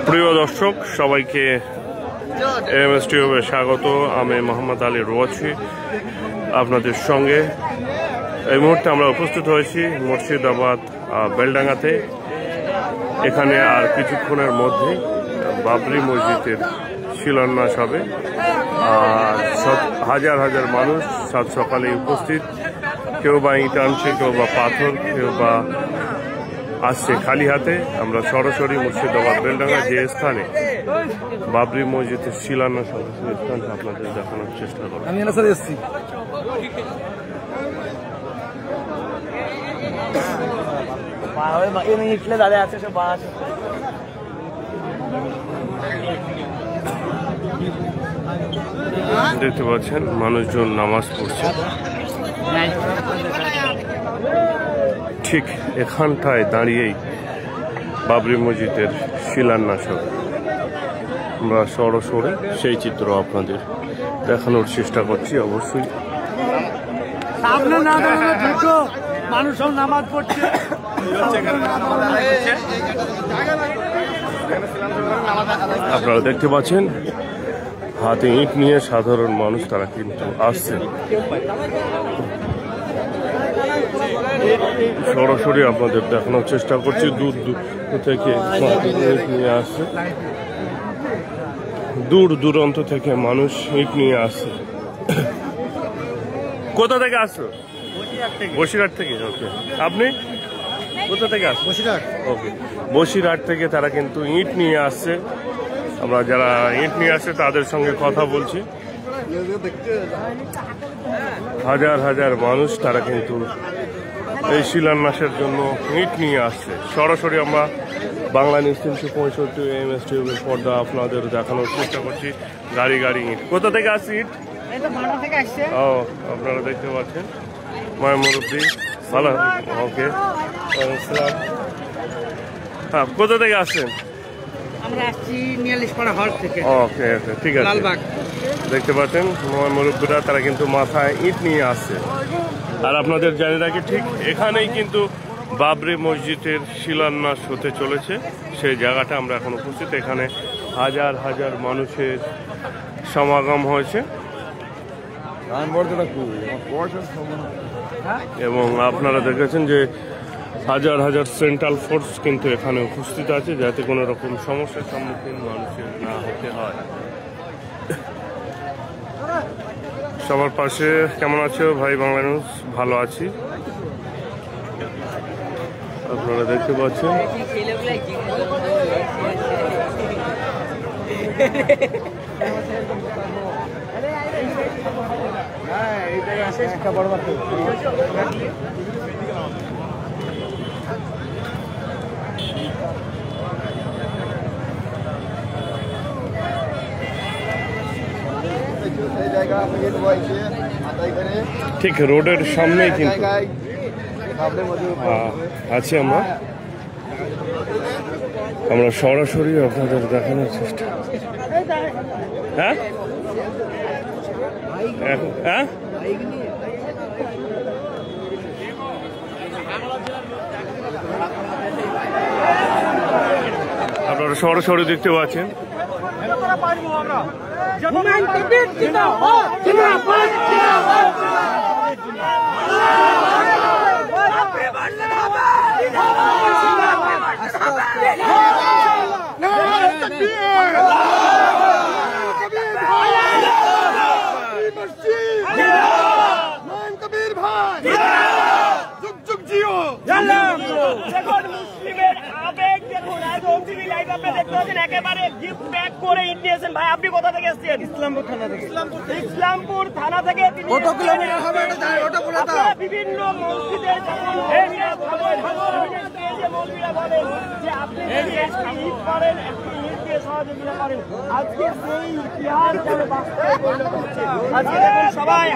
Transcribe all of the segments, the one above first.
প্রিয় দর্শক, সবাইকে এমএস টিউবে স্বাগত। আমি মোহাম্মদ আলী রোয়াছি আপনাদের সঙ্গে। এই মুহূর্তে আমরা উপস্থিত হয়েছি মুর্শিদাবাদ বেলডাঙ্গাতে। এখানে আর কিছুক্ষণের মধ্যে বাবরি মসজিদের শিলান্যাস হবে। আর হাজার হাজার মানুষ সাত সকালে উপস্থিত। কেউ বা ইট আনছে, কেউ বা পাথর, কেউ বা আসছে খালি হাতে। আমরা সরাসরি মুর্শিদাবাদ বেলডাঙ্গা যে স্থানে বাবরি মসজিদের শিলান্যাস হবে সেই স্থানটা আপনাদের দেখানোর চেষ্টা করব। আমি এসেছি। দেখতে পাচ্ছেন মানুষজন নামাজ পড়ছে। ঠিক এখানটায় দাঁড়িয়েই বাবরি মসজিদের শিলান্যাস হবে। আমরা সরাসরি সেই চিত্র আপনাদের দেখানোর চেষ্টা করছি। অবশ্যই মানুষ নামাজ পড়ছে। আপনারা দেখতে পাচ্ছেন হাতে ইট নিয়ে সাধারণ মানুষ তারা কিন্তু আসছে। সরাসরি আপনাদের দেখানোর চেষ্টা করছি। দূর দূর থেকে ইট নিয়ে আসছে, দূর দূরান্ত থেকে মানুষ ইট নিয়ে আসছে। কোথা থেকে আসছো? বসিরহাট থেকে। ওকে, আপনি কোথা থেকে আসছেন? বসিরহাট। ওকে, বসিরহাট থেকে তারা কিন্তু ইট নিয়ে আসছে। আমরা যারা ইট নিয়ে আসছে তাদের সঙ্গে কথা বলছি। হাজার হাজার মানুষ তারা কিন্তু এই শিলান্যাসের জন্য ইট নিয়ে আসছে। সরাসরি আমরা বাংলা নিউজ 365 এমএস টিউবের পর্দা আপনাদের দেখানোর চেষ্টা করছি। গাড়ি গাড়ি ইট। কোথা থেকে আসছে ইট? ও, আপনারা দেখতে পাচ্ছেন মায় মুরব্বী। ভালো, ওকে, হ্যাঁ। কোথা থেকে আসছেন? আমরা আসছি নিয়ালিশপাড়া হল থেকে। ওকে, ঠিক আছে। দেখতে পাচ্ছেন মায় মুরব্বীরা তারা কিন্তু মাথায় ইট নিয়ে আসছে। আর আপনাদের জানি রাখি, ঠিক এখানেই কিন্তু বাবরি মসজিদের শিলান্যাস হতে চলেছে। সেই জায়গাটা আমরা এখন উপস্থিত। এখানে হাজার হাজার মানুষের সমাগম হয়েছে এবং আপনারা দেখেছেন যে হাজার হাজার সেন্ট্রাল ফোর্স কিন্তু এখানে উপস্থিত আছে, যাতে কোনো রকম সমস্যার সম্মুখীন মানুষের না হতে হয়। সবার পাশে কেমন আছো ভাই? বাংলা নিউজ ভালো আছি। আপনারা দেখতে পাচ্ছেন ঠিক রোডের সামনেই কিন্তু আছি আমরা সরাসরি আপনাদের দেখানোর চেষ্টা। হ্যাঁ হ্যাঁ, আপনারা সরাসরি দেখতে পাচ্ছেন। আপনি কোথা থেকে এসেছেন? ইসলামপুর থানা থেকে। ইসলামপুর থানা থেকে বিভিন্ন মসজিদের মৌলবীরা বলেন যে আপনি ঈদ করেন, ঈদকে সহযোগিতা করেন। আজকে সেই ইতিহাস বাস্তবায়ন হচ্ছে। আজকে দেখুন সবাই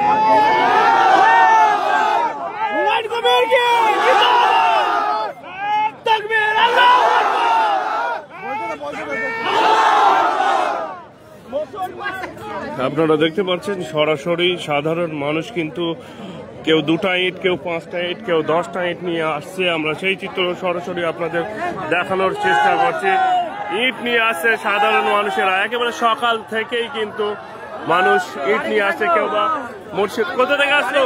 আপনারা দেখতে পাচ্ছেন সরাসরি সাধারণ মানুষ কিন্তু কেউ 2টা ইট, কেউ 5টা ইট, কেউ 10টা ইট নিয়ে আসছে। আমরা সেই চিত্র সরাসরি আপনাদের দেখানোর চেষ্টা করছি। ইট নিয়ে আসছে সাধারণ মানুষেরা, একেবারে সকাল থেকেই কিন্তু মানুষ ইট নিয়ে আসছে। কেউ বা মুর্শিদ কোথা থেকে আসলো,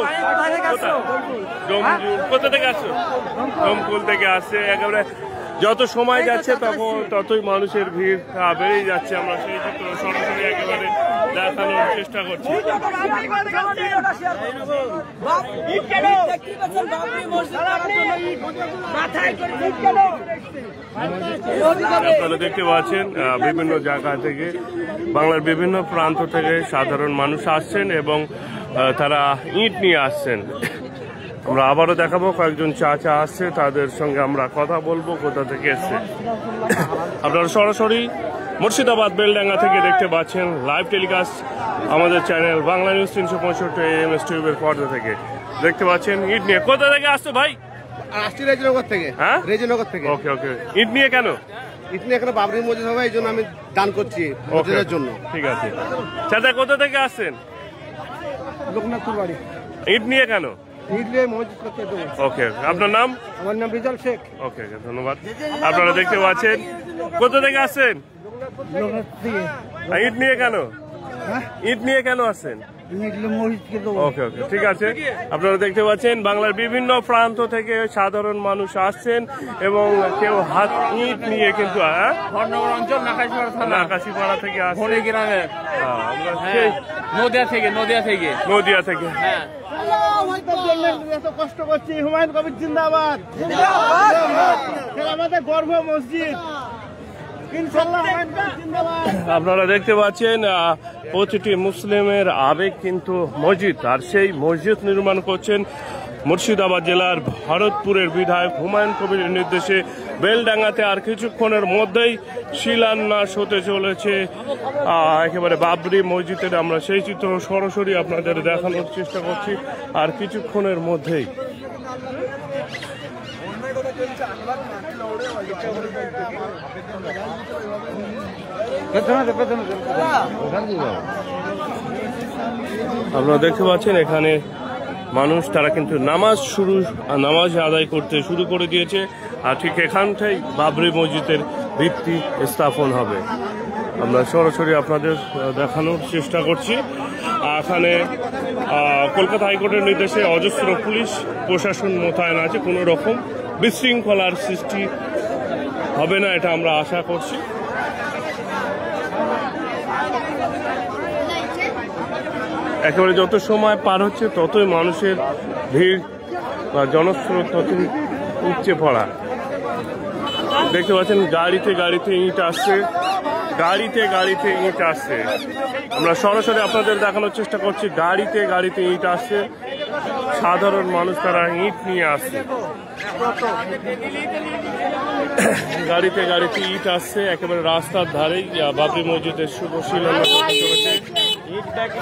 কোথা থেকে আসলো, দমকুল থেকে আসছে। একেবারে যত সময় যাচ্ছে ততই মানুষের ভিড় বেড়েই যাচ্ছে। আমরা সেই চিত্র সরাসরি একেবারে দেখানোর চেষ্টা করছি। আপনারা দেখতে পাচ্ছেন বিভিন্ন জায়গা থেকে, বাংলার বিভিন্ন প্রান্ত থেকে সাধারণ মানুষ আসছেন এবং তারা ইট নিয়ে আসছেন। আমরা আবারও দেখাবো, কয়েকজন চাচা আসছে, তাদের সঙ্গে আমরা কথা বলবো কোথা থেকে এসছে। আপনারা সরাসরি মুর্শিদাবাদ বেলডাঙ্গা থেকে দেখতে পাচ্ছেন লাইভ টেলিকাস্ট আমাদের চ্যানেল বাংলা নিউজ 365 AMS টিউবের পর্দা থেকে দেখতে পাচ্ছেন। ইট নিয়ে কোথা থেকে আসছো ভাই? আসছি রেজিনগর থেকে। হ্যাঁ, রেজিনগর থেকে। ওকে ওকে। ইট নিয়ে কেন? ইট নিয়ে এখানে বাবরি মসজিদ হবে, এই জন্য আমি দান করছি মসজিদের জন্য। ঠিক আছে। চাচা কোথা থেকে আসছেন? লোকনাথপুর বাড়ি। ইট নিয়ে কেন? ইট নিয়ে মসজিদ করতে দেবো। ওকে, আপনার নাম? আমার নাম রিজাল শেখ। ওকে, ধন্যবাদ। আপনারা দেখতে পাচ্ছেন কোথা থেকে আসছেন? ইট নিয়ে কেন? ইট নিয়ে কেন আসছেন? ওকে ওকে, ঠিক আছে। আপনারা দেখতে পাচ্ছেন বাংলার বিভিন্ন প্রান্ত থেকে সাধারণ মানুষ আসছেন এবং কেউ হাত ইট নিয়ে কিন্তু অঞ্চল নাকাশিপাড়া থেকে আসছে, নদিয়া থেকে। হ্যাঁ, এত কষ্ট করছি। হুমায়ুন কবির জিন্দাবাদ, আমাদের গর্ব মসজিদ। আপনারা দেখতে পাচ্ছেন প্রতিটি মুসলিমের আবেগ কিন্তু মসজিদ, আর সেই মসজিদ নির্মাণ করছেন মুর্শিদাবাদ জেলার ভরতপুরের বিধায়ক হুমায়ুন কবিরের নির্দেশে। বেলডাঙ্গাতে আর কিছুক্ষণের মধ্যেই শিলান্যাস হতে চলেছে একেবারে বাবরি মসজিদের। আমরা সেই চিত্র সরাসরি আপনাদের দেখানোর চেষ্টা করছি আর কিছুক্ষণের মধ্যেই। আপনারা দেখতে পাচ্ছেন এখানে মানুষ, তারা কিন্তু নামাজ আদায় করতে শুরু করে দিয়েছে। আর ঠিক এখানটাই বাবরি মসজিদের ভিত্তি স্থাপন হবে। আমরা সরাসরি আপনাদের দেখানোর চেষ্টা করছি। এখানে কলকাতা হাইকোর্টের নির্দেশে অজস্র পুলিশ প্রশাসন মোতায়েন আছে। কোনো রকম বিশৃঙ্খলার সৃষ্টি হবে না, এটা আমরা আশা করছি। একেবারে যত সময় পার হচ্ছে ততই মানুষের ভিড় বা জনস্রোত ততই উপচে পড়া। দেখতে পাচ্ছেন গাড়িতে গাড়িতে ইট আসছে, গাড়িতে গাড়িতে ইট আসছে। আমরা সরাসরি আপনাদের দেখানোর চেষ্টা করছি, গাড়িতে গাড়িতে ইট আসছে। সাধারণ মানুষ তারা ইট নিয়ে আসছে, গাড়িতে গাড়িতে ইট আসছে। একেবারে রাস্তার ধারেই বাবরি মসজিদের শুভ শিলান্যাস হতে চলেছে।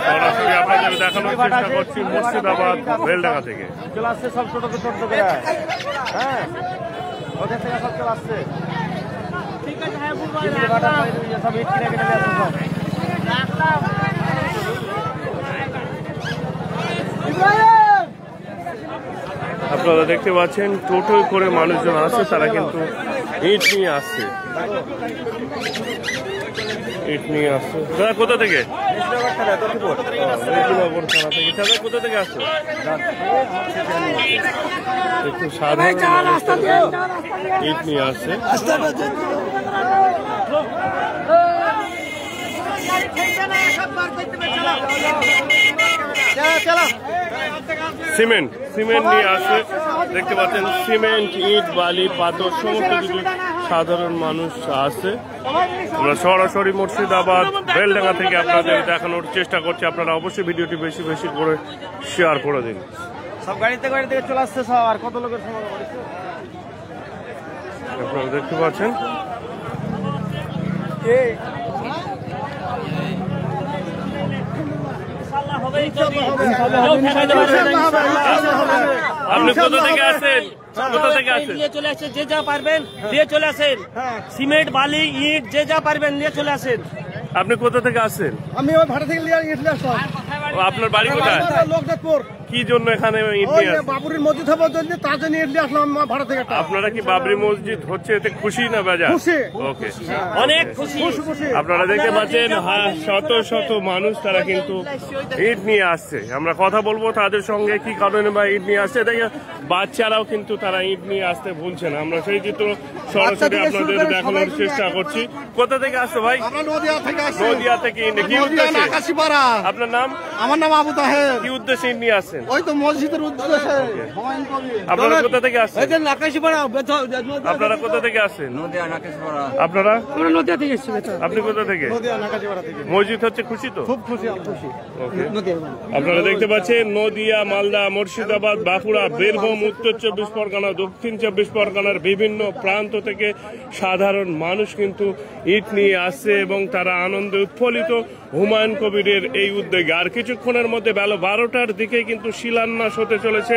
সরাসরি আপনাদের দেখানোর চেষ্টা করছি মুর্শিদাবাদ বেলডাঙ্গা থেকে। চলে আসছে সব ছোট ছোট করে। হ্যাঁ, ওখান থেকে সব চলে আসছে। ঠিক আছে, হ্যাঁ সব ইট কিনে কিনে আসছে সব। আপনারা দেখতে পাচ্ছেন টোটো করে মানুষজন আসছে, তারা কিন্তু ইট নিয়ে আসছে, ইট নিয়ে আসছে। দাদা কোথা থেকে? কোথা থেকে আসছে? একটু সাধারণ ইট নিয়ে আসছে। সিমেন্ট নিয়ে আসে, দেখতে পাচ্ছেন সিমেন্ট, ইট, বালি, পাথর সমস্ত কিছু সাধারণ মানুষ আসে। আমরা সরাসরি মুর্শিদাবাদ বেলডাঙ্গা থেকে আপনাদের দেখানোর চেষ্টা করছি। আপনারা অবশ্যই ভিডিওটি বেশি বেশি করে শেয়ার করে দিন। সব গাড়িতে গাড়িতে চলে আসছে সব। আর কত লোকের সমাগম হচ্ছে আপনারা দেখতে পাচ্ছেন। আপনি কোথা থেকে আসেন? কোথা থেকে আসেন? নিয়ে চলে আসেন, যে যা পারবেন দিয়ে চলে আসেন। সিমেন্ট, বালি, ইট যে যা পারবেন নিয়ে চলে আসেন। আপনি কোথা থেকে আসেন? আমি ভাড়া থেকে নিয়ে আসলাম। আপনার বাড়ি কোথায়? লোকনাথপুর। কি জন্য এখানে ঈদ নিয়ে আসছেন? বাবুরের মসজিদ হবে জন্য তার জন্য ঈদ নিয়ে আসলাম ভাড়া থেকে। আপনারা কি বাবরি মসজিদ হচ্ছে এতে খুশি না বেজার? ওকে, অনেক খুশি। আপনারা দেখতে পাচ্ছেন শত শত মানুষ তারা কিন্তু ঈদ নিয়ে আসছে। আমরা কথা বলবো তাদের সঙ্গে কি কারণে বা ঈদ নিয়ে আসছে। দেখে বাচ্চারাও কিন্তু তারা ঈদ নিয়ে আসতে ভুলছে না। আমরা সেই চিত্র সরাসরি আপনাদের দেখানোর চেষ্টা করছি। কোথা থেকে আসছো ভাই? নদিয়া থেকে। কি উদ্দেশ্যে? আপনার নাম? আমার নাম আবু তাহের। কি উদ্দেশ্যে ঈদ নিয়ে আসছেন? ওই তো মসজিদের উদ্দেশ্যে। আপনারা কোথা থেকে আসছেন? আপনারা কোথা থেকে আসছেন? আপনারা? নদিয়া থেকে এসেছি। আপনি কোথা থেকে? মসজিদ হচ্ছে খুশি তো? খুব খুশি, খুশি। আপনারা দেখতে পাচ্ছেন নদিয়া, মালদা, মুর্শিদাবাদ, বাঁকুড়া, বীরভূম, উত্তর 24 পরগনা, দক্ষিণ 24 পরগনার বিভিন্ন প্রান্ত থেকে সাধারণ মানুষ কিন্তু ঈদ নিয়ে আসছে এবং তারা আনন্দে উৎফুল্লিত হুমায়ুন কবিরের এই উদ্যোগে। আর কিছুক্ষণের মধ্যে বেলা 12টার দিকে কিন্তু শিলান্যাস হতে চলেছে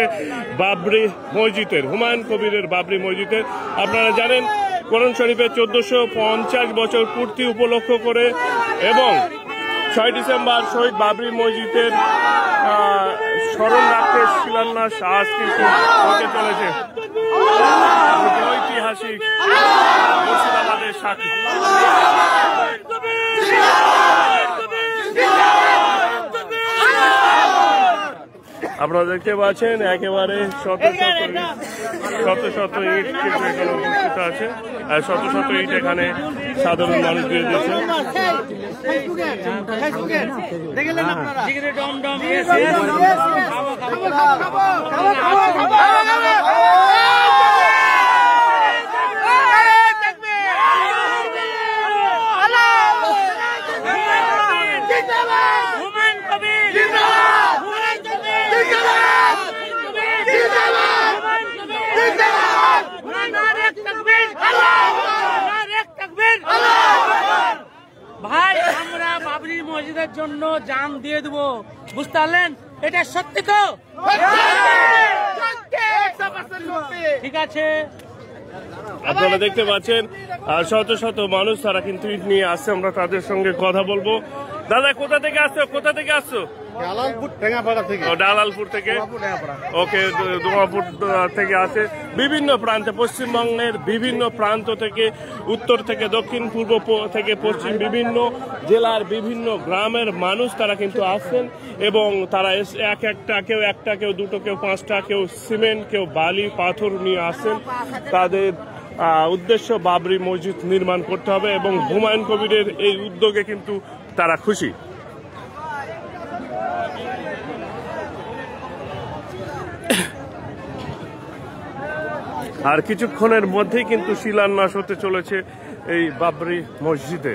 বাবরি মসজিদের, হুমায়ুন কবিরের বাবরি মসজিদের। আপনারা জানেন কোরআন শরীফের 1450 বছর পূর্তি উপলক্ষ করে এবং 6 ডিসেম্বর শহীদ বাবরি মসজিদের স্মরণ রাখতে শিলান্যাস আজ কিন্তু হতে চলেছে। ঐতিহাসিক মুর্শিদাবাদের সাক্ষী। আপনারা দেখতে পাচ্ছেন একেবারে শত শত ইট কিন্তু এখানে উপস্থিত আছে। আর শত শত ইট এখানে সাধারণ মানুষ দিয়ে দিয়েছে। ভাই আমরা বাবরি মসজিদের জন্য জান দিয়ে দেবো, বুঝতে পারলেন? এটা সত্যি তো? ঠিক আছে। আপনারা দেখতে পাচ্ছেন শত শত মানুষ তারা কিন্তু ঈদ নিয়ে আসছে। আমরা তাদের সঙ্গে কথা বলবো। দাদা কোথা থেকে আসছো? কোথা থেকে আসছো? ডালালপুর থেকে। ওকে, দোমাপুর থেকে আসে বিভিন্ন প্রান্তে, পশ্চিমবঙ্গের বিভিন্ন প্রান্ত থেকে, উত্তর থেকে দক্ষিণ, পূর্ব থেকে পশ্চিম, বিভিন্ন জেলার বিভিন্ন গ্রামের মানুষ তারা কিন্তু আসছেন এবং তারা কেউ একটা, কেউ দুটো, কেউ পাঁচটা, কেউ সিমেন্ট, কেউ বালি পাথর নিয়ে আসছেন। তাদের উদ্দেশ্য বাবরি মসজিদ নির্মাণ করতে হবে এবং হুমায়ুন কবিরের এই উদ্যোগে কিন্তু তারা খুশি। আর কিছুক্ষণের মধ্যেই কিন্তু শিলান্যাস হতে চলেছে এই বাবরি মসজিদে।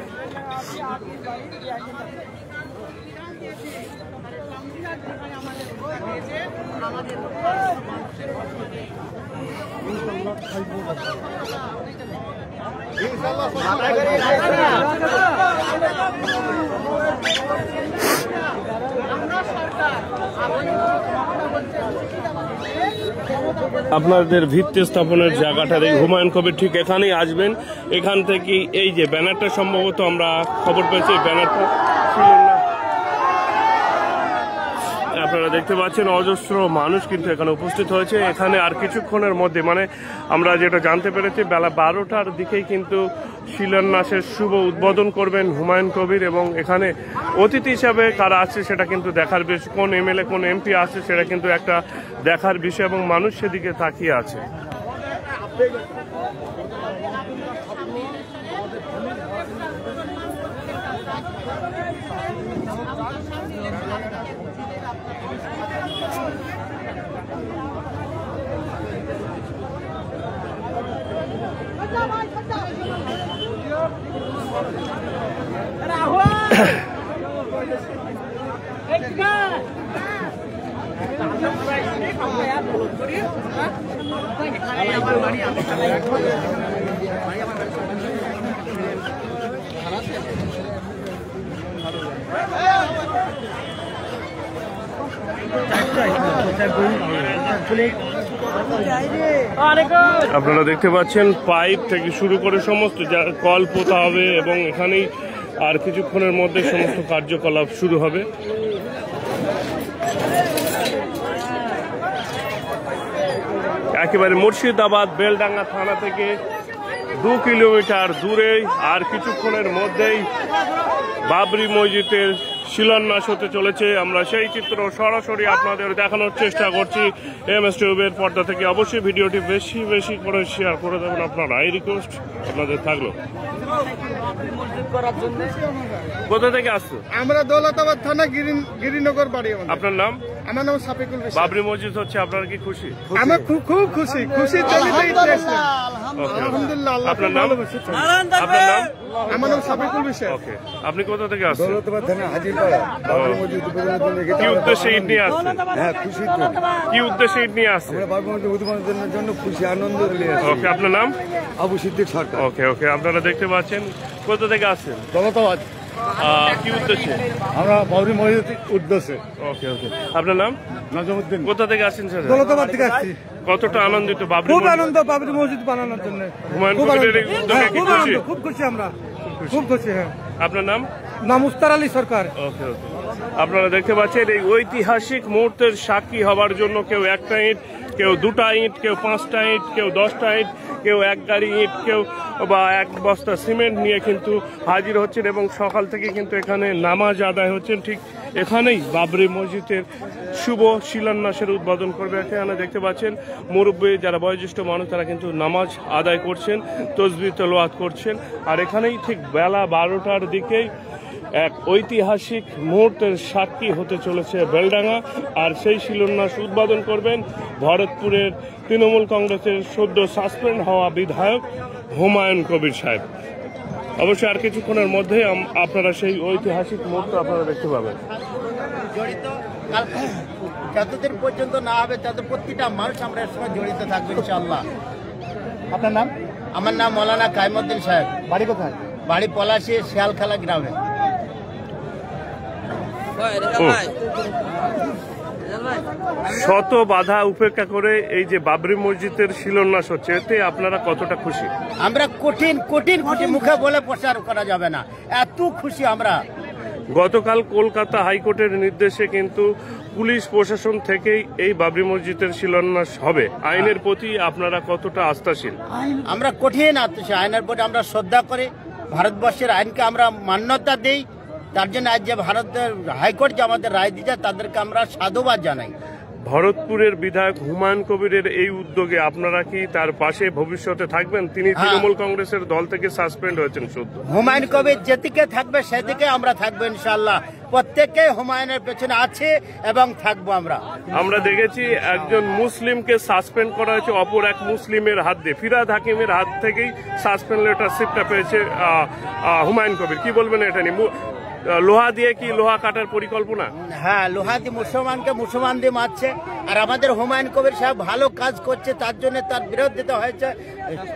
আপনাদের ভিত্তি স্থাপনের জায়গাটা হুমায়ুন কবির ঠিক এখানেই আসবেন। এখান থেকে এই যে ব্যানারটা সম্ভবত আমরা খবর পেয়েছি, ব্যানারটা আপনারা দেখতে পাচ্ছেন অজস্র মানুষ কিন্তু এখানে উপস্থিত হয়েছে। এখানে আর কিছুক্ষণের মধ্যে, মানে আমরা যেটা জানতে পেরেছি বেলা 12টার দিকেই কিন্তু শিলান্যাসের শুভ উদ্বোধন করবেন হুমায়ুন কবির এবং এখানে অতিথি হিসাবে কারা আসছে সেটা কিন্তু দেখার বিষয়, কোন এমএলএ কোন এমপি আসছে সেটা কিন্তু একটা দেখার বিষয় এবং মানুষ সেদিকে তাকিয়ে আছে। আপনারা দেখতে পাচ্ছেন পাইপ থেকে শুরু করে সমস্ত কল পোতা হবে এবং এখানেই আর কিছুক্ষণের মধ্যে সমস্ত কার্যকলাপ শুরু হবে। একেবারে মুর্শিদাবাদ বেলডাঙ্গা থানা থেকে 2 কিলোমিটার দূরে, আর কিছুক্ষণের মধ্যেই বাবরি মসজিদের শিলান্যাস হতে চলেছে। আমরা সেই চিত্র সরাসরি আপনাদের দেখানোর চেষ্টা করছি এমএস টিউবের পর্দা থেকে। অবশ্যই ভিডিওটি বেশি বেশি করে শেয়ার করে দেবেন আপনারা, এই রিকোয়েস্ট আপনাদের থাকলো। কোথা থেকে আসছো? আমরা দৌলতাবাদ থানা গিরিনগর বাড়ি। আপনার নাম? আমার নাম সাফিকুল বিশ্বাস। বাবরি মসজিদ হচ্ছে, আপনারা কি খুশি? আমরা খুব খুশি, খুশির জন্যই তো এসেছি। আলহামদুলিল্লাহ। আপনার নাম? আপনার নাম? আমার নাম সাফিকুল বিশ্বাস। ওকে, আপনি কোথা থেকে আসছেন? দৌলতাবাদ থানা হাজিরপাড়া। বাবরি মসজিদ উদ্বোধনের জন্য কি উদ্দেশ্যে ঈদ নিয়ে আসছেন? হ্যাঁ, খুশির জন্য। কি উদ্দেশ্যে ঈদ নিয়ে আসছেন? আমরা বাবরি মসজিদ উদ্বোধনের জন্য খুশি, আনন্দ নিয়ে আসছি। ওকে, আপনার নাম? আবু সিদ্দিক সরকার। ওকে ওকে, আপনারা দেখতে পাচ্ছেন কোথা থেকে আসছেন? দৌলতাবাদ। কি উদ্দেশ্যে? আমরা বাবরি মসজিদ উদ্দেশ্যে। ওকে ওকে, আপনার নাম? নাজমুদ্দিন। কোথা থেকে আসছেন স্যার? দৌলতাবাদ থেকে আসছি। কতটা আনন্দিত বাবরি খুব মসজিদ? আনন্দ বাবরি মসজিদ বানানোর জন্য। হুমায়ুন খুব কবিরের আনন্দ। এই উদ্যোগে কি খুব খুশি? আনন্দ, খুব খুশি আমরা, খুব খুশি। হ্যাঁ, আপনার নাম? নাম মুস্তার আলী সরকার। ওকে ওকে, আপনারা দেখতে পাচ্ছেন এই ঐতিহাসিক মুহূর্তের সাক্ষী হবার জন্য কেউ একটা ইট, কেউ 2টা ইট, কেউ 5টা ইট, কেউ 10টা ইট, কেউ 1 গাড়ি ইট, কেউ বা 1 বস্তা সিমেন্ট নিয়ে কিন্তু হাজির হচ্ছেন এবং সকাল থেকে কিন্তু এখানে নামাজ আদায় হচ্ছেন। ঠিক এখানেই বাবরি মসজিদের শুভ শিলান্যাসের উদ্বোধন করবে। এখানে দেখতে পাচ্ছেন মুরব্বী যারা বয়োজ্যেষ্ঠ মানুষ তারা কিন্তু নামাজ আদায় করছেন, তসবিহ তেলাওয়াত করছেন। আর এখানেই ঠিক বেলা 12টার দিকেই এক ঐতিহাসিক মুহূর্তের সাক্ষী হতে চলেছে বেলডাঙ্গা। আর সেই শিলান্যাস উদ্বোধন করবেন ভরতপুরের তৃণমূল কংগ্রেসের সদ্য সাসপেন্ড হওয়া বিধায়ক হুমায়ুন কবির সাহেব। অবশ্যই আর কিছুক্ষণের মধ্যেই আপনারা সেই ঐতিহাসিক মুহূর্ত আপনারা দেখতে পাবেন। জড়িত যতদিন পর্যন্ত না হবে তত প্রতিটা মানুষ আমরা এর সঙ্গে জড়িত থাকবো ইনশাআল্লাহ। আপনার নাম? আমার নাম মৌলানা কাইমউদ্দিন সাহেব। বাড়ি কোথায়? বাড়ি পলাশী, শিয়ালখালা গ্রামে। শত বাধা উপেক্ষা করে এই যে বাবরি মসজিদের শিলান্যাস হচ্ছে, এতে আপনারা কতটা খুশি? আমরা কঠিন কঠিন খুশি, মুখে বলে প্রচার করা যাবে না, এত খুশি আমরা। গতকাল কলকাতা হাইকোর্টের নির্দেশে কিন্তু পুলিশ প্রশাসন থেকেই এই বাবরি মসজিদের শিলান্যাস হবে। আইনের প্রতি আপনারা কতটা আস্থাশীল? আমরা কঠিন আত্মীয়, আইনের প্রতি আমরা শ্রদ্ধা করি, ভারতবর্ষের আইনকে আমরা মান্যতা দিই। তার জন্য আজ যে ভারতের হাইকোর্ট যে আমাদের রায় দিয়েছে তাদেরকে আমরা সাধুবাদ জানাই। ভরতপুরের বিধায়ক হুমায়ুন কবিরের এই উদ্যোগে আপনারা কি তার পাশে ভবিষ্যতে থাকবেন? তিনি তৃণমূল কংগ্রেসের দল থেকে সাসপেন্ড হয়েছেন শুদ্ধ। হুমায়ুন কবির যেদিকে থাকবে সেদিকে আমরা থাকবো ইনশাআল্লাহ। প্রত্যেকে হুমায়ুনের পেছনে আছে এবং থাকবো আমরা। আমরা দেখেছি একজন মুসলিমকে সাসপেন্ড করা হয়েছে অপর এক মুসলিমের হাত দিয়ে। ফিরহাদ হাকিমের হাত থেকেই সাসপেন্ড লেটারশিপটা পেয়েছে হুমায়ুন কবির। কি বলবেন এটা নিয়ে? লোহা দিয়ে কি লোহা কাটার পরিকল্পনা? হ্যাঁ, লোহা দিয়ে মুসলমানকে মুসলমান দিয়ে মারছে। আর আমাদের হুমায়ুন কবির সাহেব ভালো কাজ করছে, তার জন্য তার বিরোধিতা হয়েছে।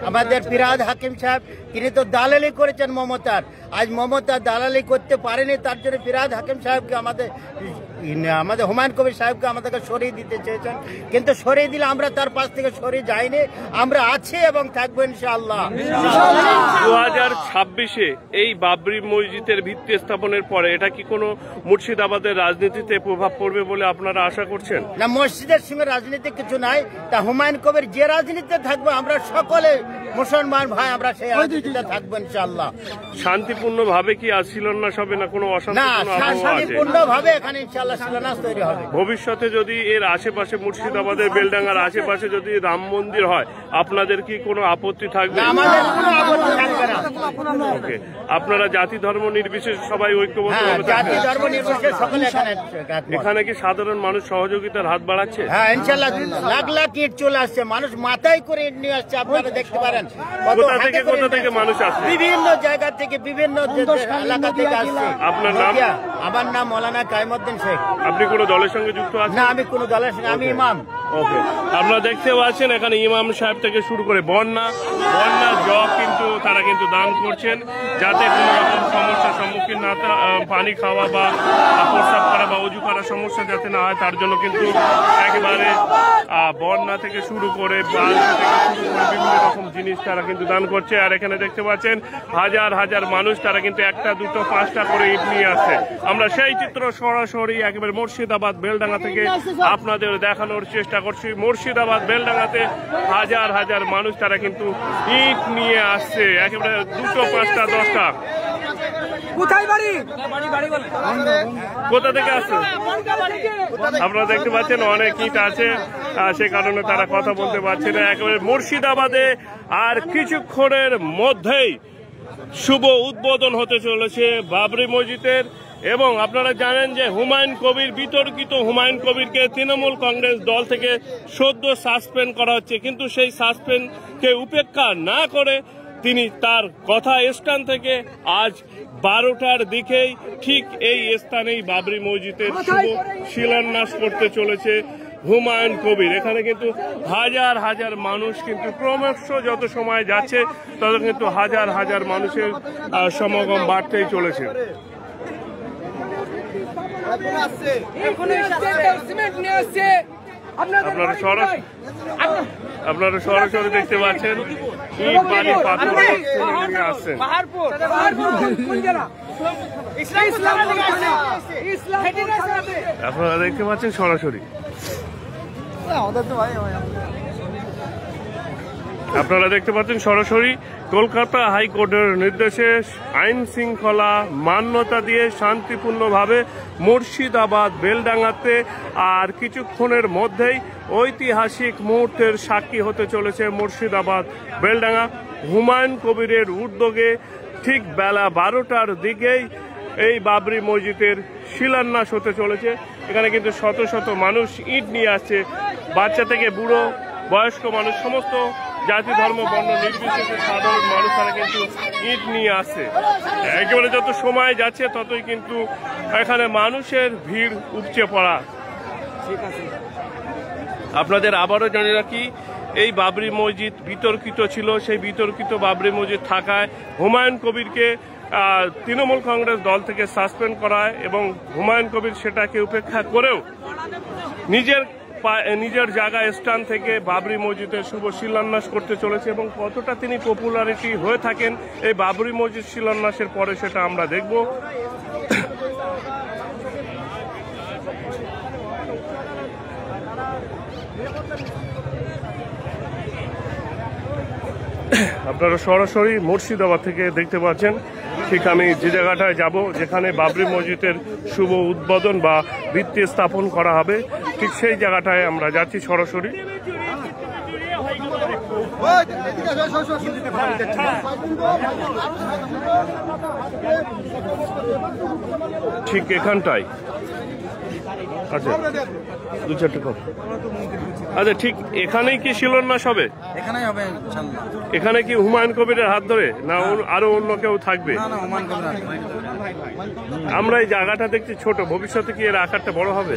আমাদের ফিরহাদ হাকিম সাহেব তিনি তো দালালি করেছেন মমতার, আজ মমতা দালালি করতে পারেনি, তার জন্য ফিরহাদ হাকিম সাহেবকে আমাদের হুমায়ুন কবির সাহেবকে আমাদেরকে সরিয়ে দিতে চেয়েছেন, কিন্তু সরিয়ে দিলে আমরা তার পাশ থেকে সরিয়ে যাইনি, আমরা আছি এবং থাকবো ইনশাআল্লাহ। 2026-এ এই বাবরি মসজিদের ভিত্তি স্থাপনের পরে এটা কি কোনো মুর্শিদাবাদের রাজনীতিতে প্রভাব পড়বে বলে আপনারা আশা করছেন? না, মসজিদের সঙ্গে রাজনীতি কিছু নাই। তা হুমায়ুন কবির যে রাজনীতিতে থাকবো আমরা সকলে মুসলমান ভাই, আমরা সেই রাজনীতিতে থাকবো ইনশাআল্লাহ। শান্তিপূর্ণ ভাবে কি আজ শিলান্যাস হবে না কোনো না, অশান্তিপূর্ণ আবহাওয়া আছে? শান্তিপূর্ণ ভাবে এখানে ইনশাআল্লাহ শিলান্যাস তৈরি হবে। ভবিষ্যতে যদি এর আশেপাশে মুর্শিদাবাদের বেলডাঙ্গার আশেপাশে যদি রাম মন্দির হয় আপনাদের কি কোনো আপত্তি থাকবে? না, আমাদের কোনো আপত্তি থাকবে না। ওকে, আপনারা জাতি ধর্ম নির্বিশেষে সবাই ঐক্যবদ্ধ হ্যাঁ, ভাবে জাতি থাকবেন? ধর্ম নির্বিশেষে সকলে এখানে একমত। এখানে কি সাধারণ মানুষ সহযোগিতার হাত বাড়াচ্ছে? হ্যাঁ, ইনশাআল্লাহ লাখ লাখ ইট চলে আসছে, মানুষ মাথায় করে ইট নিয়ে আসছে, আপনারা দেখতে পারেন। কত কোথা হাতে থেকে করে কোথা ইট থেকে আসছে। মানুষ আসছে? বিভিন্ন জায়গা থেকে, বিভিন্ন এলাকা থেকে আসছে। আপনার নাম? আমার নাম মৌলানা কাইমউদ্দিন শেখ। আপনি কোনো দলের সঙ্গে যুক্ত আছেন? না, আমি কোনো দলের সঙ্গে, আমি ইমাম। ওকে, আপনারা দেখতে পাচ্ছেন এখানে ইমাম সাহেব থেকে শুরু করে বন্যা জগ কিন্তু তারা তারা কিন্তু দান করছেন, যাতে কোনো রকম সমস্যার সম্মুখীন না পানি খাওয়া বা প্রস্রাব করা বা অজু করার সমস্যা যাতে না হয়, তার জন্য কিন্তু একেবারে বন্যা থেকে শুরু করে বাল্ব থেকে শুরু করে বিভিন্ন রকম জিনিস তারা কিন্তু দান করছে। আর এখানে দেখতে পাচ্ছেন হাজার হাজার মানুষ, তারা কিন্তু একটা দুটো পাঁচটা করে ইট নিয়ে আসছে। আমরা সেই চিত্র সরাসরি একেবারে মুর্শিদাবাদ বেলডাঙ্গা থেকে আপনাদের দেখানোর চেষ্টা করছি। মুর্শিদাবাদ বেলডাঙ্গাতে হাজার হাজার মানুষ তারা কিন্তু ইট নিয়ে আসছে, একেবারে দুটো পাঁচটা দশটা। কোথায় বাড়ি? কোথা থেকে আসছে? আপনারা দেখতে পাচ্ছেন অনেক ইট আছে, সে কারণে তারা কথা বলতে পারছে না। একেবারে মুর্শিদাবাদে আর কিছুক্ষণের মধ্যেই শুভ উদ্বোধন হতে চলেছে বাবরি মসজিদের। এবং আপনারা জানেন যে হুমায়ুন কবির, বিতর্কিত হুমায়ুন কবিরকে তৃণমূল কংগ্রেস দল থেকে সদ্য সাসপেন্ড করা হচ্ছে, কিন্তু সেই সাসপেন্ডকে উপেক্ষা না করে তিনি তার কথা স্থান থেকে আজ 12টার দিকেই ঠিক এই স্থানেই বাবরি মসজিদের শুভ শিলান্যাস করতে চলেছে হুমায়ুন কবির। এখানে কিন্তু হাজার হাজার মানুষ কিন্তু ক্রমশ যত সময় যাচ্ছে তত কিন্তু হাজার হাজার মানুষের সমাগম বাড়তেই চলেছে। আপনারা সরাসরি দেখতে পাচ্ছেন ইট বালি পাথর নিয়ে আসছেন। আপনারা দেখতে পাচ্ছেন সরাসরি, আপনারা দেখতে পাচ্ছেন সরাসরি কলকাতা হাইকোর্টের নির্দেশে আইন শৃঙ্খলা মান্যতা দিয়ে শান্তিপূর্ণভাবে মুর্শিদাবাদ বেলডাঙ্গাতে আর কিছুক্ষণের মধ্যেই ঐতিহাসিক মুহূর্তের সাক্ষী হতে চলেছে মুর্শিদাবাদ বেলডাঙ্গা। হুমায়ুন কবিরের উদ্যোগে ঠিক বেলা 12টার দিকেই এই বাবরি মসজিদের শিলান্যাস হতে চলেছে। এখানে কিন্তু শত শত মানুষ ইট নিয়ে আসছে, বাচ্চা থেকে বুড়ো বয়স্ক মানুষ, সমস্ত জাতি ধর্ম বর্ণ নির্বিশেষে সাধারণ মানুষ তারা কিন্তু ইট নিয়ে আসছে। একেবারে যত সময় যাচ্ছে ততই কিন্তু এখানে মানুষের ভিড় উপচে পড়া। আপনাদের আবারও জানিয়ে রাখি, এই বাবরি মসজিদ বিতর্কিত ছিল, সেই বিতর্কিত বাবরি মসজিদ থাকায় হুমায়ুন কবিরকে তৃণমূল কংগ্রেস দল থেকে সাসপেন্ড করা হয় এবং হুমায়ুন কবির সেটাকে উপেক্ষা করেও নিজের জায়গা স্থান থেকে বাবরি মসজিদের শুভ শিলান্যাস করতে চলেছে। এবং কতটা তিনি পপুলারিটি হয়ে থাকেন এই বাবরি মসজিদ শিলান্যাসের পরে সেটা আমরা দেখব। আপনারা সরাসরি মুর্শিদাবাদ থেকে দেখতে পাচ্ছেন, ঠিক আমি যে জায়গাটায় যাব যেখানে বাবরি মসজিদের শুভ উদ্বোধন বা ভিত্তি স্থাপন করা হবে, ঠিক সেই জায়গাটায় আমরা যাচ্ছি সরাসরি। ঠিক এখানটায় আচ্ছা, দু চারটে কথা। আচ্ছা, ঠিক এখানেই কি শিলান্যাস হবে? এখানেই হবে। এখানে কি হুমায়ুন কবিরের হাত ধরে না আরো অন্য কেউ থাকবে? আমরা এই জায়গাটা দেখছি ছোট, ভবিষ্যতে কি এর আকারটা বড় হবে?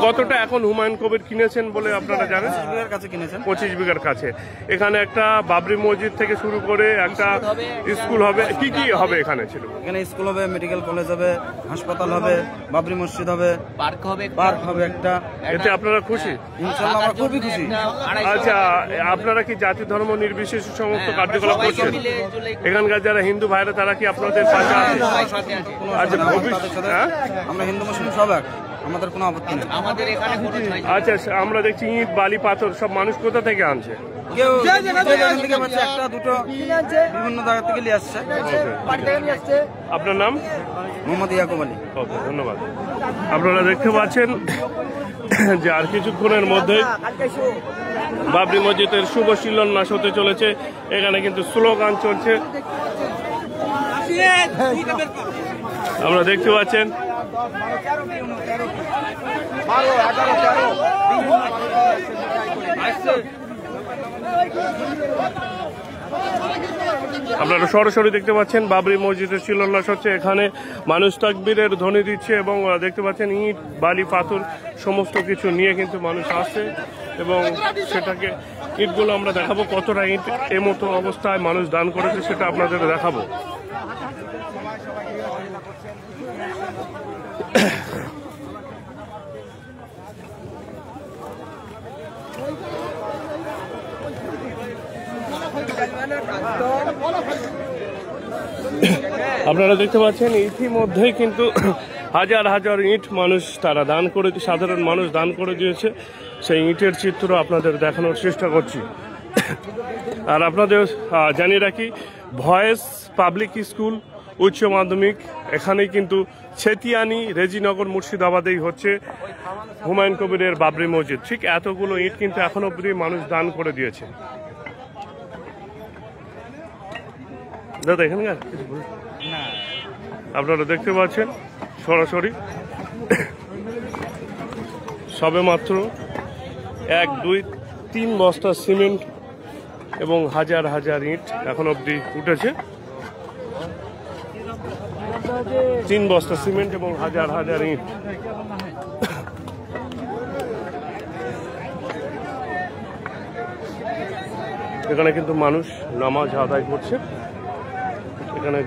কতটা এখন হুমায়ুন কবির কিনেছেন বলে আপনারা জানেন? 25 বিঘার কাছে। এখানে একটা বাবরি মসজিদ থেকে শুরু করে একটা স্কুল হবে, কি কি হবে এখানে? ছিল এখানে স্কুল হবে, মেডিকেল কলেজ হবে, হাসপাতাল হবে, বাবরি মসজিদ হবে, পার্ক হবে একটা। এতে আপনারা খুশি? ইনশাআল্লাহ আমরা খুবই খুশি। আচ্ছা, আপনারা কি জাতি ধর্ম নির্বিশেষে সমস্ত কার্যকলাপ করছেন? এখানকার যারা হিন্দু ভাইরা তারা কি আপনাদের সাথে আছে? আচ্ছা, আমরা হিন্দু মুসলিম সব এক, আমাদের কোনো আপত্তি নেই। আচ্ছা, আমরা দেখছি ইট বালি পাথর সব মানুষ কোথা থেকে আনছে? কেউ থেকে পাচ্ছে, একটা দুটো বিভিন্ন জায়গা থেকে নিয়ে আসছে। আপনার নাম? মোহাম্মদ ইয়াকুব আলী। ওকে, ধন্যবাদ। আপনারা দেখতে পাচ্ছেন যে আর কিছুক্ষণের মধ্যে বাবরি মসজিদের শুভ শিলান্যাস হতে চলেছে। এখানে কিন্তু স্লোগান চলছে, আমরা দেখতে পাচ্ছেন। আপনারা সরাসরি দেখতে পাচ্ছেন বাবরি মসজিদের শিলান্যাস হচ্ছে। এখানে মানুষ তাকবীরের ধ্বনি দিচ্ছে এবং দেখতে পাচ্ছেন ইট বালি পাথর সমস্ত কিছু নিয়ে কিন্তু মানুষ আসছে। এবং সেটাকে ইটগুলো আমরা দেখাবো কতটা ইট এই মতো অবস্থায় মানুষ দান করেছে সেটা আপনাদের দেখাবো। আপনারা দেখতে পাচ্ছেন ইতিমধ্যেই কিন্তু হাজার হাজার ইট মানুষ তারা দান করে, সাধারণ মানুষ দান করে দিয়েছে। সেই ইটের চিত্র আপনাদের দেখানোর চেষ্টা করছি। আর আপনাদের জানিয়ে রাখি, ভয়েস পাবলিক স্কুল উচ্চ মাধ্যমিক এখানেই কিন্তু ছেতিয়ানি রেজিনগর মুর্শিদাবাদেই হচ্ছে হুমায়ুন কবিরের বাবরি মসজিদ। ঠিক এতগুলো ইট কিন্তু এখন অবধি মানুষ দান করে দিয়েছে। দাদা এখানে আপনারা দেখতে পাচ্ছেন সরাসরি সবে মাত্র 1, 2, 3 বস্তা সিমেন্ট এবং হাজার হাজার ইট এখন অবধি উঠেছে। 3 বস্তা সিমেন্ট এবং হাজার হাজার ইট। এখানে কিন্তু মানুষ নামাজ আদায় করছে। এখানে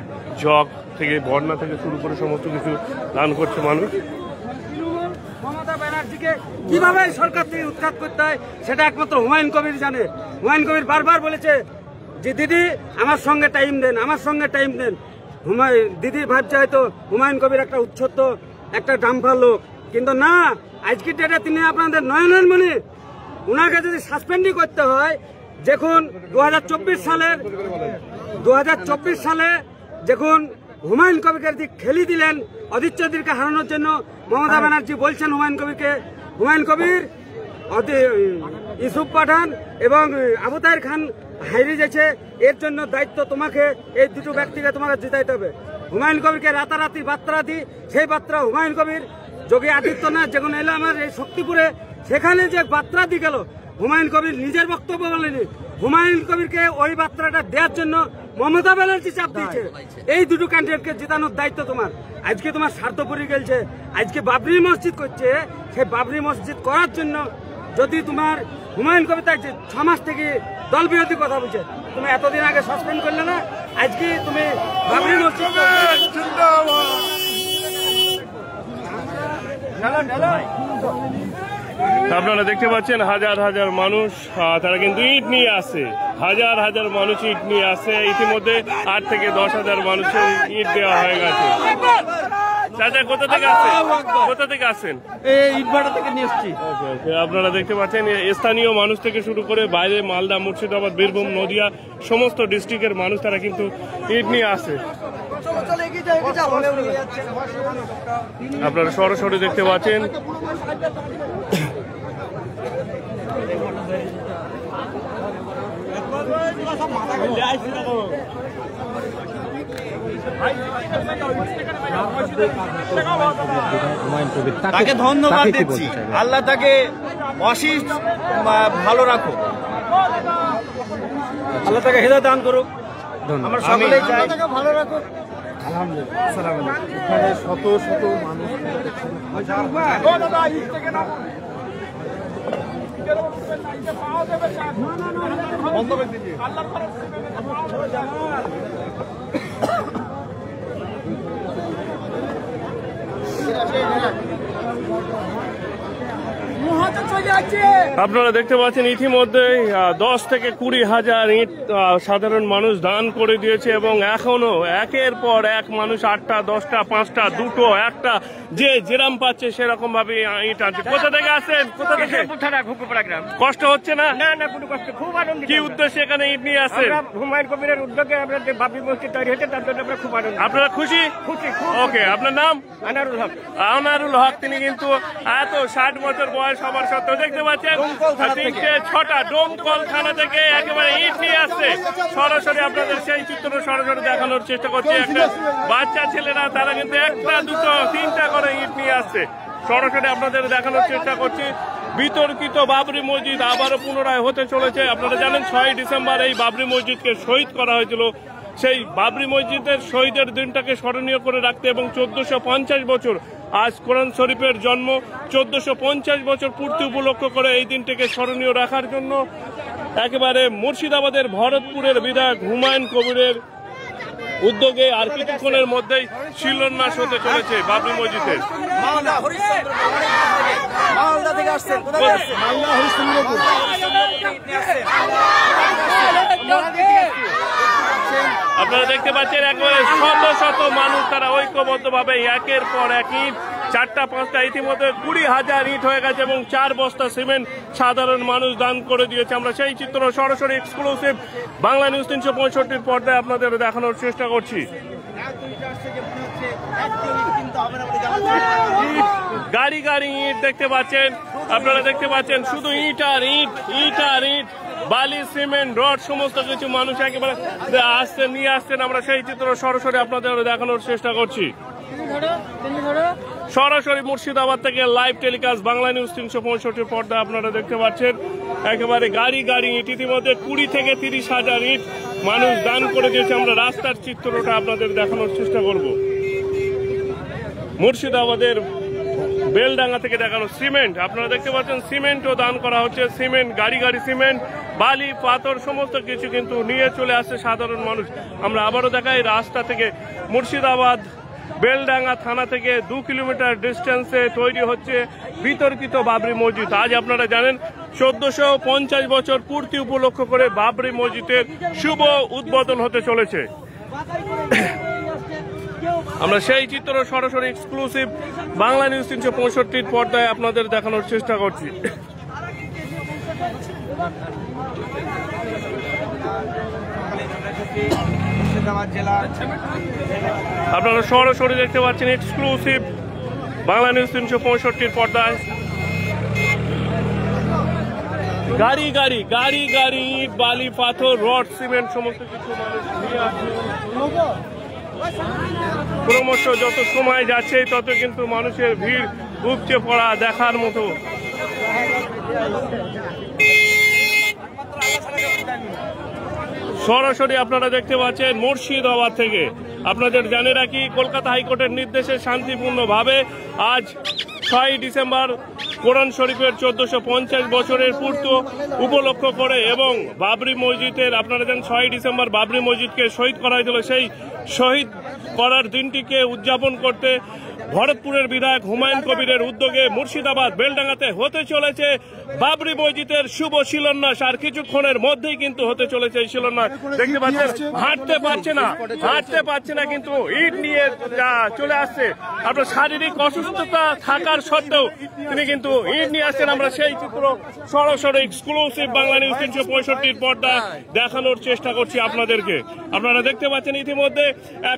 জগ থেকে বন্যা থেকে শুরু করে সমস্ত কিছু দান করছে মানুষ। মমতা ব্যানার্জিকে কিভাবে সরকার থেকে উৎখাত করতে হয় সেটা একমাত্র হুমায়ুন কবির জানে। হুমায়ুন কবির বারবার বলেছে যে দিদি আমার সঙ্গে টাইম দেন, আমার সঙ্গে টাইম দেন। দিদি ভাবছে হয়তো হুমায়ুন কবির একটা উচ্ছ্বত একটা ডাম্পার লোক, কিন্তু না, আজকের ডেটে তিনি আপনাদের নয়নের মণি। উনাকে যদি সাসপেন্ডই করতে হয়, দেখুন 2024 সালে যখন হুমায়ুন কবিরকে খেলি দিলেন অধীর চৌধুরীকে হারানোর জন্য, মমতা ব্যানার্জি বলছেন হুমায়ুন কবির ইউসুফ পাঠান এবং আবু তাহের খান হারিয়ে গেছে, এর জন্য দায়িত্ব তোমাকে, এই দুটো ব্যক্তিকে তোমাকে জিতাইতে হবে। হুমায়ুন কবিরকে রাতারাতি বার্তা দিই, সেই বার্তা হুমায়ুন কবির যোগী আদিত্যনাথ যখন এলো আমার এই শক্তিপুরে, সেখানে যে বার্তা দিয়ে গেল, হুমায়ুন কবির নিজের বক্তব্য বলেনি। হুমায়ুন কবিরকে ওই বার্তাটা দেওয়ার জন্য মমতা ব্যানার্জি চাপ দিচ্ছে। এই দুটো ক্যান্ডিডেটকে জেতানোর দায়িত্ব তোমার। আজকে তোমার স্বার্থপরি গেলছে, আজকে বাবরি মসজিদ করছে, সেই বাবরি মসজিদ করার জন্য যদি তোমার হুমায়ুন কবির থাকছে 6 মাস থেকে দল বিরোধী কথা বলছে, তুমি এতদিন আগে সাসপেন্ড করলে না, আজকে তুমি বাবরি মসজিদ আপনারা দেখতে পাচ্ছেন হাজার হাজার মানুষ তারা কিন্তু ইট নিয়ে আসে, হাজার হাজার মানুষ ইট নিয়ে আসে। ইতিমধ্যে 8 থেকে 10,000 মানুষের ইট দেওয়া হয়ে গেছে। চাচা কোথা থেকে আসেন? কোথা থেকে আসেন? ইটভাটা থেকে নিয়ে এসেছি। আপনারা দেখতে পাচ্ছেন স্থানীয় মানুষ থেকে শুরু করে বাইরে মালদা, মুর্শিদাবাদ, বীরভূম, নদিয়া সমস্ত ডিস্ট্রিক্টের মানুষ তারা কিন্তু ইট নিয়ে আসে। আপনারা সরাসরি দেখতে পাচ্ছেন তাকে ধন্যবাদ দিচ্ছি, আল্লাহ তাকে অশেষ ভালো রাখো, আল্লাহ তাকে হেদায়েত দান করুক। আমরা সকলেই চাই তাকে ভালো রাখো। শত শত মানুষ আপনারা দেখতে পাচ্ছেন ইতিমধ্যে 10 থেকে 20,000 ইট সাধারণ মানুষ দান করে দিয়েছে এবং এখনো একের পর এক মানুষ 8টা, 10টা, 5টা, 2টো, 1টা যে যেরাম পাচ্ছে সেরকম ভাবে ইট আনছে। কোথা থেকে আসেন? কোথা থেকে? কষ্ট হচ্ছে না? না না, কোনো কষ্ট, খুব আনন্দিত। কি উদ্দেশ্যে এখানে ইট নিয়ে আসেন? হুমায়ুন কবিরের উদ্যোগে আমরা যে বাবরি মসজিদ তৈরি হয়েছে তার জন্য আমরা খুব আনন্দিত। আপনারা খুশি? খুশি। ওকে, আপনার নাম? আনারুল হক। আনারুল হক। তিনি কিন্তু এত 60 বছর বয়স হবার সত্ত্বেও দেখতে পাচ্ছেন 6টা ডোমকল থানা থেকে একেবারে ইট নিয়ে আসছে। সরাসরি আপনাদের সেই চিত্র সরাসরি দেখানোর চেষ্টা করছে। একটা বাচ্চা ছেলেরা তারা কিন্তু 1টা, 2টো, 3টা করে ইট নিয়ে আসছে। সরাসরি আপনাদের দেখানোর চেষ্টা করছি। বিতর্কিত বাবরি মসজিদ আবারও পুনরায় হতে চলেছে। আপনারা জানেন 6 ডিসেম্বর এই বাবরি মসজিদকে শহীদ করা হয়েছিল। সেই বাবরি মসজিদের শহীদের দিনটাকে স্মরণীয় করে রাখতে এবং 1450 বছর আজ কোরআন শরীফের জন্ম 1450 বছর পূর্তি উপলক্ষ করে এই দিনটিকে স্মরণীয় রাখার জন্য একেবারে মুর্শিদাবাদের ভরতপুরের বিধায়ক হুমায়ুন কবিরের উদ্যোগে আর কিছুক্ষণের মধ্যেই শিলান্যাস হতে চলেছে বাবরি মসজিদের। আপনারা দেখতে পাচ্ছেন একেবারে শত শত মানুষ তারা ঐক্যবদ্ধভাবে একের পর এক ইট, 4টা 5টা ইতিমধ্যে 20,000 ইট হয়ে গেছে এবং 4 বস্তা সিমেন্ট সাধারণ মানুষ দান করে দিয়েছে। আমরা সেই চিত্র সরাসরি এক্সক্লুসিভ বাংলা নিউজ 365 পর্দায় আপনাদের দেখানোর চেষ্টা করছি। গাড়ি গাড়ি ইট দেখতে পাচ্ছেন, আপনারা দেখতে পাচ্ছেন শুধু ইট আর ইট, ইট আর ইট, বালি, সিমেন্ট, রড সমস্ত কিছু মানুষ একেবারে আসছেন, নিয়ে আসছেন। আমরা সেই চিত্র সরাসরি আপনাদের দেখানোর চেষ্টা করছি। সরাসরি মুর্শিদাবাদ থেকে লাইভ টেলিকাস্ট বাংলা নিউজ 365 পর্দা আপনারা দেখতে পাচ্ছেন একেবারে গাড়ি গাড়ি ইট, ইতিমধ্যে 20 থেকে 30,000 ইট মানুষ দান করে দিয়েছে। আমরা রাস্তার চিত্রটা আপনাদের দেখানোর চেষ্টা করব। মুর্শিদাবাদের বেলডাঙ্গা থেকে দেখানো সিমেন্ট, আপনারা দেখতে পাচ্ছেন সিমেন্টও দান করা হচ্ছে। সিমেন্ট, গাড়ি গাড়ি সিমেন্ট, বালি, পাথর সমস্ত কিছু কিন্তু নিয়ে চলে আসছে সাধারণ মানুষ। আমরা আবারও দেখাই রাস্তা থেকে মুর্শিদাবাদ বেলডাঙ্গা থানা থেকে 2 কিলোমিটার ডিস্টেন্সে তৈরি হচ্ছে বিতর্কিত বাবরি মসজিদ। আজ আপনারা জানেন 1450 বছর পূর্তি উপলক্ষ করে বাবরি মসজিদের শুভ উদ্বোধন হতে চলেছে। আমরা সেই চিত্র সরাসরি এক্সক্লুসিভ বাংলা নিউজ 365 পর্দায় আপনাদের দেখানোর চেষ্টা করছি। আপনারা সরাসরি দেখতে পাচ্ছেন এক্সক্লুসিভ বাংলা নিউজ 365 পর্দায় গাড়ি গাড়ি গাড়ি গাড়ি ইট, বালি, পাথর, রড, সিমেন্ট সমস্ত কিছু মানুষ নিয়ে আসছে। ক্রমশ যত সময় যাচ্ছে তত কিন্তু মানুষের ভিড় উপচে পড়া দেখার মতো। সরাসরি আপনারা দেখতে পাচ্ছেন মুর্শিদাবাদ থেকে। আপনাদের জানিয়ে রাখি কলকাতা হাইকোর্টের নির্দেশে শান্তিপূর্ণভাবে আজ 6 ডিসেম্বর কোরআন শরীফের 1450 বছরের পূর্ত উপলক্ষ করে এবং বাবরি মসজিদের, আপনারা জানেন 6 ডিসেম্বর বাবরি মসজিদকে শহীদ করা হয়েছিল, সেই শহীদ করার দিনটিকে উদযাপন করতে ভরতপুরের বিধায়ক হুমায়ুন কবিরের উদ্যোগে মুর্শিদাবাদ বেলডাঙ্গাতে হতে চলেছে বাবরি মসজিদের শুভ শিলান্যাস। আর কিছুক্ষণের মধ্যেই কিন্তু হতে চলেছে এই শিলান্যাস। দেখতে পাচ্ছেন হাঁটতে পারছে না কিন্তু ইট নিয়ে চলে আসছে। আপনার শারীরিক অসুস্থতা থাকার সত্ত্বেও তিনি কিন্তু ইট নিয়ে আসছেন। আমরা সেই চিত্র সরাসরি এক্সক্লুসিভ বাংলা নিউজ 365 পর্দা দেখানোর চেষ্টা করছি আপনাদেরকে। আপনারা দেখতে পাচ্ছেন ইতিমধ্যে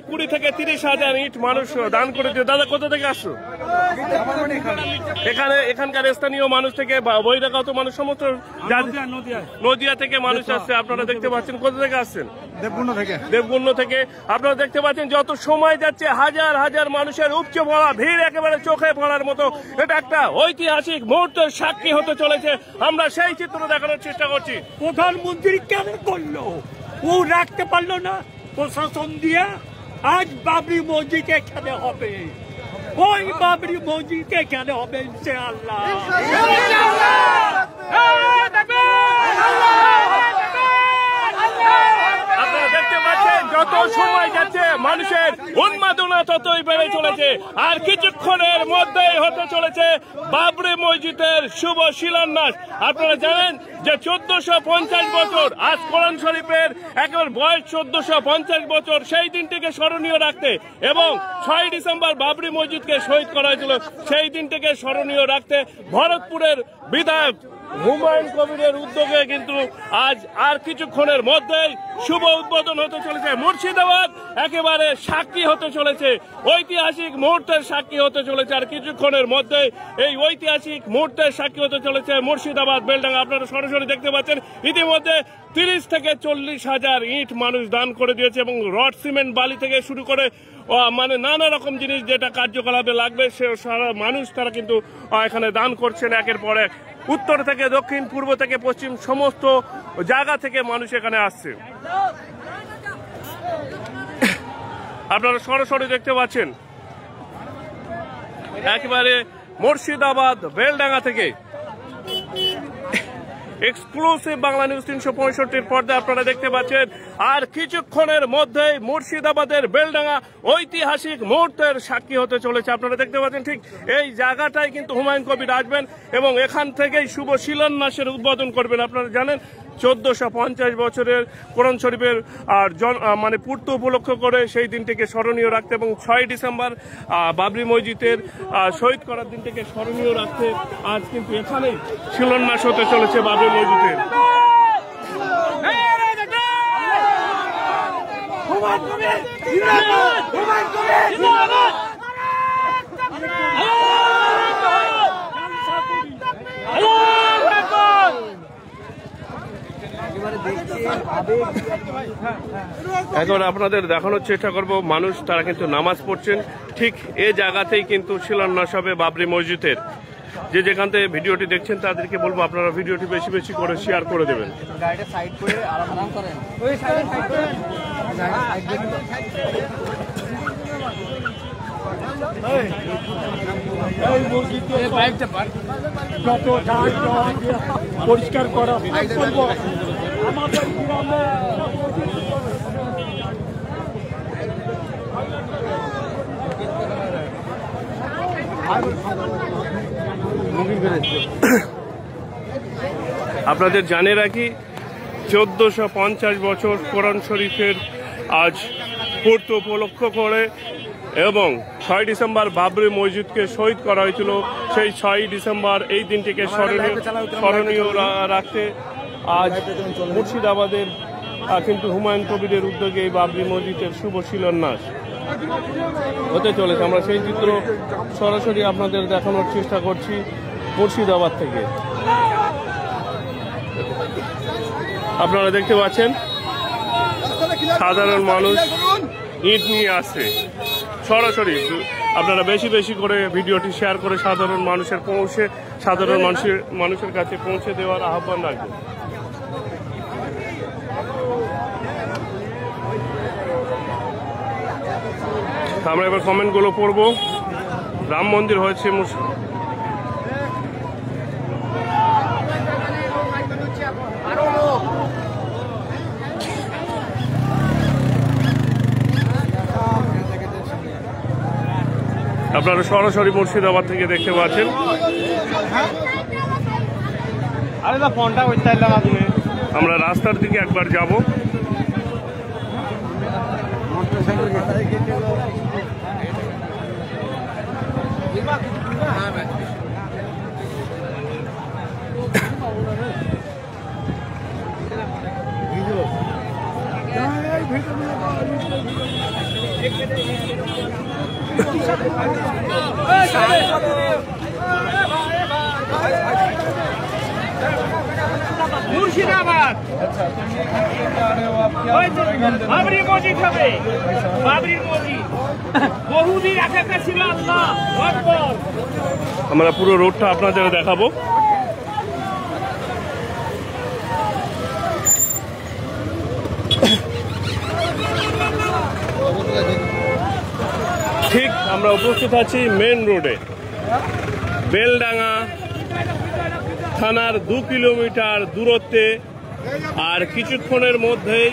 20 থেকে 30,000 ইট মানুষ দান করেছে। দাদা কোথা থেকে আসছো? এখানকার স্থানীয় মানুষ থেকে বহিরাগত মানুষ সমস্ত নদিয়া থেকে মানুষ আসছে। আপনারা দেখতে পাচ্ছেন কোথা থেকে আসছেন? দেবগুণ্ড থেকে। আপনারা দেখতে পাচ্ছেন যত সময় যাচ্ছে হাজার হাজার মানুষের উপচে পড়া ভিড় একেবারে চোখে পড়ার মতো। এটা একটা ঐতিহাসিক মুহূর্তের সাক্ষী হতে চলেছে। আমরা সেই চিত্র দেখানোর চেষ্টা করছি। প্রধানমন্ত্রী কেন করলো? ও রাখতে পারলো না প্রশাসন দিয়ে। আজ বাবরি মসজিদ এখানে হবে, ওই বাবরি মসজিদ এখানে হবে ইনশাআল্লাহ। আপনারা দেখতে পাচ্ছেন যত সময় যাচ্ছে মানুষের উন্মাদনা ততই বেড়ে চলেছে। আর কিছুক্ষণের মধ্যেই হতে চলেছে বাবরি মসজিদের শুভ শিলান্যাস। আপনারা জানেন যে 1450 বছর আজ কোরআন শরীফের একেবারে বয়স 1450 বছর, সেই দিনটিকে স্মরণীয় রাখতে এবং 6 ডিসেম্বর বাবরি মসজিদকে শহীদ করা হয়েছিল, সেই দিনটিকে স্মরণীয় রাখতে ভরতপুরের বিধায়ক হুমায়ুন কবিরের উদ্যোগে কিন্তু আজ আর কিছুক্ষণের মধ্যেই শুভ উদ্বোধন হতে চলেছে। মুর্শিদাবাদ একেবারে সাক্ষী হতে চলেছে, ঐতিহাসিক মুহূর্তের সাক্ষী হতে চলেছে। আর কিছুক্ষণের মধ্যে এই ঐতিহাসিক মুহূর্তের সাক্ষী হতে চলেছে মুর্শিদাবাদ বেলডাঙ্গা। আপনারা সরাসরি দেখতে পাচ্ছেন ইতিমধ্যে 30 থেকে 40,000 ইট মানুষ দান করে দিয়েছে এবং রড, সিমেন্ট, বালি থেকে শুরু করে মানে নানা রকম জিনিস যেটা কার্যকলাপে লাগবে সে সারা মানুষ তারা কিন্তু এখানে দান করছেন একের পর এক। উত্তর থেকে দক্ষিণ, পূর্ব থেকে পশ্চিম সমস্ত জায়গা থেকে মানুষ এখানে আসছে। আপনারা সরাসরি দেখতে পাচ্ছেন একেবারে মুর্শিদাবাদ বেলডাঙ্গা থেকে এক্সক্লুসিভ বাংলা নিউজ 365 পর্দায় আপনারা দেখতে পাচ্ছেন। আর কিছুক্ষণের মধ্যেই মুর্শিদাবাদের বেলডাঙ্গা ঐতিহাসিক মুহূর্তের সাক্ষী হতে চলেছে। আপনারা দেখতে পাচ্ছেন ঠিক এই জায়গাটায় কিন্তু হুমায়ুন কবির আসবেন এবং এখান থেকেই শুভ শিলান্যাসের উদ্বোধন করবেন। আপনারা জানেন 1450 বছরের কোরআন শরীফের মানে পূর্ত উপলক্ষ করে সেই দিনটিকে স্মরণীয় রাখতে এবং 6 ডিসেম্বর বাবরি মসজিদের শহীদ করার দিনটিকে স্মরণীয় রাখতে আজ কিন্তু এখানেই শিলান্যাস হতে চলেছে বাবরি মসজিদের। এখন আপনাদের দেখানোর চেষ্টা করব মানুষ তারা কিন্তু নামাজ পড়ছেন ঠিক এই জায়গাতেই কিন্তু শিলান্যাস হবে বাবরি মসজিদের। যে যেখান থেকে ভিডিওটি দেখছেন তাদেরকে বলবো আপনারা ভিডিওটি বেশি বেশি করে শেয়ার করে দেবেন। পরিষ্কার করা আমাদের গ্রামে আপনাদের জানে রাখি 1450 বছর কোরআন শরীফের আজ পূর্ত উপলক্ষ করে এবং 6 ডিসেম্বর বাবরি মসজিদকে শহীদ করা হয়েছিল। সেই 6 ডিসেম্বর এই দিনটিকে স্মরণীয় রাখতে আজ মুর্শিদাবাদের কিন্তু হুমায়ুন কবিরের উদ্যোগে এই বাবরি মসজিদের শুভ শিলান্যাস হতে চলেছে। আমরা সেই চিত্র সরাসরি আপনাদের দেখানোর চেষ্টা করছি মুর্শিদাবাদ থেকে। আপনারা দেখতে পাচ্ছেন সাধারণ মানুষ ইট নিয়ে আসছে সরাসরি। আপনারা বেশি বেশি করে ভিডিওটি শেয়ার করে সাধারণ মানুষের কাছে পৌঁছে দেওয়ার আহ্বান রাখবেন। আমরা এবার কমেন্টগুলো পড়ব। রাম মন্দির হয়েছে আপনারা সরাসরি মুর্শিদাবাদ থেকে দেখতে পাচ্ছেন। আমরা রাস্তার দিকে একবার যাব। মুর্শিদাবাদ বাবরি মসজিদ হবে, বাবরি মসজিদ বহুদিন আগে ছিল। আল্লাহ আকবার। আমরা পুরো রোডটা আপনাদের দেখাবো। ঠিক আমরা উপস্থিত আছি মেন রোডে, বেলডাঙ্গা থানার 2 কিলোমিটার দূরত্বে। আর কিছুক্ষণের মধ্যেই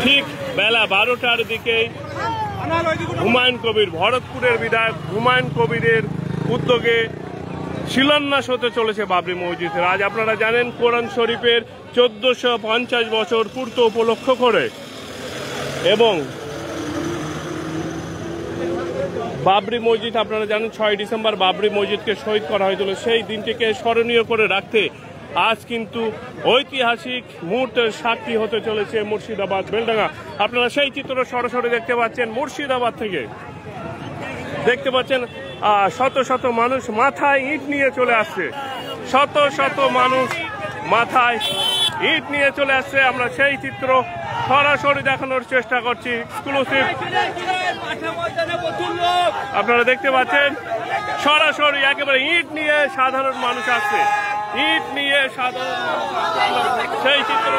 ঠিক বেলা 12টার দিকে হুমায়ুন কবির, ভরতপুরের বিধায়ক হুমায়ুন কবিরের উদ্যোগে শিলান্যাস হতে চলেছে বাবরি মসজিদের। আজ আপনারা জানেন কোরআন শরীফের 1450 বছর পূর্ত উপলক্ষ করে এবং বাবরি মসজিদ আপনারা জানেন 6 ডিসেম্বর বাবরি মসজিদকে শহীদ করা হয়েছিল। সেই দিনটিকে স্মরণীয় করে রাখতে আজ কিন্তু ঐতিহাসিক মুহূর্তের সাক্ষী হতে চলেছে মুর্শিদাবাদ বেলডাঙ্গা। আপনারা সেই চিত্র সরাসরি দেখতে পাচ্ছেন মুর্শিদাবাদ থেকে। দেখতে পাচ্ছেন শত শত মানুষ মাথায় ইট নিয়ে চলে আসছে, শত শত মানুষ মাথায় ইট নিয়ে চলে আসছে। আমরা সেই চিত্র সরাসরি দেখানোর চেষ্টা করছি এক্সক্লুসিভ। আপনারা দেখতে পাচ্ছেন সরাসরি একেবারে ইট নিয়ে সাধারণ মানুষ আসছে, ইট নিয়ে সাধারণ মানুষ সেই চিত্র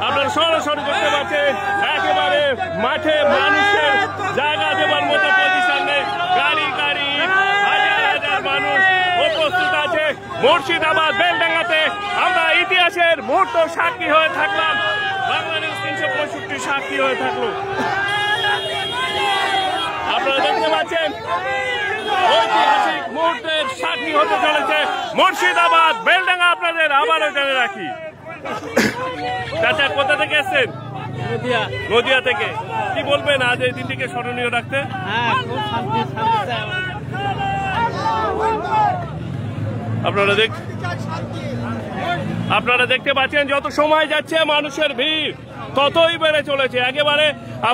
আপনারা সরাসরি দেখতে পাচ্ছেন একেবারে মাঠে মানুষের জায়গা দেবার মতো পজিশন নেই, গাড়ি গাড়ি হাজার হাজার মানুষ উপস্থিত আছে মুর্শিদাবাদ বেলডাঙ্গাতে। আমরা ইতিহাসের মুহূর্ত সাক্ষী হয়ে থাকলাম, বাংলাদেশ 365 সাক্ষী হয়ে থাকলো। আপনারা দেখতে পাচ্ছেন ঐতিহাসিক মুহূর্তের সাক্ষী হতে চলেছে মুর্শিদাবাদ বেলডাঙ্গা। আপনাদের আবারও জানে রাখি, চাচা কোথা থেকে এসছেন? নদিয়া থেকে। কি বলবেন আজ এই দিনটিকে স্মরণীয় রাখতে? আপনারা দেখতে পাচ্ছেন যত সময় যাচ্ছে মানুষের ভিড় ততই বেড়ে চলেছে। একেবারে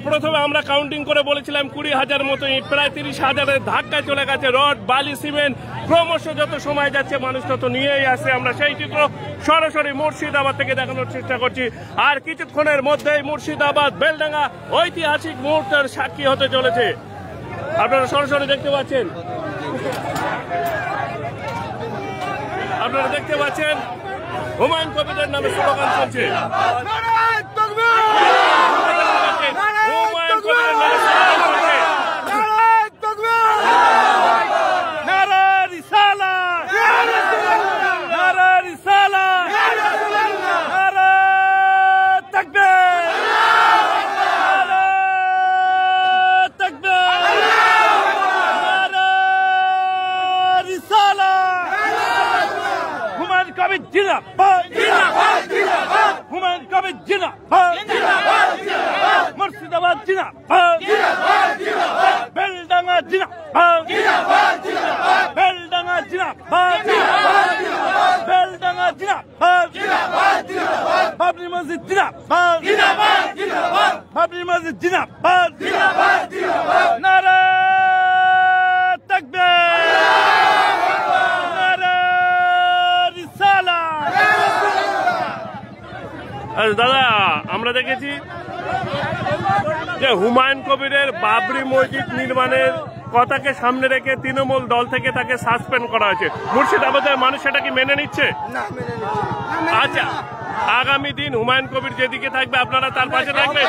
প্রথমে আমরা কাউন্টিং করে বলেছিলাম 20,000 মতো ইট, প্রায় 30,000-এর ধাক্কায় চলে গেছে। রড, বালি, সিমেন্ট ক্রমশ যত সময় যাচ্ছে মানুষ তত নিয়েই আসে। আমরা সেই চিত্র সরাসরি মুর্শিদাবাদ থেকে দেখানোর চেষ্টা করছি। আর কিছুক্ষণের মধ্যেই মুর্শিদাবাদ বেলডাঙ্গা ঐতিহাসিক মুহূর্তের সাক্ষী হতে চলেছে। আপনারা সরাসরি দেখতে পাচ্ছেন, হুমায়ুন কবিরের নামে স্লোগান চলছে। হুমায়ুন কবিরের নামে স্লোগান চলছে। নারা রিসালা, নারা রিসালা, নারা তাকবীর, নারা তাকবীর, নারা রিসালা। হুমায়ুন কবির জিন্দাবাদ, হুমায়ুন কবির জিন্দাবাদ, মুর্শিদাবাদ জিন্দাবাদ, বেলডাঙ্গা জিন্দাবাদ, বেলডাঙ্গা জিন্দাবাদ, বেলডাঙ্গা জিন্দাবাদ, বাবরি মসজিদ জিন্দাবাদ, বাবরি মসজিদ জিন্দাবাদ, নারা তাকবীর, নারা রিসালা। দাদা, আমরা দেখেছি যে হুমায়ুন কবিরের বাবরি মসজিদ নির্মাণের কথাকে সামনে রেখে তৃণমূল দল থেকে তাকে সাসপেন্ড করা হয়েছে। মুর্শিদাবাদের মানুষ সেটা কি মেনে নিচ্ছে? আচ্ছা, আগামী দিন হুমায়ুন কবির যেদিকে থাকবে আপনারা তার পাশে থাকবেন?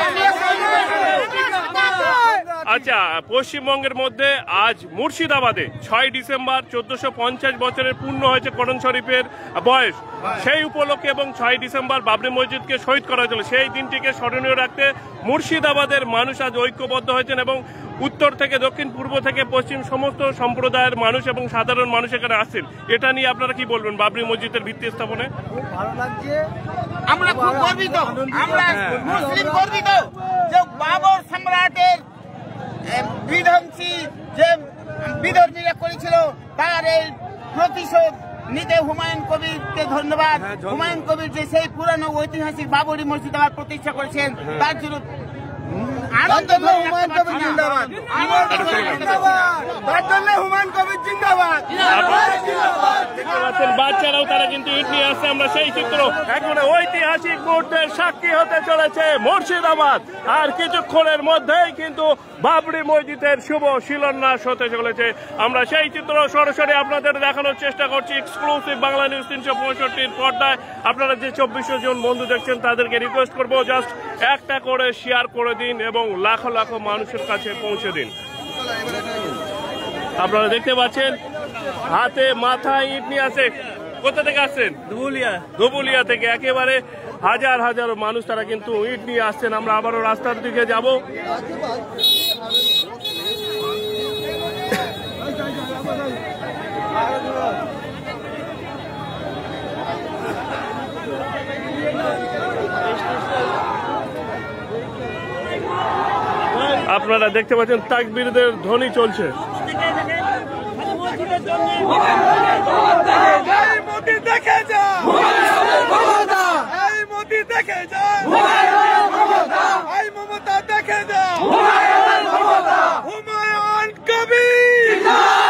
আচ্ছা, পশ্চিমবঙ্গের মধ্যে আজ মুর্শিদাবাদে 6 ডিসেম্বর 1450 বছরের পূর্ণ হয়েছে কোরআন শরীফের বয়স। সেই উপলক্ষে এবং 6 ডিসেম্বর বাবরি মসজিদকে শহীদ করা হয়েছিল। সেই দিনটিকে স্মরণীয় রাখতে মুর্শিদাবাদের মানুষ আজ ঐক্যবদ্ধ হয়েছেন এবং উত্তর থেকে দক্ষিণ, পূর্ব থেকে পশ্চিম সমস্ত সম্প্রদায়ের মানুষ এবং সাধারণ মানুষ এখানে আসছেন। এটা নিয়ে আপনারা কি বলবেন বাবরি মসজিদের ভিত্তি স্থাপনে? ভালো লাগছে, আমরা খুব গর্বিত, আমরা মুসলিম গর্বিত যে বাবর সম্রাটের বিধ্বংসী যে বিধর্মীরা করেছিল তার এই প্রতিশোধ নিতে হুমায়ুন কবিরকে ধন্যবাদ। হুমায়ুন কবির যে সেই পুরানো ঐতিহাসিক বাবরি মসজিদ আবার প্রতিষ্ঠা করেছেন তার জন্য হুমায়ুন কবির জিন্দাবাদ, তার জন্য হুমায়ুন কবির জিন্দাবাদ। বাচ্চারাও তারা কিন্তু ইট নিয়ে আসছে। আমরা সেই চিত্র এখন ঐতিহাসিক মুহূর্তের সাক্ষী হতে চলেছে মুর্শিদাবাদ। আর কিছুক্ষণের মধ্যেই কিন্তু বাবরি মসজিদের শুভ শিলান্যাস হতে চলেছে। আমরা সেই চিত্র সরাসরি আপনাদের দেখানোর চেষ্টা করছি এক্সক্লুসিভ বাংলা নিউজ 365-র পর্দায়। আপনারা যে 2400 জন বন্ধু দেখছেন তাদেরকে রিকোয়েস্ট করবো জাস্ট একটা করে শেয়ার করে দিন এবং লাখো লাখো মানুষের কাছে পৌঁছে দিন। আপনারা দেখতে পাচ্ছেন হাতে মাথায় ইট নিয়ে আসে। কোথা থেকে আসছেন? ধুবুলিয়া থেকে। একেবারে হাজার হাজার মানুষ তারা কিন্তু ইট নিয়ে আসছেন। আমরা আবারও রাস্তার দিকে যাব। আপনারা দেখতে পাচ্ছেন তাকবীরদের ধ্বনি চলছে। হুমায়ুন কবির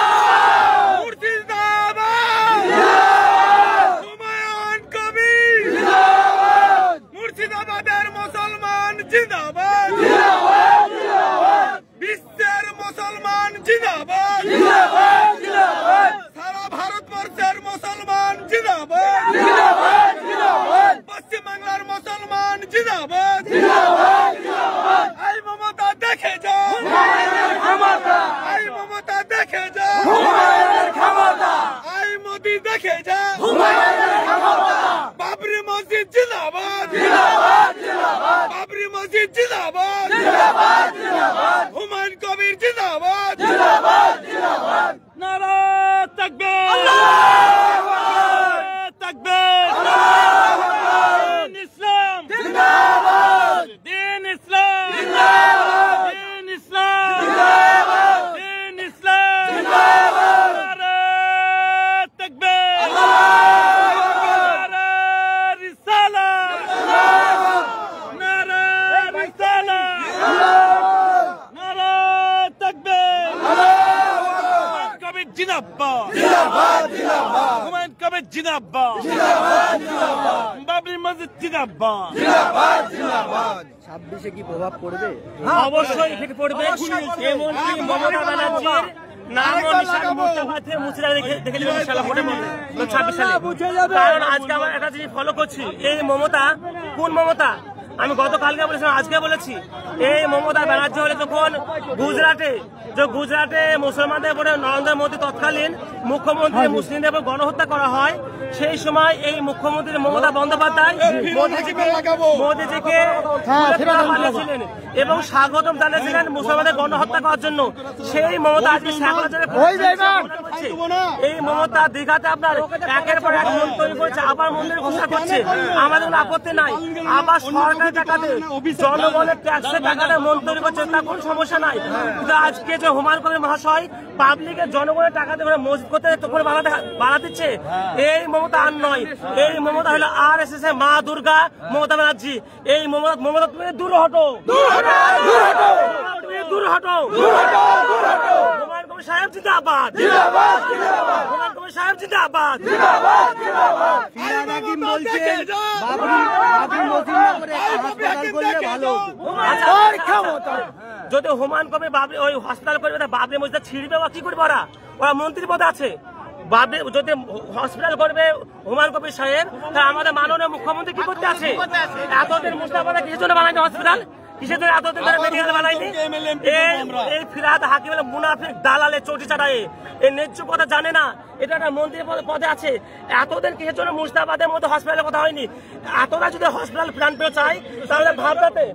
জিন্দাবাদ বিশ্বের মুসলমান জিন্দাবাদ সারা ভারতবর্ষের মুসলমান জিন্দাবাদ পশ্চিম বাংলার মুসলমান জিন্দাবাদ এই মমতা দেখে যাও এই মমতা দেখে যাও এই মোদি দেখে যাও বাবরি মসজিদ জিন্দাবাদ বাবরি মসজিদ জিন্দাবাদ হুমায়ুন কবির জিন্দাবাদ নারা তাকবীর তাকবীর দিন ইসলাম জিন্দাবাদ দিন ইসলাম জিন্দাবাদ দিন ইসলাম জিন্দাবাদ দিন ইসলাম জিন্দাবাদ নারা তাকবীর নারা রিসালাত নারা রিসালাত নারা তাকবীর কবির জিন্দাবাদ হুমায়ুন কবির জিন্দাবাদ বাবরি মসজিদ জিন্দাবাদ 26-এ কি প্রভাব পড়বে? অবশ্যই এফেক্ট পড়বে। এমনকি মমতা ব্যানার্জির নাম ও নিশান মুর্দাবাদে মুছে দেখে নেবেন ইনশাআল্লাহ ভোটের মধ্যে 26 সালে। কারণ আজকে আমরা একটা জিনিস ফলো করছি, এই মমতা কোন মমতা? আমি গতকালকে বলেছিলাম, আজকে বলেছি, এই মমতা ব্যানার্জি হলে যখন গুজরাটে মুসলমানদের উপরে নরেন্দ্র মোদী তৎকালীন মুখ্যমন্ত্রী মুসলিমদের উপর গণহত্যা করা হয়, সেই সময় এই মুখ্যমন্ত্রী মমতা বন্দ্যোপাধ্যায় মোদীজিকে বানিয়েছিলেন এবং স্বাগতম জানিয়েছিলেন মুসলমানদের গণহত্যা করার জন্য। সেই মমতা আজকে এই মমতা দীঘাতে আপনার একের পর এক মন্দির তৈরি করেছে, আবার মন্দির ঘোষণা করছে, আমাদের কোনো আপত্তি নাই। আবার সরকারের টাকাতে জনগণের ট্যাক্সের টাকাতে মন্দির তৈরি করছে, তার কোনো সমস্যা নাই। কিন্তু আজকে যে হুমায়ুন কবির মহাশয় পাবলিকের জনগণের টাকাতে মসজিদ করতে তখন বাধা দিচ্ছে, এই মমতা আর নয়। এই মমতা হলো RSS এর মা দুর্গা মমতা ব্যানার্জি। এই মমতা তুমি দূর হটো, দূর হটো। হুমায়ুন কবির সাহেব জিন্দাবাদ, হুমায়ুন কবির সাহেব জিন্দাবাদ। ফিরহাদ হাকিম বলছে বাবরি মসজিদ করে হাসপাতাল করলে ভালো। যদি হুমায়ুন কবির ওই হসপিটাল করবে, বাবরি মসজিদ ছিড়বে, কি করবে? ওরা মন্ত্রী পদে আছে। যদি হসপিটাল করবে হুমায়ুন কবির সাহেব, তাহলে আমাদের মাননীয় মুখ্যমন্ত্রী কি করতে আছে? এতদিন মুস্তাফা কিসের জন্য বানাইনি হসপিটাল? কিসের জন্য এতদিন ধরে মেডিকেল বানাইনি? এই ফিরহাদ হাকিম মুনাফিক দালালে চটি চাটায়, এই ন্যায্য কথা জানে না। এটা একটা মন্ত্রী পদে আছে, এতদিন কিসের জন্য মুস্তাফাদের মধ্যে হসপিটালের কথা হয়নি? এতটা যদি হসপিটাল প্ল্যান পেতে চাই, তাহলে ভাবতে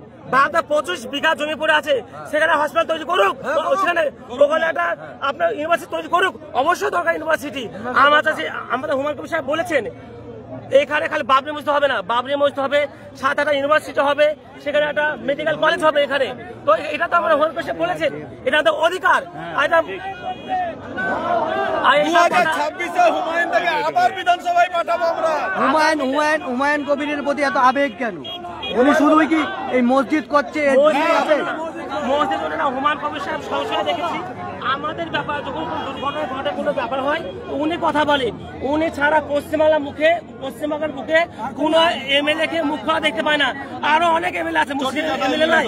25 বিঘা জমি পড়ে আছে, সেখানে হসপিটাল তৈরি করুক, সেখানে ওখানে একটা আপনার ইউনিভার্সিটি তৈরি করুক, অবশ্যই দরকার ইউনিভার্সিটি। আমাদের হুমায়ুন কবির সাহেব বলেছেন এখানে খালি বাবরি মসজিদ হবে না, বাবরি মসজিদ হবে, 7-8টা ইউনিভার্সিটি হবে, সেখানে একটা মেডিকেল কলেজ হবে এখানে। তো এটা তো আমরা হুমায়ুন কবির সাহেব বলেছেন, এটা তো অধিকার। হুমায়ুন কবিরের প্রতি এত আবেগ কেন? উনি শুধুই কি এই মসজিদ করছে? মসজিদ না, হুমায়ুন কবির সাহেব সরাসরি দেখেছি আমাদের ব্যাপার যখন কোনো দুর্ঘটনা ঘটে, কোনো ব্যাপার হয়, উনি কথা বলেন। উনি ছাড়া পশ্চিমবঙ্গের মুখে কোন MLA কে মুখ খোলা দেখতে পায় না। আরো অনেক MLA আছে, মুসলিম MLA নাই,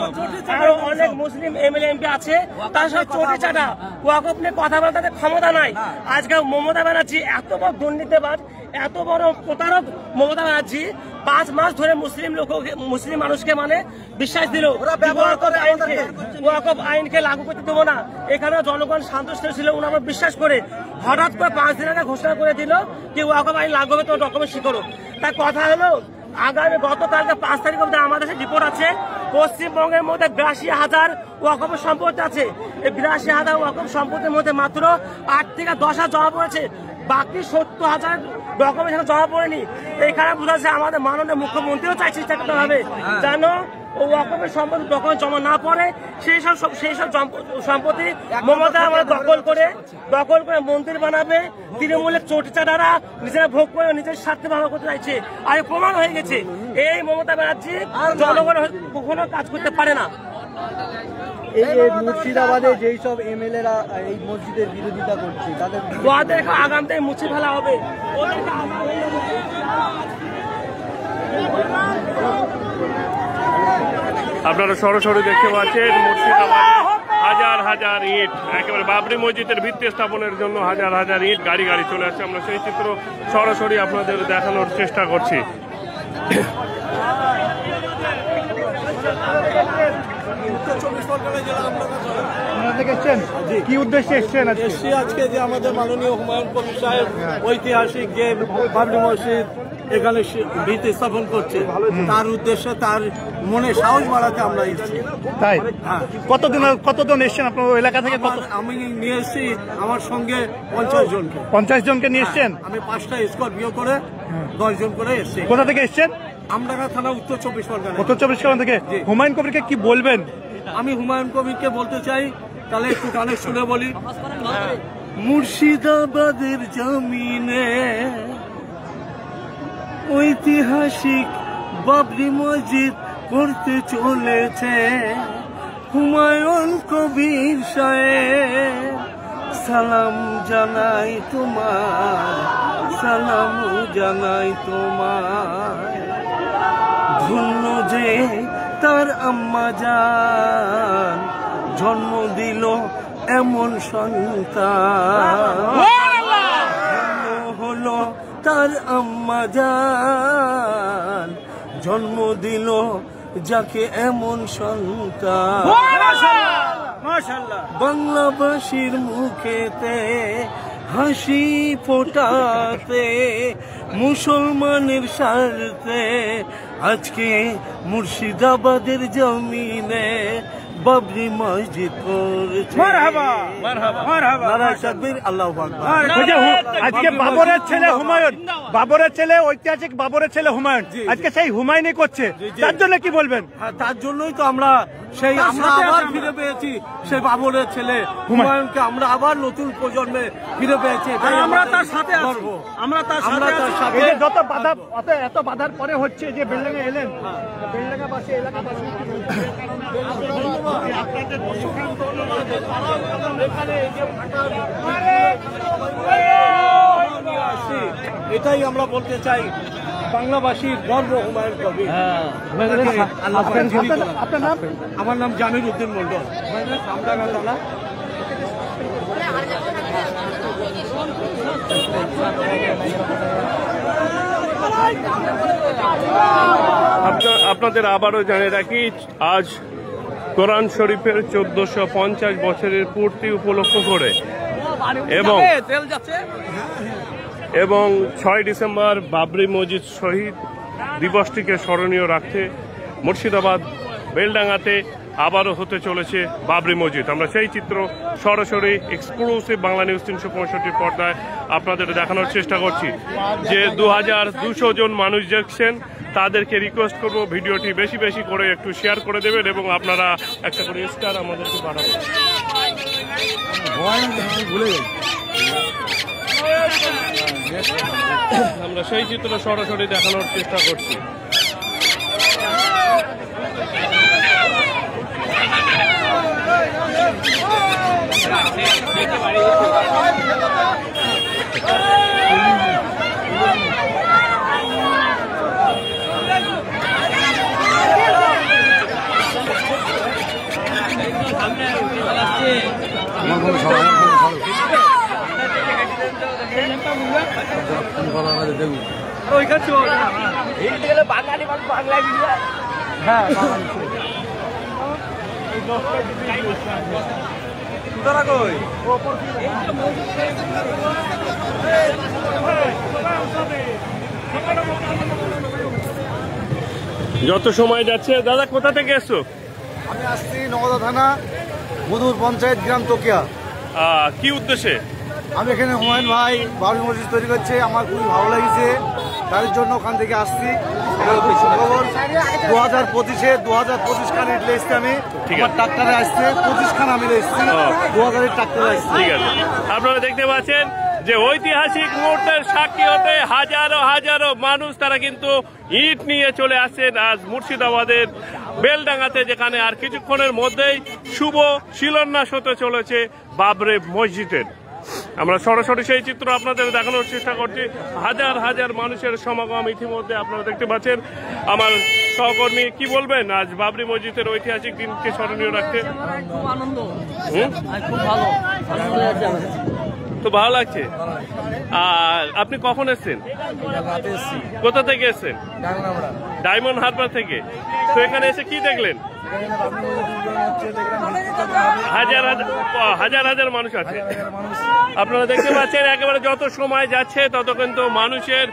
আরো অনেক মুসলিম MLA MP আছে, তার সাথে চটি চাটা ওয়াকফ নিয়ে কথা বলার তাদের ক্ষমতা নাই। আজকে মমতা ব্যানার্জি এত বড় দুর্নীতিবাজ, এত বড় প্রতারক মমতা ব্যানার্জি 5 মাস ধরে মুসলিম মানুষকে মানে বিশ্বাস দিল ওয়াকফ আইনকে লাগু করতে দেবো না, এখানে জনগণ সন্তুষ্ট ছিল ওনারা বিশ্বাস করে। হঠাৎ করে 5 দিন আগে ঘোষণা করে দিল যে ওয়াকফ আইন লাগু হবে, তোমার ডকুমেন্ট শিখো। তার কথা হলো আগামী গতকালকে 5 তারিখ অব্দি আমাদের কাছে রিপোর্ট আছে, পশ্চিমবঙ্গের মধ্যে 82,000 ওয়াকফ সম্পত্তি আছে। এই 82,000 ওয়াকফ সম্পত্তির মধ্যে মাত্র 8 থেকে 10,000 জমা পড়েছে, বাকি 70,000 ডকুমেন্ট এখানে জমা পড়েনি। এইখানে বোঝা যাচ্ছে আমাদের মাননীয় মুখ্যমন্ত্রীও চাইছে চেষ্টা হবে যেন ও ওয়াকফের সম্পত্তি ডকুমেন্ট জমা না পড়ে, সেই সব সম্পত্তি মমতা আমরা দখল করে মন্দির বানাবে। তৃণমূলের চটিচাটারা নিজেরা ভোগ করে নিজের স্বার্থে ব্যবহার করতে চাইছে, আর প্রমাণ হয়ে গেছে এই মমতা ব্যানার্জি জনগণ কখনো কাজ করতে পারে না। এই যে মুর্শিদাবাদে যেই সব MLA-রা এই মসজিদের বিরোধিতা করছে, তাদের আগামীতে মুছে ফেলা হবে। আপনারা সরাসরি দেখতে পাচ্ছেন মুর্শিদাবাদে হাজার হাজার ইট, একেবারে বাবরি মসজিদের ভিত্তি স্থাপনের জন্য হাজার হাজার ইট গাড়ি গাড়ি চলে আসছে। আমরা সেই চিত্র সরাসরি আপনাদের দেখানোর চেষ্টা করছি। কি উদ্দেশ্যে এসছেন? আজকে যে আমাদের মাননীয় হুমায়ুন কবির সাহেব ঐতিহাসিক যে বাবরি মসজিদ এখানে ভিত্তি স্থাপন করছে, তার উদ্দেশ্যে তার মনে সাহস বাড়াতে আমরা এসেছি। তাই কতজন এসছেন আপনার এলাকা থেকে? আমি নিয়ে এসেছি আমার সঙ্গে 50 জনকে। 50 জনকে নিয়ে এসছেন? আমি 5টা স্করপিও করে 10 জন করে এসেছি। কোথা থেকে এসছেন? আমডাঙ্গা থানা, উত্তর 24 পরগনা। উত্তর 24 পরগনা থেকে। হুমায়ুন কবিরকে কি বলবেন? আমি হুমায়ুন কবিরকে বলতে চাই, তাহলে একটু গানে শুনে বলি। মুর্শিদাবাদের জমিনে ঐতিহাসিক বাবরি মসজিদ করতে চলেছে হুমায়ুন কবির সাহেব। সালাম জানাই তোমার, সালাম জানাই তোমার। ধন্য যে তার আম্মা জান জন্ম দিল এমন সন্তান, হলো তার আম্মা জান জন্ম দিল যাকে এমন সন্তান। বাংলাভাষীর মুখেতে হাসি ফোটাতে মুসলমানের স্বার্থে আজকে মুর্শিদাবাদের জমিনে বাবরি মসজিদ করেছে। আজকে বাবরের ছেলে হুমায়ুন, বাবরের ছেলে ঐতিহাসিক বাবরের ছেলে হুমায়ুন আজকে সেই হুমায়ুনই করছে, তার জন্য কি বলবেন? তার জন্যই তো আমরা আবার ফিরে পেয়েছি সেই বাবরের ছেলে হুমায়ুনকে, আমরা আবার নতুন প্রজন্মে ফিরে পেয়েছি। আমরা তার সাথে গর্ব, আমরা তার সাথে। যত বাধা, এত বাধার পরে হচ্ছে যে বেলডাঙ্গা এলেন, বেলডাঙ্গাবাসী এলাকাবাসী এটাই আমরা বলতে চাই, বাংলাভাষীর গর্ব হুমায়ুন কবির। আপনার নাম? আমার নাম জামির উদ্দিন মন্ডল, আমডাঙ্গা থানা। আপনাদের আবারও জানিয়ে রাখি, আজ কোরআন শরীফের 1450 বছরের পূর্তি উপলক্ষ করে এবং 6 ডিসেম্বর বাবরি মসজিদ শহীদ দিবসটিকে স্মরণীয় রাখতে মুর্শিদাবাদ বেলডাঙ্গাতে আবারও হতে চলেছে বাবরি মসজিদ। আমরা সেই চিত্র সরাসরি এক্সক্লুসিভ বাংলা নিউজ 365 পর্দায় আপনাদের দেখানোর চেষ্টা করছি। যে 2200 জন মানুষ দেখছেন, তাদেরকে রিকোয়েস্ট করব ভিডিওটি বেশি বেশি করে একটু শেয়ার করে দেবেন এবং আপনারা একটা করে স্টার আমাদেরকে পাঠাবেন। আমরা সেই চিত্র সরাসরি দেখানোর চেষ্টা করছি। যত সময় যাচ্ছে, দাদা কোথা থেকে এসছো? আমি আসছি নওদা থানা, মধুর পঞ্চায়েত, গ্রাম তোকিয়া। কি উদ্দেশ্যে? আমি এখানে হুমায়ুন ভাই বাবরি মসজিদ তৈরি করছে, আমার খুবই ভালো লাগছে, তার জন্য ওখান থেকে আসছি। 2025 খান ইটলে এসছি আমি, আমার ট্রাক্টরে আসছে 25 খান আমি এসছি, 2000 ট্রাক্টরে আসছি। ঠিক আছে, আপনারা দেখতে পাচ্ছেন যে ঐতিহাসিক মুহূর্তের সাক্ষী হতে হাজারো হাজারো মানুষ তারা কিন্তু ইট নিয়ে চলে আসছেন আজ মুর্শিদাবাদের বেলডাঙ্গাতে, যেখানে আর কিছুক্ষণের মধ্যেই শুভ শিলান্যাস হতে চলেছে বাবরি মসজিদের। আমরা সরাসরি সেই চিত্র আপনাদের দেখানোর চেষ্টা করছি। হাজার হাজার মানুষের সমাগম ইতিমধ্যে আপনারা দেখতে পাচ্ছেন। আমার সহকর্মী, কি বলবেন আজ বাবরি মসজিদের ঐতিহাসিক দিনকে স্মরণীয় রাখতে? খুব আনন্দ, খুব ভালো, তো ভালো লাগছে। আর আপনি কখন এসছেন? কোথা থেকে এসছেন? ডায়মন্ড হারবার থেকে। তো এখানে এসে কি দেখলেন? হাজার হাজার মানুষ আছে। আপনারা দেখতে পাচ্ছেন একেবারে যত সময় যাচ্ছে তত কিন্তু মানুষের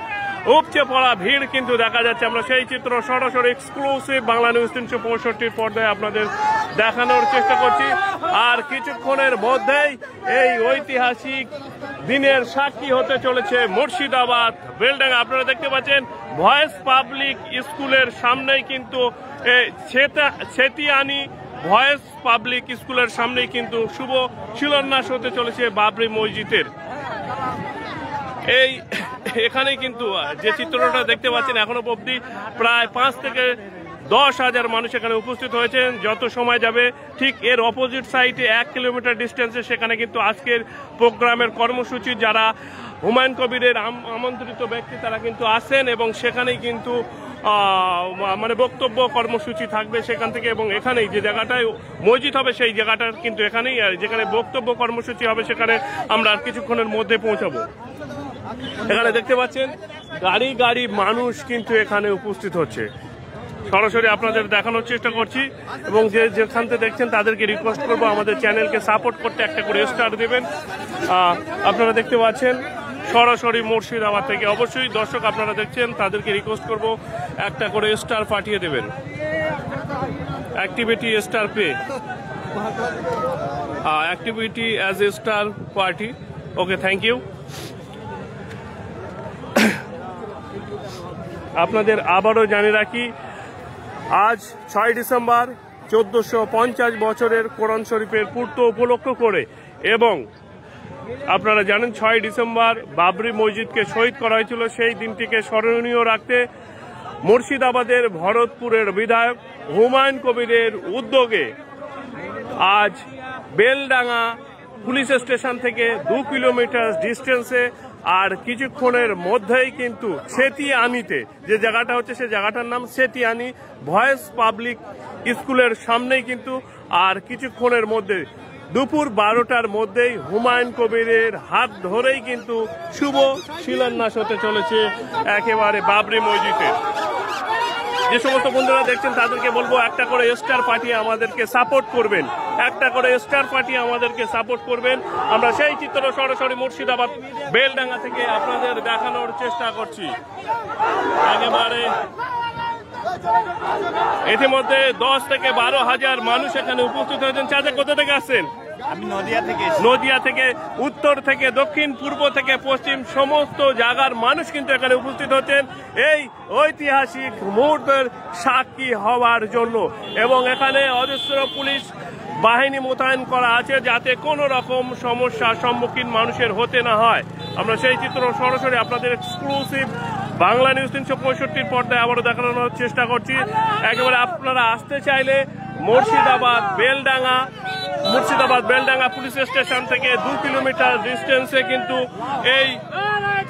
উপচে পড়া ভিড় কিন্তু দেখা যাচ্ছে। আমরা সেই চিত্র সরাসরি এক্সক্লুসিভ বাংলা নিউজ 365 পর্দায় আপনাদের দেখানোর চেষ্টা করছি। আর কিছুক্ষণের মধ্যেই এই ঐতিহাসিক দিনের সাক্ষী হতে চলেছে মুর্শিদাবাদ বেলডাঙ্গা। আপনারা দেখতে পাচ্ছেন ভয়েস পাবলিক স্কুলের সামনেই কিন্তু সেতিয়ানি ভয়েস পাবলিক স্কুলের সামনেই কিন্তু শুভ শিলান্যাস হতে চলেছে বাবরি মসজিদের। এখানেই কিন্তু যে চিত্রটা দেখতে পাচ্ছেন এখনো অবধি প্রায় 5 থেকে 10,000 মানুষ এখানে উপস্থিত হয়েছেন। যত সময় যাবে ঠিক এর অপোজিট সাইডে 1 কিলোমিটার ডিস্টেন্সে সেখানে কিন্তু আজকের প্রোগ্রামের কর্মসূচি যারা হুমায়ুন কবিরের আমন্ত্রিত ব্যক্তি তারা কিন্তু আসেন এবং সেখানেই কিন্তু মানে বক্তব্য কর্মসূচি থাকবে সেখান থেকে। এবং এখানেই যে জায়গাটায় মসজিদ হবে সেই জায়গাটার কিন্তু এখানেই, যেখানে বক্তব্য কর্মসূচি হবে সেখানে আমরা আর কিছুক্ষণের মধ্যে পৌঁছাবো। এখানে দেখতে পাচ্ছেন গাড়ি গাড়ি মানুষ কিন্তু এখানে উপস্থিত হচ্ছে। সরাসরি আপনাদের দেখানোর চেষ্টা করছি এবং যেখান থেকে দেখছেন তাদেরকে রিকোয়েস্ট করবো আমাদের চ্যানেলকে সাপোর্ট করতে একটা করে স্টার দেবেন। আপনারা দেখতে পাচ্ছেন সরাসরি মুর্শিদাবাদ থেকে। অবশ্যই দর্শক আপনারা দেখছেন তাদেরকে রিকোয়েস্ট করব একটা করে স্টার পাঠিয়ে দেবেন। Activity star pay, activity as a star party. Okay, thank you. আপনাদের আবারও জানিয়ে রাখি আজ 6 ডিসেম্বর 1450 বছরের কোরআন শরীফের পূর্ত উপলক্ষ করে এবং আপনারা জানেন 6 ডিসেম্বর বাবরি মসজিদকে শহীদ করা হয়েছিল। সেই দিনটিকে স্মরণীয় রাখতে মুর্শিদাবাদের ভরতপুরের বিধায়ক হুমায়ুন কবিরের উদ্যোগে আজ বেলডাঙ্গা পুলিশ স্টেশন থেকে 2 কিলোমিটার ডিস্টেন্সে আর কিছুক্ষণের মধ্যেই কিন্তু সেতিয়ানিতে যে জায়গাটা হচ্ছে সে জায়গাটার নাম সেতিয়ানি ভয়েস পাবলিক স্কুলের সামনেই কিন্তু আর কিছুক্ষণের মধ্যে দুপুর 12টার মধ্যেই হুমায়ুন কবিরের হাত ধরেই কিন্তু শুভ শিলান্যাস হতে চলেছে একেবারে বাবরি মসজিদের। যে সমস্ত বন্ধুরা দেখছেন তাদেরকে বলবো একটা করে স্টার পাঠিয়ে আমাদেরকে সাপোর্ট করবেন, একটা করে স্টার পাঠিয়ে আমাদেরকে সাপোর্ট করবেন। আমরা সেই চিত্র সরাসরি মুর্শিদাবাদ বেলডাঙ্গা থেকে আপনাদের দেখানোর চেষ্টা করছি। একেবারে ইতিমধ্যে 10 থেকে 12,000 মানুষ এখানে উপস্থিত হয়েছেন। চাচা কোথা থেকে আসছেন? আমি নদিয়া থেকে। নদিয়া থেকে, উত্তর থেকে, দক্ষিণ, পূর্ব থেকে, পশ্চিম সমস্ত জায়গার মানুষ কিন্তু এখানে উপস্থিত হচ্ছেন এই ঐতিহাসিক মুহূর্তের সাক্ষী হওয়ার জন্য। এবং এখানে অজস্র পুলিশ বাহিনী মোতায়েন করা আছে যাতে কোনো রকম সমস্যার সম্মুখীন মানুষের হতে না হয়। আমরা সেই চিত্র সরাসরি আপনাদের এক্সক্লুসিভ বাংলা নিউজ 365 পর্দায় আবারও দেখানোর চেষ্টা করছি। একেবারে আপনারা আসতে চাইলে মুর্শিদাবাদ বেলডাঙ্গা পুলিশ স্টেশন থেকে 2 কিলোমিটার ডিস্টেন্সে কিন্তু এই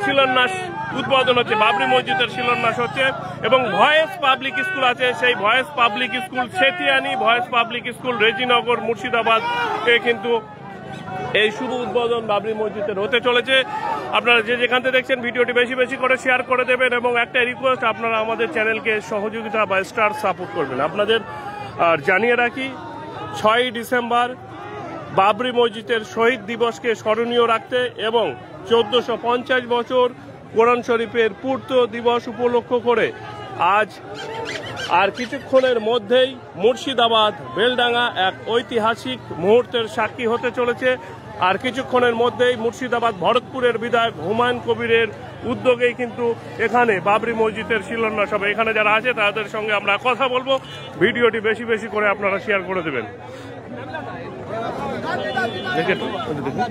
শিলান্যাস উদ্বোধন হচ্ছে, বাবরি মসজিদের শিলান্যাস হচ্ছে। এবং ভয়েস পাবলিক স্কুল আছে, সেই ভয়েস পাবলিক স্কুল সেতিয়ানি voice public school Rejinagar Murshidabad কিন্তু এই শুভ উদ্বোধন বাবরি মসজিদের হতে চলেছে। আপনারা যে যেখান থেকে দেখছেন ভিডিওটি বেশি বেশি করে শেয়ার করে দেবেন এবং একটা রিকোয়েস্ট, আপনারা আমাদের চ্যানেলকে সহযোগিতা বা স্টার সাপোর্ট করবেন। আপনাদের আর জানিয়ে রাখি 6 ডিসেম্বর বাবরি মসজিদের শহীদ দিবসকে স্মরণীয় রাখতে এবং 1450 বছর কোরআন শরীফের পূর্ত দিবস উপলক্ষ করে আজ আর কিছুক্ষণের মধ্যেই মুর্শিদাবাদ বেলডাঙ্গা এক ঐতিহাসিক মুহূর্তের সাক্ষী হতে চলেছে। আর কিছুক্ষণের মধ্যেই মুর্শিদাবাদ ভরতপুরের বিধায়ক হুমায়ুন কবিরের উদ্যোগেই কিন্তু এখানে বাবরি মসজিদের শিলান্যাস হবে। এখানে যারা আছে তাদের সঙ্গে আমরা কথা বলবো। ভিডিওটি বেশি বেশি করে আপনারা শেয়ার করে দেবেন।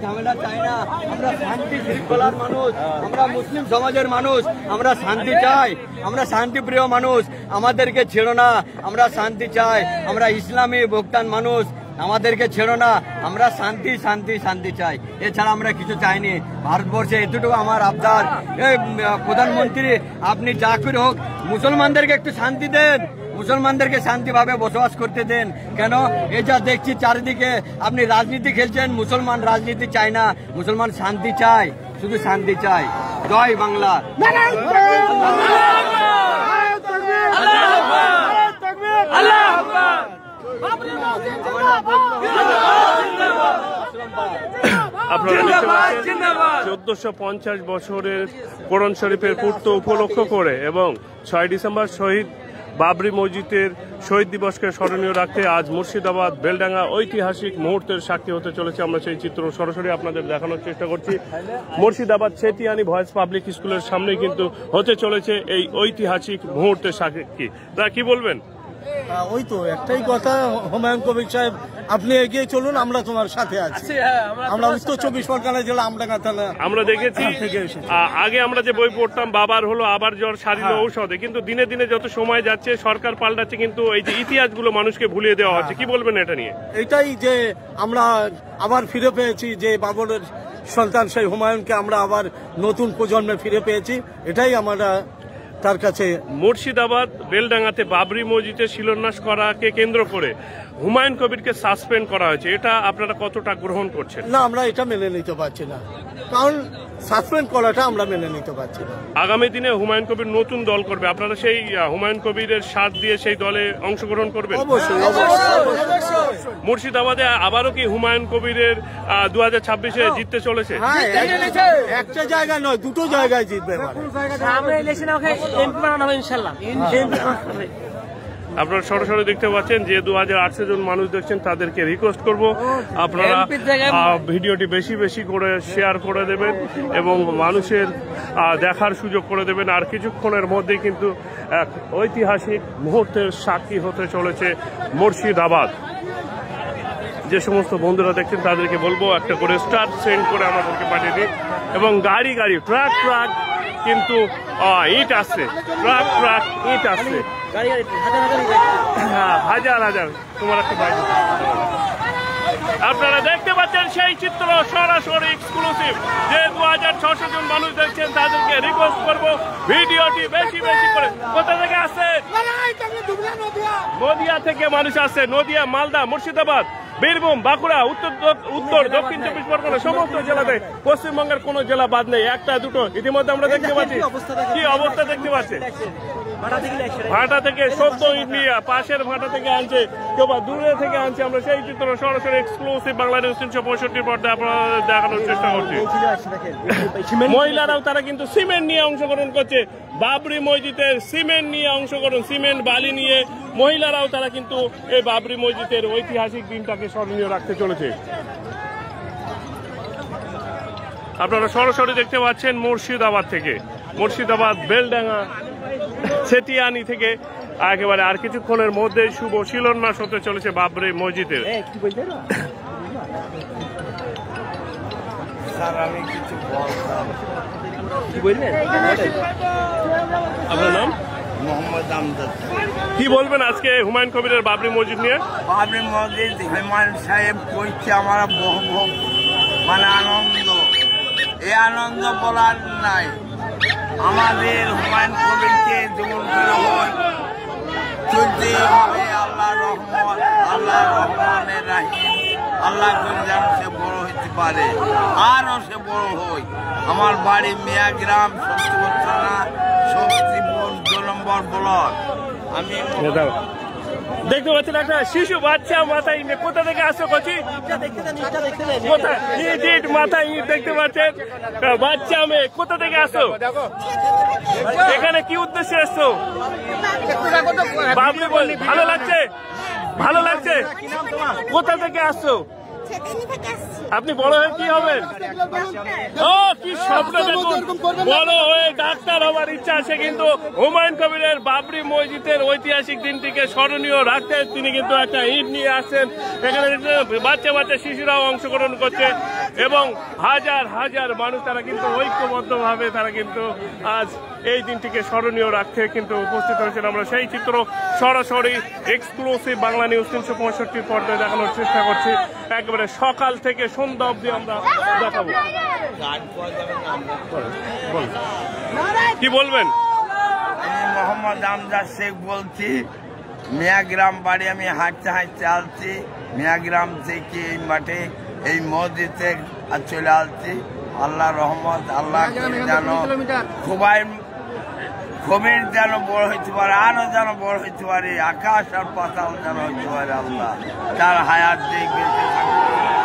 ঝামেলা চাই না, আমরা শান্তি শৃঙ্খলার মানুষ, আমরা মুসলিম সমাজের মানুষ, আমরা শান্তি চাই, আমরা শান্তিপ্রিয় মানুষ, আমাদেরকে ছেড়ো না, আমরা শান্তি চাই, আমরা ইসলামী ভক্তান মানুষ, আমাদেরকে ছেড়ো না, আমরা শান্তি শান্তি শান্তি চাই, এছাড়া আমরা কিছু চাইনি। ভারতবর্ষে এতটুকু আমার আবদার, প্রধানমন্ত্রী আপনি যা করে হোক মুসলমানদেরকে একটু শান্তি দেন, মুসলমানদেরকে শান্তিভাবে বসবাস করতে দেন। কেন এই যা দেখছি চারিদিকে আপনি রাজনীতি খেলছেন, মুসলমান রাজনীতি চায় না, মুসলমান শান্তি চায়, শুধু শান্তি চায়। জয় বাংলা। আপনারা দেখতে পাচ্ছেন 1450 বছরের কোরআন শরীফের পূর্ত উপলক্ষ করে এবং 6 ডিসেম্বর শহীদ বাবরি মসজিদের শহীদ দিবসকে স্মরণীয় রাখতে আজ মুর্শিদাবাদ বেলডাঙ্গা ঐতিহাসিক মুহূর্তের সাক্ষী হতে চলেছে। আমরা সেই চিত্র সরাসরি আপনাদের দেখানোর চেষ্টা করছি। মুর্শিদাবাদ ছেতিয়ানি ভয়েস পাবলিক স্কুলের সামনে কিন্তু হতে চলেছে এই ঐতিহাসিক মুহূর্তের সাক্ষী। তা কি বলবেন? ওই তো একটাই কথা, হুমায়ুন কবির সাহেব আপনি এগিয়ে চলুন, আমরা তোমার সাথে আছি। আমরা উত্তর 24 পরগনা জেলা আমডাঙ্গা থানা আমরা দেখেছি আগে আমরা যে বই পড়তাম বাবার হলো আবার জ্বর সারিল ঔষধে, কিন্তু দিনে দিনে যত সময় যাচ্ছে সরকার পাল্টাচ্ছে কিন্তু এই যে ইতিহাসগুলো মানুষকে ভুলিয়ে দেওয়া হচ্ছে। কি বলবেন এটা নিয়ে? এটাই যে আমরা আবার ফিরে পেয়েছি, যে বাবরের সন্তান সেই হুমায়ুনকে আমরা আবার নতুন প্রজন্মে ফিরে পেয়েছি, এটাই আমরা তার কাছে। মুর্শিদাবাদ বেলডাঙ্গাতে বাবরি মসজিদের শিলান্যাস করাকে কেন্দ্র করে হুমায়ুন কবিরকে সাসপেন্ড করা হয়েছে, এটা আপনারা কতটা গ্রহণ করছেন? না, আমরা এটা মেনে নিতে পারছি না, কারণ সাসপেন্ড করাটা আমরা মেনে নিতে পারছি না। আগামী দিনে হুমায়ুন কবির নতুন দল করবে, আপনারা সেই হুমায়ুন কবিরের সাথ দিয়ে সেই দলে অংশগ্রহণ করবেন? অবশ্যই। মুর্শিদাবাদে আবারও কি হুমায়ুন কবিরের 2026-এ জিততে চলেছে? একটা জায়গায় নয়, দুটো জায়গায় জিতবে। আপনারা সরাসরি দেখতে পাচ্ছেন যে 2800 জন মানুষ দেখছেন, তাদেরকে রিকোয়েস্ট করব আপনারা ভিডিওটি বেশি বেশি করে শেয়ার করে দেবেন এবং মানুষের দেখার সুযোগ করে দেবেন। আর কিছুক্ষণের মধ্যেই কিন্তু এক ঐতিহাসিক মুহূর্তের সাক্ষী হতে চলেছে মুর্শিদাবাদ। যে সমস্ত বন্ধুরা দেখছেন তাদেরকে বলবো একটা করে স্টার সেন্ড করে আমাদেরকে পাঠিয়ে দিন এবং গাড়ি গাড়ি ট্রাক ট্রাক কিন্তু ইট আসছে, ট্রাক ট্রাক ইট আসছে, হাজার হাজার। তোমার একটা বাইক আপনারা দেখতে পাচ্ছেন সেই চিত্র সরাসরি এক্সক্লুসিভ। যে 2600 জন মানুষ দেখছেন তাদেরকে রিকোয়েস্ট করবো ভিডিওটি বেশি বেশি করে। কোথা থেকে আসছে? নদিয়া থেকে মানুষ আসছে, নদিয়া, মালদা, মুর্শিদাবাদ, বীরভূম, বাঁকুড়া, উত্তর দক্ষিণ 24 পরগনা সমস্ত জেলাতে, পশ্চিমবঙ্গের কোন জেলা বাদ নেই, একটা দুটো ইতিমধ্যে আমরা দেখতে পাচ্ছি। কি অবস্থা দেখতে পাচ্ছি? ভাটা থেকে সদ্য ইট নিয়ে পাশের ভাটা থেকে আনছে, কেউ বা দূরে থেকে আনছে। আমরা সেই চিত্র সরাসরি এক্সক্লুসিভ বাংলা নিউজ 365 পর্দায় আপনাদের দেখানোর চেষ্টা করছি। মহিলারাও তারা কিন্তু সিমেন্ট নিয়ে অংশগ্রহণ করছে, বাবরি মসজিদের সিমেন্ট নিয়ে অংশগ্রহণ, সিমেন্ট বালি নিয়ে মহিলারাও তারা কিন্তু এই বাবরি মসজিদের ঐতিহাসিক দিনটাকে স্মরণীয় রাখতে চলেছে। আপনারা সরাসরি দেখতে পাচ্ছেন মুর্শিদাবাদ থেকে, মুর্শিদাবাদ বেলডাঙ্গা ছেতিয়ানি থেকে একেবারে আর কিছুক্ষণের মধ্যে শুভ শিলান্যাস হতে চলেছে বাবরি মসজিদের। আপনার নাম? মোহাম্মদ আমজাদ। কি বলবেন আজকে হুমায়ুন কবিরের বাবরি মসজিদ নিয়ে? বাবরি মসজিদ হুমায়ুন সাহেব করছে আমরা বহু মানে আনন্দ, এই আনন্দ বলার নাই। আমাদের হুমায়ুন কবিরকে যেমন করে হয় চলতে হবে। আল্লাহ রহমান, আল্লাহ রহমানের রাহিম, আল্লাহ করে যেন সে বড় হইতে পারে, আরও সে বড় হয়। আমার বাড়ি মিয়াগ্রাম, শক্তিপুর থানা, শক্তিপুর 2 নম্বর ব্লক। আমি দেখতে পাচ্ছেন একটা শিশু বাচ্চা মাথায় ইট, কোথা থেকে আসছো কচি? কোথায় ইট মাথায় ইট দেখতে পাচ্ছেন, বাচ্চা মেয়ে, কোথা থেকে আসছো? এখানে কি উদ্দেশ্যে এসছো? ভালো লাগছে? ভালো লাগছে? কোথা থেকে আসছো? আপনি বড় হয়ে কি হবেন? ও কি স্বপ্ন দেখুন, বড় হয়ে ডাক্তার হওয়ার ইচ্ছা আছে। কিন্তু হুমায়ুন কবিরের বাবরি মসজিদের ঐতিহাসিক দিনটিকে স্মরণীয় রাখতে তিনি কিন্তু একটা ইট নিয়ে আসছেন। এখানে বাচ্চা বাচ্চা শিশুরাও অংশগ্রহণ করছে এবং হাজার হাজার মানুষ তারা কিন্তু ঐক্যবদ্ধভাবে তারা কিন্তু আজ এই দিনটিকে স্মরণীয় রাখতে কিন্তু উপস্থিত হয়েছেন। আমরা সেই চিত্র সরাসরি এক্সক্লুসিভ বাংলা নিউজ 365 পর্দায় দেখানোর চেষ্টা করছি। একেবারে সকাল থেকে সন্ধ্যা অবধি আমরা দেখাবো। কি বলবেন? আমি মোহাম্মদ আমজাদ শেখ বলছি। মিয়াগ্রাম বাড়ি আমি হাঁটতে হাঁটতে আসছি, মিয়াগ্রাম থেকে এই মাঠে এই মসজিদে চলে আসছি। আল্লাহ রহমত, আল্লাহ যেন খুবই যেন বড় হইতে পারে, আরো যেন বড় হইতে পারে, আকাশ আর পাতাল যেন হইতে পারে। আল্লাহ তার হায়াত দেখবে।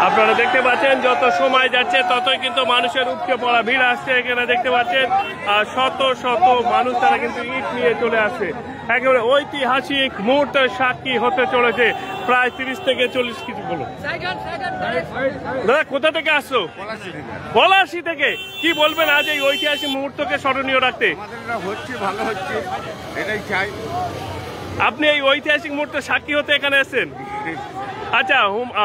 আপনারা দেখতে পাচ্ছেন যত সময় যাচ্ছে ততই কিন্তু মানুষের উপচে পড়া ভিড় আসছে। এখানে দেখতে পাচ্ছেন শত শত মানুষ তারা কিন্তু ইট নিয়ে চলে আসছে। একেবারে ঐতিহাসিক মুহূর্তের সাক্ষী হতে চলেছে। প্রায় 30 থেকে 40 কিছু বলো দাদা, কোথা থেকে আসছো? পলাশী থেকে। কি বলবেন আজ এই ঐতিহাসিক মুহূর্তকে স্মরণীয় রাখতে? হচ্ছে ভালো হচ্ছে, এটাই চাই। আপনি এই ঐতিহাসিক মুহূর্তের সাক্ষী হতে এখানে এসেছেন। আচ্ছা,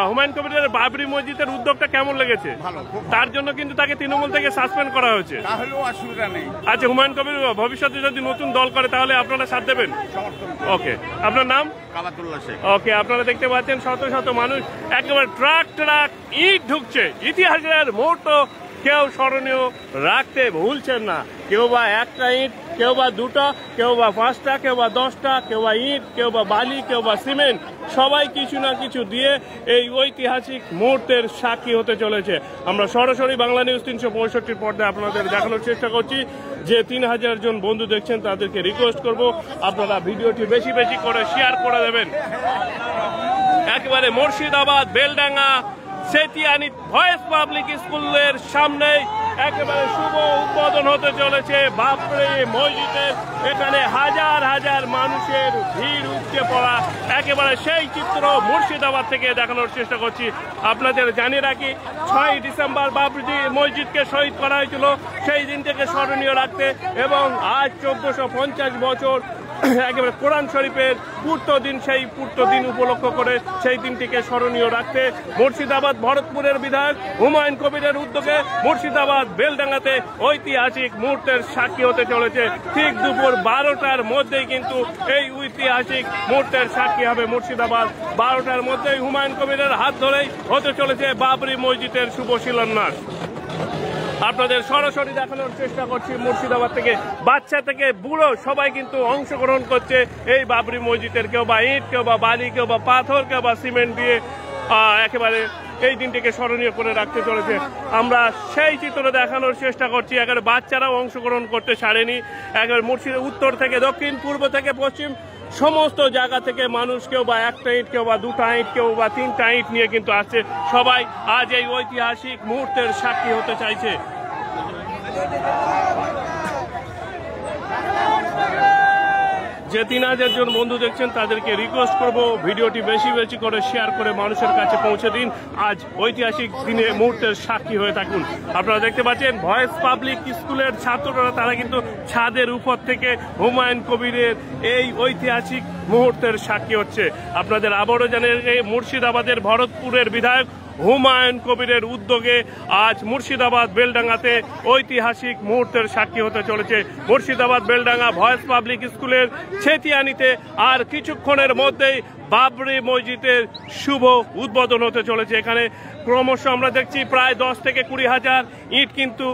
হুমায়ুন কবিরের বাবরি মসজিদের উদ্যোগটা কেমন লেগেছে? তার জন্য কিন্তু তাকে তৃণমূল থেকে সাসপেন্ড করা হয়েছে। তাহলেও অসুবিধা নেই। আচ্ছা, হুমায়ুন কবির ভবিষ্যতে যদি নতুন দল করে তাহলে আপনারা সাথ দেবেন? ওকে, আপনার নাম? কাবাতুল্লাহ শেখ। ওকে, আপনারা দেখতে পাচ্ছেন শত শত মানুষ, একেবারে ট্রাক ট্রাক ইট ঢুকছে। ইতিহাসের মুহূর্ত কেউ স্মরণীয় রাখতে ভুলছেন না। কেউ বা একটা ইট, কেউ বা দুটো, কেউ বা 5টা, কেউ বা 10টা, কেউ বা ইট, কেউ বা বালি, কেউ বা সিমেন্ট, সবাই কিছু না কিছু দিয়ে এই ঐতিহাসিক মুহূর্তের সাক্ষী হতে চলেছে। আমরা সরাসরি বাংলা নিউজ 365 পর্দায় আপনাদের দেখানোর চেষ্টা করছি। যে 3000 জন বন্ধু দেখছেন তাদেরকে রিকোয়েস্ট করব আপনারা ভিডিওটি বেশি বেশি করে শেয়ার করে দেবেন। একেবারে মুর্শিদাবাদ বেলডাঙ্গা সেতিয়ানি ভয়েস পাবলিক স্কুলের সামনে একেবারে শুভ উদ্বোধন হতে চলেছে বাবরি মসজিদের। এখানে হাজার হাজার মানুষের ভিড় উপচে পড়া, একেবারে সেই চিত্র মুর্শিদাবাদ থেকে দেখানোর চেষ্টা করছি। আপনাদের জানিয়ে রাখি 6 ডিসেম্বর বাবরি মসজিদকে শহীদ করা হয়েছিল, সেই দিনটাকে স্মরণীয় রাখতে, এবং আজ 1450 বছর একেবারে কোরআন শরীফের পূর্ত দিন, সেই পূর্ত দিন উপলক্ষ করে সেই দিনটিকে স্মরণীয় রাখতে মুর্শিদাবাদ ভরতপুরের বিধায়ক হুমায়ুন কবিরের উদ্যোগে মুর্শিদাবাদ বেলডাঙ্গাতে ঐতিহাসিক মুহূর্তের সাক্ষী হতে চলেছে। ঠিক দুপুর 12টার মধ্যেই কিন্তু এই ঐতিহাসিক মুহূর্তের সাক্ষী হবে মুর্শিদাবাদ। 12টার মধ্যেই হুমায়ুন কবিরের হাত ধরেই হতে চলেছে বাবরি মসজিদের শুভ শিলান্যাস। আপনাদের সরাসরি দেখানোর চেষ্টা করছি মুর্শিদাবাদ থেকে। বাচ্চা থেকে বুড়ো সবাই কিন্তু অংশগ্রহণ করছে এই বাবরি মসজিদের। কেউ বা ইট, কেউ বা বালি, কেউ বা পাথর, কেউ বা সিমেন্ট দিয়ে একেবারে এই দিনটিকে স্মরণীয় করে রাখতে চলেছে। আমরা সেই চিত্র দেখানোর চেষ্টা করছি। একেবারে বাচ্চারাও অংশগ্রহণ করতে ছাড়েনি। একেবারে মুর্শিদাবাদ উত্তর থেকে দক্ষিণ, পূর্ব থেকে পশ্চিম, সমস্ত জায়গা থেকে মানুষ, কেউ বা একটা ইট, কেউ বা 2টা ইট, কেউ বা 3টা ইট নিয়ে কিন্তু আসছে। সবাই আজ এই ঐতিহাসিক মুহূর্তের সাক্ষী হতে চাইছে। যে 3000 জন বন্ধু দেখছেন তাদেরকে রিকোয়েস্ট করব ভিডিওটি বেশি বেশি করে শেয়ার করে মানুষের কাছে পৌঁছে দিন। আজ ঐতিহাসিক দিনে মুহূর্তের সাক্ষী হয়ে থাকুন। আপনারা দেখতে পাচ্ছেন ভয়েস পাবলিক স্কুলের ছাত্ররা তারা কিন্তু ছাদের উপর থেকে হুমায়ুন কবিরের এই ঐতিহাসিক মুহূর্তের সাক্ষী হচ্ছে। আপনাদের আবারও জানেন মুর্শিদাবাদের ভরতপুরের বিধায়ক হুমায়ুন কবিরের উদ্যোগে আজ মুর্শিদাবাদ বেলডাঙ্গাতে ঐতিহাসিক মুহূর্তের সাক্ষী হতে চলেছে। মুর্শিদাবাদ বেলডাঙ্গা ভয়েস পাবলিক স্কুলের ছেতিয়ানিতে আর কিছুক্ষণের মধ্যেই বাবরি মসজিদের শুভ উদ্বোধন হতে চলেছে। এখানে ক্রমশ আমরা দেখছি প্রায় 10 থেকে 20 হাজার ইট কিন্তু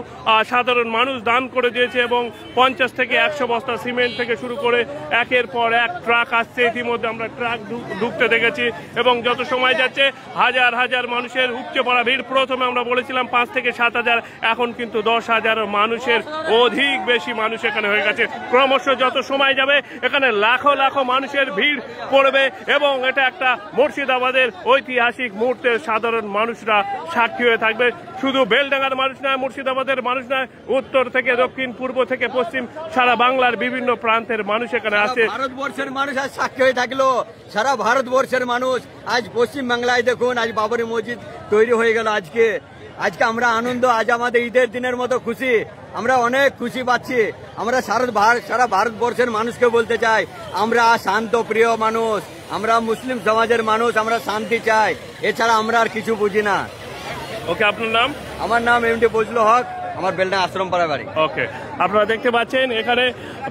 সাধারণ মানুষ দান করে দিয়েছে, এবং 50 থেকে 100 বস্তা সিমেন্ট থেকে শুরু করে একের পর এক ট্রাক আসছে। ইতিমধ্যে আমরা ট্রাক ঢুকতে দেখেছি, এবং যত সময় যাচ্ছে হাজার হাজার মানুষের উপচে পড়া ভিড়। প্রথমে আমরা বলেছিলাম 5 থেকে 7 হাজার, এখন কিন্তু 10,000 মানুষের অধিক বেশি মানুষ এখানে হয়ে গেছে। ক্রমশ যত সময় যাবে এখানে লাখো লাখো মানুষের ভিড় পড়বে, এবং এটা একটা মুর্শিদাবাদের ঐতিহাসিক মুহূর্তের সাধারণ মানুষরা সাক্ষী হয়ে থাকবে। শুধু বেলডাঙ্গার মানুষ নয়, মুর্শিদাবাদের মানুষ নয়, উত্তর থেকে দক্ষিণ, পূর্ব থেকে পশ্চিম, সারা বাংলার বিভিন্ন প্রান্তের মানুষ এখানে আছে। ভারতবর্ষের মানুষ আজ সাক্ষী হয়ে থাকলো। সারা ভারতবর্ষের মানুষ আজ পশ্চিম বাংলায় দেখুন, আজ বাবরি মসজিদ তৈরি হয়ে গেল। আজকে আমরা আনন্দ, আজ আমাদের ঈদের দিনের মতো খুশি, আমরা অনেক খুশি পাচ্ছি। আমরা সারা ভারতবর্ষের মানুষকে বলতে চাই, আমরা শান্ত প্রিয় মানুষ, আমরা মুসলিম সমাজের মানুষ, আমরা শান্তি চাই, এছাড়া আমরা আর কিছু বুঝি না। ওকে, আপনার নাম? আমার নাম এমডি ফজলুল হক, আমার বেলডাঙ্গা আশ্রমপাড়া বাড়ি। ওকে। আপনারা দেখতে পাচ্ছেন এখানে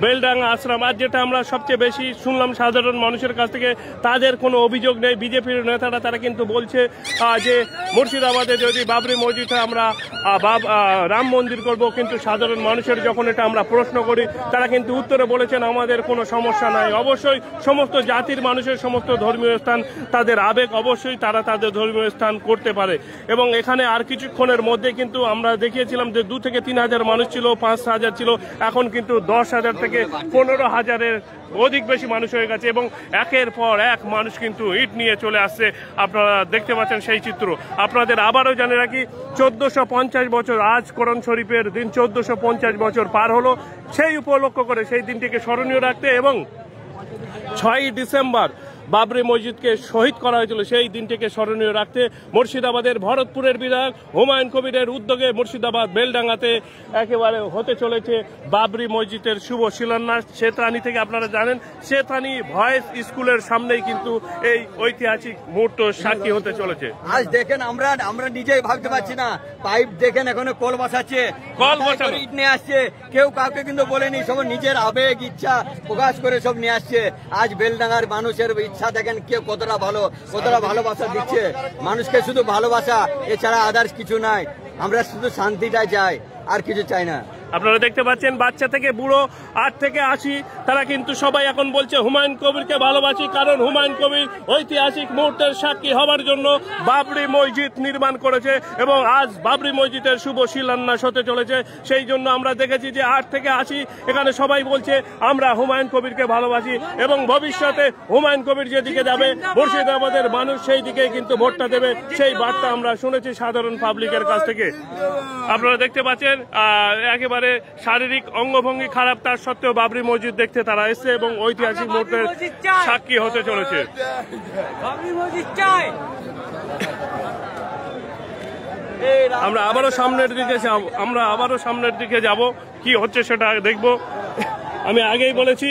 বেলডাঙ্গা আশ্রম। আজ যেটা আমরা সবচেয়ে বেশি শুনলাম সাধারণ মানুষের কাছ থেকে, তাদের কোনো অভিযোগ নেই। বিজেপির নেতারা তারা কিন্তু বলছে যে মুর্শিদাবাদে যদি বাবরি মসজিদে আমরা রাম মন্দির করব, কিন্তু সাধারণ মানুষের যখন এটা আমরা প্রশ্ন করি তারা কিন্তু উত্তরে বলেছেন আমাদের কোনো সমস্যা নাই। অবশ্যই সমস্ত জাতির মানুষের সমস্ত ধর্মীয় স্থান তাদের আবেগ, অবশ্যই তারা তাদের ধর্মীয় স্থান করতে পারে। এবং এখানে আর কিছুক্ষণের মধ্যে কিন্তু আমরা দেখিয়েছিলাম যে 2 থেকে 3 হাজার মানুষ ছিল, 5,000 ছিল, এখন কিন্তু 10,000 থেকে 15,000-এর অধিক বেশি মানুষ হয়ে গেছে এবং একের পর এক মানুষ কিন্তু ইট নিয়ে চলে আসছে। আপনারা দেখতে পাচ্ছেন সেই চিত্র। আপনাদের আবারও জানে রাখি 1450 বছর, আজ কোরআন শরীফের দিন 1450 বছর পার হলো। সেই উপলক্ষ করে সেই দিনটিকে স্মরণীয় রাখতে এবং 6ই ডিসেম্বর বাবরি মসজিদকে শহীদ করা হয়েছিল, সেই দিনটিকে স্মরণীয় রাখতে মুর্শিদাবাদের ভরতপুরের বিধায়ক হুমায়ুন কবিরের উদ্যোগে মুর্শিদাবাদ বেলডাঙ্গাতে একেবারে হতে চলেছে বাবরি মসজিদের শুভ শিলান্যাস। শেতরানি থেকে আপনারা জানেন, শেতরানি ভয়েস স্কুলের সামনেই কিন্তু এই ঐতিহাসিক মুহূর্ত সাক্ষী হতে চলেছে। আজ দেখেন আমরা নিজেই ভাবতে পারছি না, পাইপ দেখেন এখনো কল বসাচ্ছে, কল বসানো ইট নিয়ে আসছে, কেউ কাউকে কিন্তু বলেনি, সব নিজের আবেগ ইচ্ছা প্রকাশ করে সব নিয়ে আসছে। আজ বেলডাঙ্গার মানুষের ইচ্ছা দেখেন কেউ কতটা ভালোবাসা দিচ্ছে মানুষকে, শুধু ভালোবাসা, এছাড়া আদার্স কিছু নাই। আমরা শুধু শান্তিটা চাই, আর কিছু চাই না। আপনারা দেখতে পাচ্ছেন বাচ্চা থেকে বুড়ো 8 থেকে 80 তারা কিন্তু সবাই এখন বলছে হুমায়ুন কবিরকে ভালোবাসি, কারণ হুমায়ুন কবির ঐতিহাসিক মুহূর্তের সাক্ষী হওয়ার জন্য বাবরি মসজিদ নির্মাণ করেছে এবং আজ বাবরি মসজিদের শুভ শিলান্যাস হতে চলেছে। সেই জন্য আমরা দেখেছি যে 8 থেকে 80 এখানে সবাই বলছে আমরা হুমায়ুন কবিরকে ভালোবাসি এবং ভবিষ্যতে হুমায়ুন কবির যেদিকে যাবে মুর্শিদাবাদের মানুষ সেই দিকেই কিন্তু ভোটটা দেবে, সেই বার্তা আমরা শুনেছি সাধারণ পাবলিকের কাছ থেকে। আপনারা দেখতে পাচ্ছেন একেবারে শারীরিক অঙ্গভঙ্গি খারাপ, তার সত্ত্বেও বাবরি মসজিদ দেখতে তারা এসছে এবং ঐতিহাসিক মুহূর্তের সাক্ষী হতে চলেছে। আমরা আবারও সামনের দিকে যাব, কি হচ্ছে সেটা দেখব। আমি আগেই বলেছি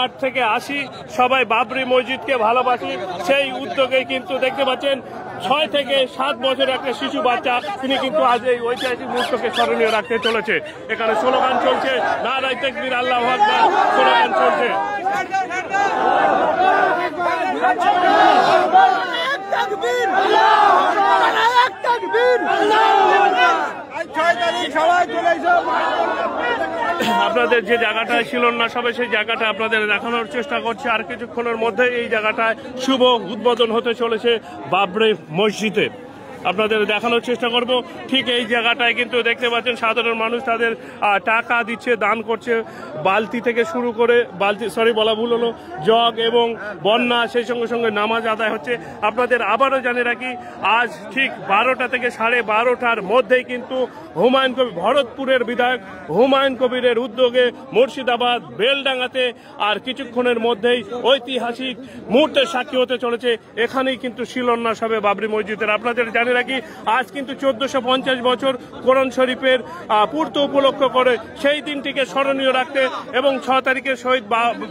8 থেকে 80 সবাই বাবরি মসজিদকে ভালোবাসি, সেই উদ্যোগে কিন্তু দেখতে পাচ্ছেন 6 থেকে 7 বছর একটা শিশু বাচ্চা, তিনি কিন্তু আজ এই ঐতিহাসিক মুহূর্তকে স্মরণীয় রাখতে চলেছে। এখানে স্লোগান চলছে, নারায়ে তাকবীর, আল্লাহু আকবার স্লোগান চলছে। আপনাদের যে জায়গাটায় ছিল না সবাই, সেই জায়গাটা আপনাদের দেখানোর চেষ্টা করছে। আর কিছুক্ষণের মধ্যে এই জায়গাটায় শুভ উদ্বোধন হতে চলেছে বাবরি মসজিদে। আপনাদের দেখানোর চেষ্টা করব। ঠিক এই জায়গাটায় কিন্তু দেখতে পাচ্ছেন সাধারণ মানুষ তাদের টাকা দিচ্ছে, দান করছে, বালতি থেকে শুরু করে বলা ভুল হলো, জগ এবং বন্যা, সেই সঙ্গে সঙ্গে নামাজ আদায় হচ্ছে। আপনাদের আবারও জানিয়ে রাখি আজ ঠিক 12টা থেকে 12:30টার মধ্যেই কিন্তু হুমায়ুন কবির, ভরতপুরের বিধায়ক হুমায়ুন কবিরের উদ্যোগে মুর্শিদাবাদ বেলডাঙ্গাতে আর কিছুক্ষণের মধ্যেই ঐতিহাসিক মুহূর্তের সাক্ষী হতে চলেছে। এখানেই কিন্তু শিলান্যাস হবে বাবরি মসজিদের। আপনাদের জানিয়ে রাখি আজ কিন্তু 1450 বছর কোরআন শরীফের পূর্ত উপলক্ষ করে সেই দিনটিকে স্মরণীয় রাখতে এবং 6 তারিখে শহীদ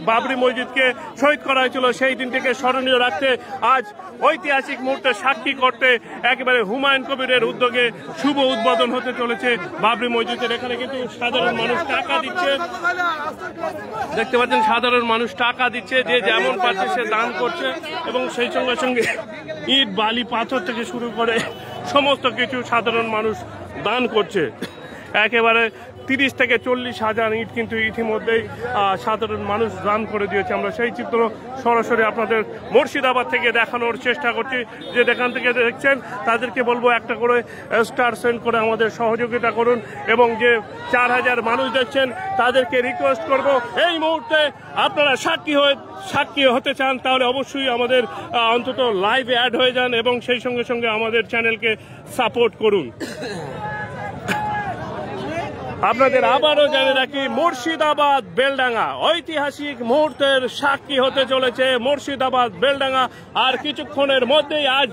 বাবরি মসজিদকে শহীদ করা হয়েছিল, সেই দিনটিকে স্মরণীয় রাখতে আজ ঐতিহাসিক মুহূর্তে সাক্ষী করতে একেবারে হুমায়ুন কবিরের উদ্যোগে শুভ উদ্বোধন হতে চলেছে বাবরি মসজিদের। এখানে কিন্তু সাধারণ মানুষ টাকা দিচ্ছে, দেখতে পাচ্ছেন সাধারণ মানুষ টাকা দিচ্ছে, যে যেমন পাচ্ছে সে দান করছে এবং সেই সঙ্গে সঙ্গে ইট, বালি, পাথর থেকে শুরু করে সমস্ত কিছু সাধারণ মানুষ দান করছে। একেবারে 30 থেকে 40 হাজার ইট কিন্তু ইতিমধ্যেই সাধারণ মানুষ দান করে দিয়েছে। আমরা সেই চিত্র সরাসরি আপনাদের মুর্শিদাবাদ থেকে দেখানোর চেষ্টা করছি। যে যেখান থেকে দেখছেন তাদেরকে বলবো একটা করে স্টার সেন্ড করে আমাদের সহযোগিতা করুন এবং যে 4000 মানুষ দেখছেন তাদেরকে রিকোয়েস্ট করব এই মুহূর্তে আপনারা সাক্ষী হতে চান তাহলে অবশ্যই আমাদের অন্তত লাইভে অ্যাড হয়ে যান এবং সেই সঙ্গে সঙ্গে আমাদের চ্যানেলকে সাপোর্ট করুন। আপনাদের আবারও জানিয়ে রাখি মুর্শিদাবাদ বেলডাঙ্গা ঐতিহাসিক মুহূর্তের সাক্ষী হতে চলেছে মুর্শিদাবাদ বেলডাঙ্গা। আর কিছুক্ষণের মধ্যেই আজ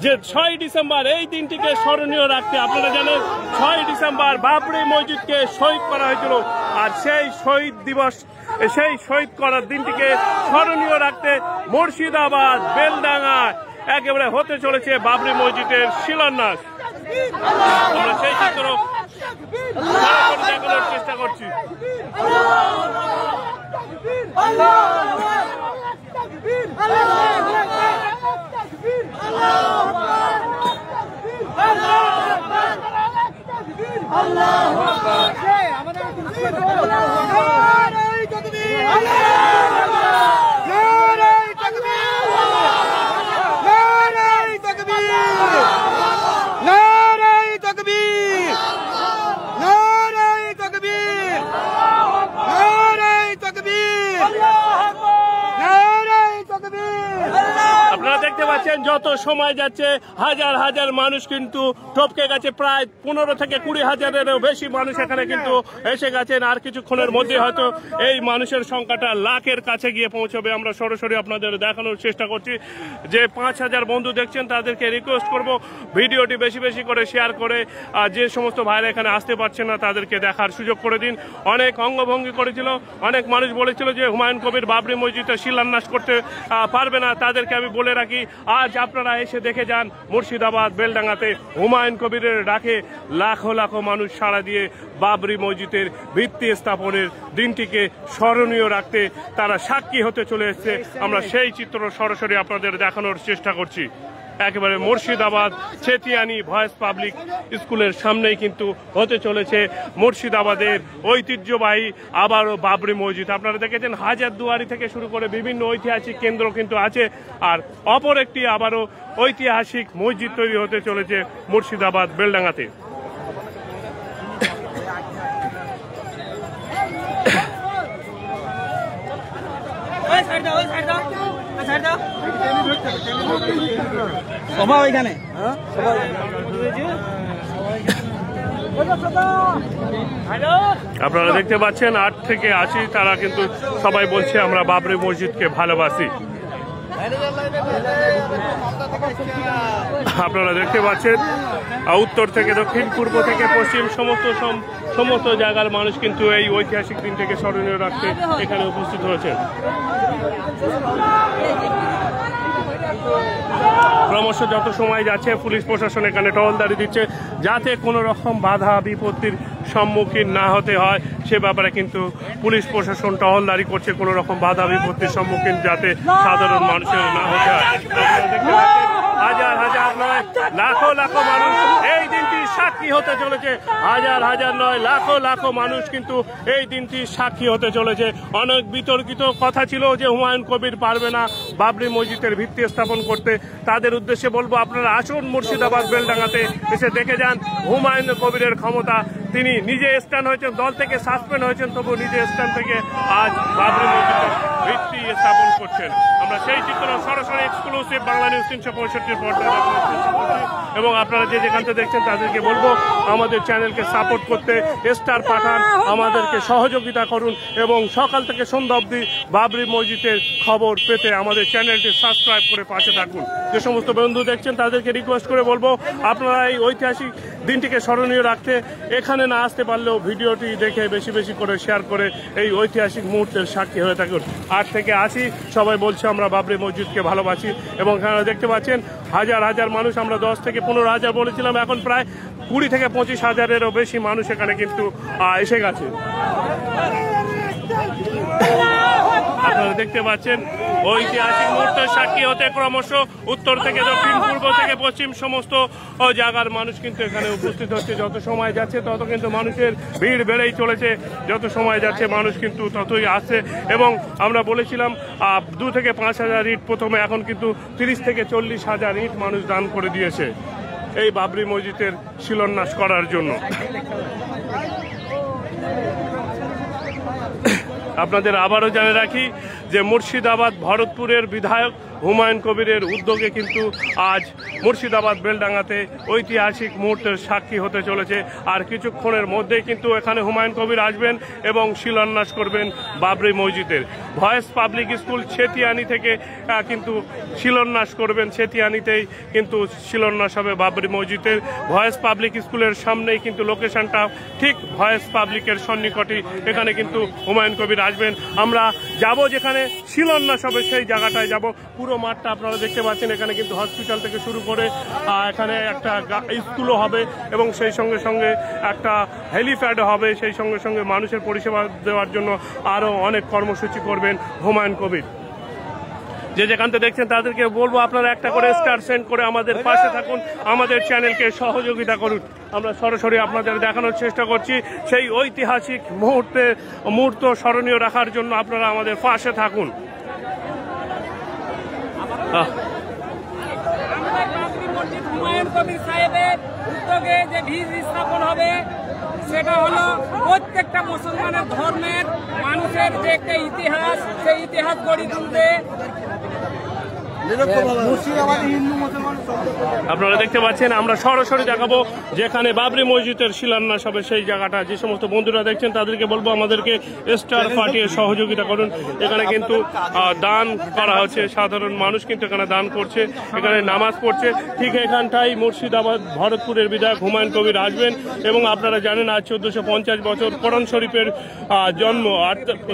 যে 6 ডিসেম্বর এই দিনটিকে স্মরণীয় রাখতে, আপনারা জানেন 6 ডিসেম্বর বাবরি মসজিদকে শহীদ করা হয়েছিল, আর সেই শহীদ করার দিনটিকে স্মরণীয় রাখতে মুর্শিদাবাদ বেলডাঙ্গা একেবারে হতে চলেছে বাবরি মসজিদের শিলান্যাস। আমরা সেই চিত্র দেখানোর চেষ্টা করছি। আপনারা দেখতে পাচ্ছেন যত সময় যাচ্ছে হাজার হাজার মানুষ কিন্তু টপকে গেছে, প্রায় 15 থেকে 20 হাজারেরও বেশি মানুষ এখানে কিন্তু এসে গেছেন। আর কিছুক্ষণের মধ্যে হয়তো এই মানুষের সংখ্যাটা লাখের কাছে গিয়ে পৌঁছবে। আমরা সরাসরি আপনাদের দেখানোর চেষ্টা করছি। যে 5000 বন্ধু দেখছেন তাদেরকে রিকোয়েস্ট করব ভিডিওটি বেশি বেশি করে শেয়ার করে, আর যে সমস্ত ভাইরা এখানে আসতে পারছেন না তাদেরকে দেখার সুযোগ করে দিন। অনেক অঙ্গভঙ্গি করেছিল, অনেক মানুষ বলেছিল যে হুমায়ুন কবির বাবরি মসজিদে শিলান্যাস করতে পারবে না। তাদেরকে আমি বলে রাখি, আজ আপনারা এসে দেখে যান মুর্শিদাবাদ বেলডাঙ্গাতে হুমায়ুন কবিরের ডাকে লাখো লাখো মানুষ সাড়া দিয়ে বাবরি মসজিদের ভিত্তি স্থাপনের দিনটিকে স্মরণীয় রাখতে তারা সাক্ষী হতে চলে এসেছে। আমরা সেই চিত্র সরাসরি আপনাদের দেখানোর চেষ্টা করছি। একেবারে মুর্শিদাবাদ ছেতিয়ানি ভয়েস পাবলিক স্কুলের সামনেই কিন্তু হতে চলেছে মুর্শিদাবাদের ঐতিহ্যবাহী আবারও বাবরি মসজিদ। আপনারা দেখেছেন হাজারদুয়ারি থেকে শুরু করে বিভিন্ন ঐতিহাসিক কেন্দ্র কিন্তু আছে, আর অপর একটি আবারও ঐতিহাসিক মসজিদ তৈরি হতে চলেছে মুর্শিদাবাদ বেলডাঙ্গাতে। ওইখানে আপনারা দেখতে পাচ্ছেন 8 থেকে 80 তারা কিন্তু সবাই বলছে আমরা বাবরি মসজিদকে ভালোবাসি। আপনারা দেখতে পাচ্ছেন উত্তর থেকে দক্ষিণ, পূর্ব থেকে পশ্চিম সমস্ত জায়গার মানুষ কিন্তু এই ঐতিহাসিক দিনটাকে স্মরণীয় রাখতে এখানে উপস্থিত হয়েছেন। ক্রমশ যত সময় যাচ্ছে পুলিশ প্রশাসন এখানে টহলদারি দিচ্ছে যাতে কোনো রকম বাধা বিপত্তির সম্মুখীন না হতে হয়, সে ব্যাপারে কিন্তু পুলিশ প্রশাসন টহলদারি করছে কোনো রকম বাধা বিপত্তির সম্মুখীন যাতে সাধারণ মানুষের না হতে হয়। হাজার হাজার নয় লাখো লাখো মানুষ এই দিনটি সাক্ষী হতে চলেছে। হাজার হাজার নয় লাখো লাখো মানুষ কিন্তু এই দিনটি সাক্ষী হতে চলেছে। অনেক বিতর্কিত কথা ছিল যে হুমায়ুন কবির পারবে না বাবরি মসজিদের ভিত্তি স্থাপন করতে। তাদের উদ্দেশ্যে বলবো আপনারা আসুন মুর্শিদাবাদ বেলডাঙ্গাতে এসে দেখে যান হুমায়ুন কবিরের ক্ষমতা। তিনি নিজে স্ট্যান্ড হয়েছেন, দল থেকে সাসপেন্ড হয়েছেন, তবু নিজে স্ট্যান্ড থেকে আজ বাবরি মসজিদের ভিত্তি স্থাপন করছেন। আমরা সেই চিত্র সরাসরি এক্সক্লুসিভ বাংলা নিউজ 365 পর্দায় দেখানোর চেষ্টা করছি। এবং আপনারা যে যেখান থেকে দেখছেন তাদেরকে বলবো আমাদের চ্যানেলকে সাপোর্ট করতে, স্টার পাঠান, আমাদেরকে সহযোগিতা করুন এবং সকাল থেকে সন্ধ্যা অবধি বাবরি মসজিদের খবর পেতে আমাদের চ্যানেলটি সাবস্ক্রাইব করে পাশে থাকুন। যে সমস্ত বন্ধু দেখছেন তাদেরকে রিকোয়েস্ট করে বলবো আপনারা এই ঐতিহাসিক দিনটিকে স্মরণীয় রাখতে এখানে না আসতে পারলেও ভিডিওটি দেখে বেশি বেশি করে শেয়ার করে এই ঐতিহাসিক মুহূর্তের সাক্ষী হয়ে থাকুন। 8 থেকে 80 সবাই বলছে আমরা বাবরি মসজিদকে ভালোবাসি এবং এখানে দেখতে পাচ্ছেন হাজার হাজার মানুষ। আমরা 10 থেকে 15 হাজার বলেছিলাম, এখন প্রায় 20 থেকে 25 হাজারেরও বেশি মানুষ এখানে কিন্তু এসে গেছে। আপনারা দেখতে পাচ্ছেন ঐতিহাসিক মুহূর্তের সাক্ষী হতে ক্রমশ উত্তর থেকে দক্ষিণ, পূর্ব থেকে পশ্চিম সমস্ত জায়গার মানুষ কিন্তু এখানে উপস্থিত হচ্ছে। যত সময় যাচ্ছে তত কিন্তু মানুষের ভিড় বেড়েই চলেছে, যত সময় যাচ্ছে মানুষ কিন্তু ততই আসছে। এবং আমরা বলেছিলাম 2 থেকে 5 হাজার ইট প্রথমে, এখন কিন্তু 30 থেকে 40 হাজার ইট মানুষ দান করে দিয়েছে এই বাবরি মসজিদের শিলান্যাস করার জন্য। আপনাদের আবারও জানে রাখি যে মুর্শিদাবাদ ভরতপুরের বিধায়ক হুমায়ুন কবিরের উদ্যোগে কিন্তু আজ মুর্শিদাবাদ বেলডাঙ্গাতে ঐতিহাসিক মুহূর্তের সাক্ষী হতে চলেছে। আর কিছুক্ষণের মধ্যেই কিন্তু এখানে হুমায়ুন কবির আসবেন এবং শিলান্যাস করবেন বাবরি মসজিদের। ভয়েস পাবলিক স্কুল ছেতিয়ানি থেকে কিন্তু শিলান্যাস করবেন, ছেতিয়ানিতেই কিন্তু শিলান্যাস হবে বাবরি মসজিদের। ভয়েস পাবলিক স্কুলের সামনেই কিন্তু লোকেশনটা ঠিক ভয়েস পাবলিকের সন্নিকটে, এখানে কিন্তু হুমায়ুন কবির আসবেন। আমরা যাব যেখানে শিলান্যাস হবে সেই জায়গাটায় যাব। পুরো মাঠটা আপনারা দেখতে পাচ্ছেন। এখানে কিন্তু হসপিটাল থেকে শুরু করে এখানে একটা স্কুলও হবে এবং সেই সঙ্গে সঙ্গে একটা হেলিপ্যাডও হবে। সেই সঙ্গে সঙ্গে মানুষের পরিষেবা দেওয়ার জন্য আরও অনেক কর্মসূচি করবেন হুমায়ুন কবির। যে যেখান থেকে দেখছেন তাদেরকে বলবো আপনারা একটা করে স্টার সেন্ড করে আমাদের পাশে থাকুন, আমাদের চ্যানেলকে সহযোগিতা করুন। আমরা সরাসরি আপনাদের দেখানোর চেষ্টা করছি সেই ঐতিহাসিক মুহূর্ত স্মরণীয় রাখার জন্য আপনারা আমাদের পাশে থাকুন। হুমায়ুন কবির সাহেবের উদ্যোগে যে ভিড় স্থাপন হবে সেটা হলো প্রত্যেকটা মুসলমানের ধর্মের মানুষের যে একটা ইতিহাস, সেই ইতিহাস গড়ে তুলবে। আপনারা দেখতে পাচ্ছেন আমরা সরাসরি দেখাবো যেখানে বাবরি মসজিদের শিলান্যাস হবে সেই জায়গাটা। যে সমস্ত বন্ধুরা দেখছেন তাদেরকে বলবো আমাদেরকে স্টার পাঠিয়ে সহযোগিতা করুন। এখানে কিন্তু দান করা হচ্ছে, সাধারণ মানুষ কিন্তু এখানে দান করছে, এখানে নামাজ পড়ছে। ঠিক এখানটাই মুর্শিদাবাদ ভরতপুরের বিধায়ক হুমায়ুন কবির আসবেন এবং আপনারা জানেন আজ 1450 বছর কোরআন শরীফের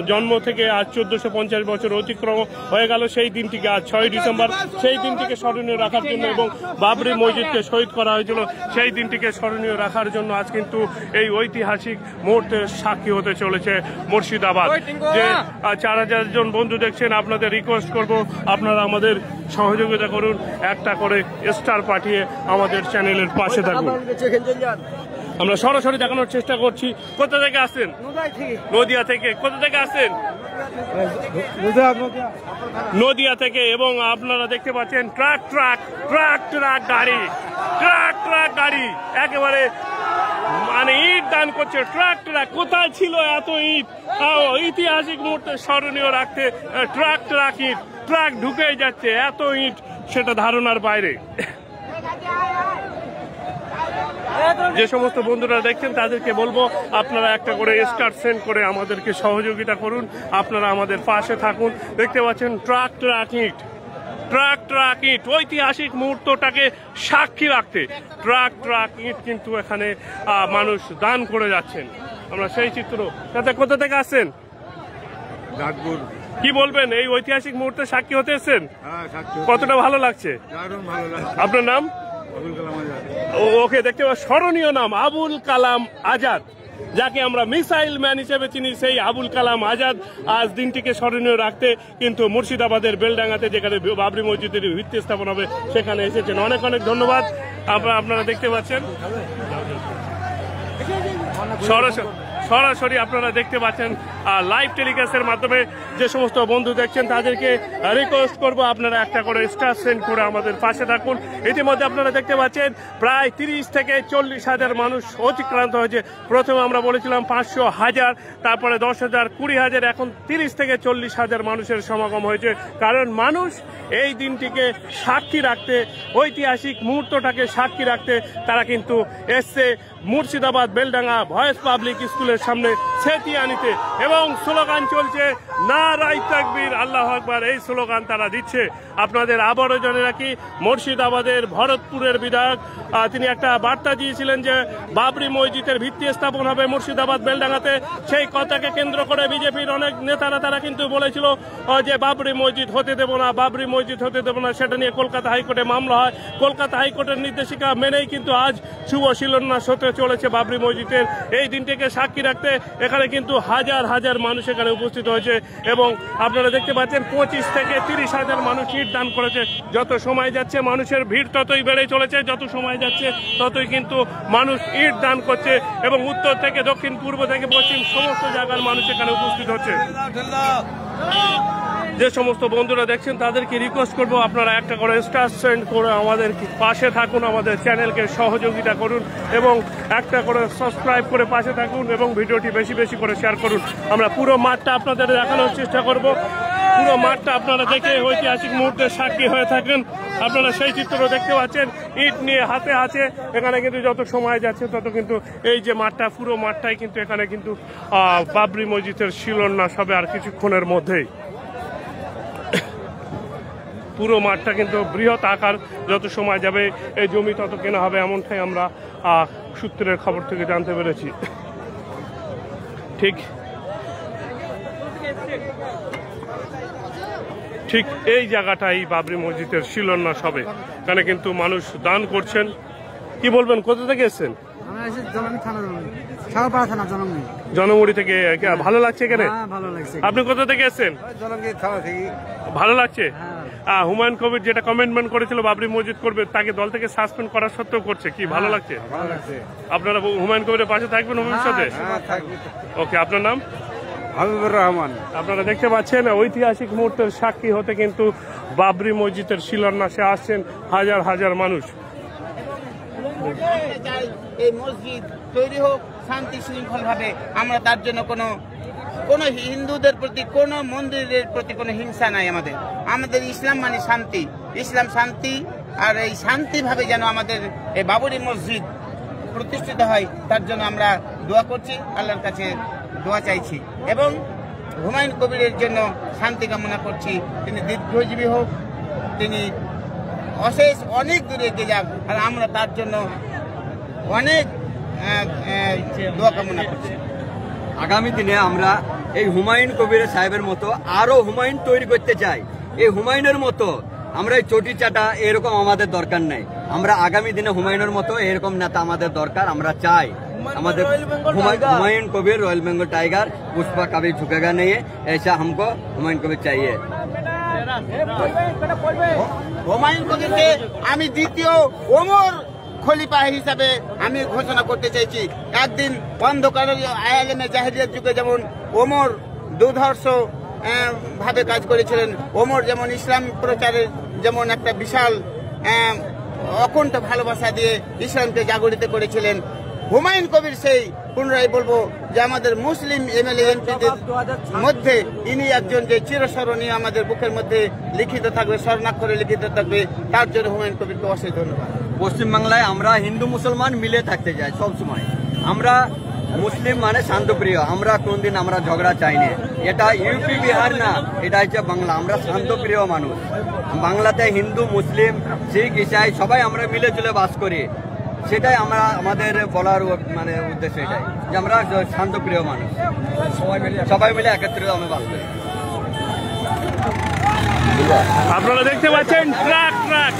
জন্ম থেকে আজ 1450 বছর অতিক্রম হয়ে গেল। সেই দিনটিকে আজ 6 ডিসেম্বর সেই দিনটিকে স্মরণীয় রাখার জন্য এবং বাবরি মসজিদকে শহীদ করা হয়েছিল সেই দিনটিকে স্মরণীয় রাখার জন্য আজ কিন্তু এই ঐতিহাসিক মুহূর্তের সাক্ষী হতে চলেছে মুর্শিদাবাদ। যে 4000 জন বন্ধু দেখছেন, আপনাদের রিকোয়েস্ট করব আপনারা আমাদের সহযোগিতা করুন, একটা করে স্টার পাঠিয়ে আমাদের চ্যানেলের পাশে থাকুন। আমরা সরাসরি দেখানোর চেষ্টা করছি। কোথা থেকে আসছেন? নদিয়া থেকে। কোথা থেকে আসছেন? নদিয়া থেকে। এবং আপনারা দেখতে পাচ্ছেন ট্রাক গাড়ি একেবারে মানে ইট দান করছে। ট্রাক কোথায় ছিল এত ইট? ঐতিহাসিক মুহূর্তে স্মরণীয় রাখতে ট্রাক ঢুকে যাচ্ছে, এত ইট সেটা ধারণার বাইরে। যে সমস্ত বন্ধুরা দেখছেন তাদেরকে বলবো আপনারা একটা করে স্টার সেন্ড করে আমাদেরকে সহযোগিতা করুন, আপনারা আমাদের পাশে থাকুন। দেখতে পাচ্ছেন ট্রাক ইট ঐতিহাসিক মুহূর্তটাকে সাক্ষী রাখতে ট্রাক ইট কিন্তু এখানে মানুষ দান করে যাচ্ছেন। আমরা সেই চিত্র। কোথা থেকে আসছেন? কি বলবেন এই ঐতিহাসিক মুহূর্তে সাক্ষী হতে এসেছেন? কতটা ভালো লাগছে? আপনার নাম? ওকে, দেখতে পাচ্ছি স্মরণীয় নাম আবুল কালাম আজাদ, যাকে আমরা মিসাইল ম্যান হিসেবে চিনি। সেই আবুল কালাম আজাদ আজ দিনটিকে স্মরণীয় রাখতে কিন্তু মুর্শিদাবাদের বেলডাঙ্গাতে যেখানে বাবরি মসজিদের ভিত্তি স্থাপন হবে সেখানে এসেছেন। অনেক অনেক ধন্যবাদ। আপনারা দেখতে পাচ্ছেন সরাসরি আপনারা দেখতে পাচ্ছেন লাইভ টেলিকাস্টের মাধ্যমে। যে সমস্ত বন্ধু দেখছেন তাদেরকে রিকোয়েস্ট করব আপনারা একটা করে স্টার সেন্ড করে আমাদের পাশে থাকুন। ইতিমধ্যে আপনারা দেখতে পাচ্ছেন প্রায় 30 থেকে 40 হাজার মানুষ অতিক্রান্ত হয়েছে। প্রথমে আমরা বলেছিলাম 500 হাজার, তারপরে 10,000, 20,000, এখন 30 থেকে 40 হাজার মানুষের সমাগম হয়েছে। কারণ মানুষ এই দিনটিকে সাক্ষী রাখতে, ঐতিহাসিক মুহূর্তটাকে সাক্ষী রাখতে তারা কিন্তু এসছে মুর্শিদাবাদ বেলডাঙ্গা ভয়েস পাবলিক স্কুলের সামনে সেতিয়ানিতে এবং স্লোগান চলছে নারাই তাকবীর আল্লাহু আকবার। এই স্লোগান তারা দিচ্ছে। আপনাদের আবারও জানে রাখি মুর্শিদাবাদের ভরতপুরের বিধায়ক তিনি একটা বার্তা দিয়েছিলেন যে বাবরি মসজিদের ভিত্তি স্থাপন হবে মুর্শিদাবাদ বেলডাঙ্গাতে। সেই কথাকে কেন্দ্র করে বিজেপির অনেক নেতারা তারা কিন্তু বলেছিল যে বাবরি মসজিদ হতে দেব না। সেটা নিয়ে কলকাতা হাইকোর্টে মামলা হয়। কলকাতা হাইকোর্টের নির্দেশিকা মেনেই কিন্তু আজ শুভ শিলান্যাস হতে চলেছে বাবরি মসজিদের। এই দিনটিকে সাক্ষী রাখতে এখানে কিন্তু হাজার হাজার মানুষ এখানে উপস্থিত হয়েছে এবং আপনারা দেখতে পাচ্ছেন 25 থেকে 30 হাজার মানুষ ইট দান করেছে। যত সময় যাচ্ছে মানুষের ভিড় ততই বেড়ে চলেছে, যত সময় যাচ্ছে ততই কিন্তু মানুষ ইট দান করছে এবং উত্তর থেকে দক্ষিণ, পূর্ব থেকে পশ্চিম সমস্ত জায়গার মানুষ এখানে উপস্থিত হচ্ছে। যে সমস্ত বন্ধুরা দেখছেন তাদেরকে রিকোয়েস্ট করবো আপনারা একটা করে স্টার সেন্ড করে আমাদের পাশে থাকুন, আমাদের চ্যানেলকে সহযোগিতা করুন এবং একটা করে সাবস্ক্রাইব করে পাশে থাকুন এবং ভিডিওটি বেশি বেশি করে শেয়ার করুন। আমরা পুরো মাঠটা আপনাদের দেখানোর চেষ্টা করব। পুরো মাঠটা আপনারা দেখে ঐতিহাসিক মুহূর্তের সাক্ষী হয়ে থাকেন। আপনারা সেই চিত্র দেখতে পাচ্ছেন, ইট নিয়ে হাতে আছে। এখানে কিন্তু যত সময় যাচ্ছে তত কিন্তু এই যে মাঠটা, পুরো মাঠটাই কিন্তু এখানে কিন্তু বাবরি মসজিদের শিলান্যাস হবে আর কিছুক্ষণের মধ্যেই। পুরো মাঠটা কিন্তু বৃহৎ আকার, যত সময় যাবে এই জমি তত কেনা হবে, এমনটাই আমরা সূত্রের খবর থেকে জানতে পেরেছি। ঠিক এই জায়গাটাই বাবরি মসজিদের শিলান্যাস হবে। এখানে কিন্তু মানুষ দান করছেন। কি বলবেন, কোথা থেকে এসেছেন? জনমুড়ি থেকে। ভালো লাগছে এখানে? আপনি কোথা থেকে এসেছেন? ভালো লাগছে। হুমায়ুন কবির যেটা কমিটমেন্ট করেছিল বাবরি মসজিদ করবে, তাকে দল থেকে সাসপেন্ড করা সত্ত্বেও করছে, কি ভালো লাগছে? আপনারা হুমায়ুন কবিরের পাশে থাকবেন ভবিষ্যতে? ওকে, আপনার নাম? হাবিবুর রহমান। আপনারা দেখতে পাচ্ছেন ঐতিহাসিক মুহূর্তের সাক্ষী হতে কিন্তু বাবরি মসজিদের শিলান্যাসে আসছেন হাজার হাজার মানুষ। এই মসজিদ তৈরি হোক শান্তি শৃঙ্খল ভাবে, আমরা তার জন্য কোনো হিন্দুদের প্রতি, কোনো মন্দিরের প্রতি কোনো হিংসা নাই। আমাদের ইসলাম মানে শান্তি, ইসলাম শান্তি। আর এই শান্তিভাবে যেন আমাদের এই বাবরি মসজিদ প্রতিষ্ঠিত হয়, তার জন্য আমরা দোয়া করছি, আল্লাহর কাছে দোয়া চাইছি এবং হুমায়ুন কবিরের জন্য শান্তি কামনা করছি। তিনি দীর্ঘজীবী হোক, তিনি অনেক দূরে এগিয়ে যাক, আর আমরা তার জন্য অনেক দোয়া কামনা করছি। আগামী দিনে আমরা এই হুমায়ুন কবির সাহেবের মতো আরো হুমায়ুন তৈরি করতে চাই। এই হুমায়ুনের মতো আমরা এই চটি চাটা এরকম আমাদের দরকার নাই। আমরা আগামী দিনে হুমায়ুনের মতো এরকম নেতা আমাদের দরকার, আমরা চাই। আমাদের হুমায়ুন কবির রয়্যাল বেঙ্গল টাইগার, पुष्पा कभी झुकेगा नहीं है, ऐसा हमको হুমায়ুন কবির चाहिए। হুমায়ুন কবিরকে আমি দ্বিতীয় ওমর খলিফা হিসাবে আমি ঘোষণা করতে চাইছি। একদিন অন্ধকারের আয়ালেমে জাহেলিয়াত যুগে যেমন ওমর দুর্ধর্ষ ভাবে কাজ করেছিলেন, ওমর যেমন ইসলাম প্রচারের যেমন একটা বিশাল অকুণ্ঠ ভালোবাসা দিয়ে ইসলামকে জাগরিত করেছিলেন, হুমায়ুন কবির সেই পুনরায় বলবো যে আমাদের মুসলিম এমএলএ এমপিদের মধ্যে ইনি একজন যে চিরস্মরণীয় আমাদের বুকের মধ্যে লিখিত থাকবে, স্বর্ণাক্ষরে লিখিত থাকবে। তার জন্য হুমায়ুন কবিরকে অশেষ ধন্যবাদ। পশ্চিমবাংলায় আমরা হিন্দু মুসলমান মিলে থাকতে চাই সবসময়। আমরা মুসলিম মানে শান্তপ্রিয়, আমরা কোনদিন আমরা ঝগড়া চাই না। এটা ইউপি বিহার না, এটা হচ্ছে বাংলা। আমরা শান্তপ্রিয় মানুষ। বাংলাতে হিন্দু মুসলিম শিখ ইসাই সবাই আমরা মিলে চলে বাস করি। সেটাই আমরা আমাদের বলার মানে উদ্দেশ্য এটাই যে আমরা শান্তপ্রিয় মানুষ, সবাই মিলে একত্রিত আমরা বাস করি। আপনারা দেখতে পাচ্ছেন ট্রাক ট্রাক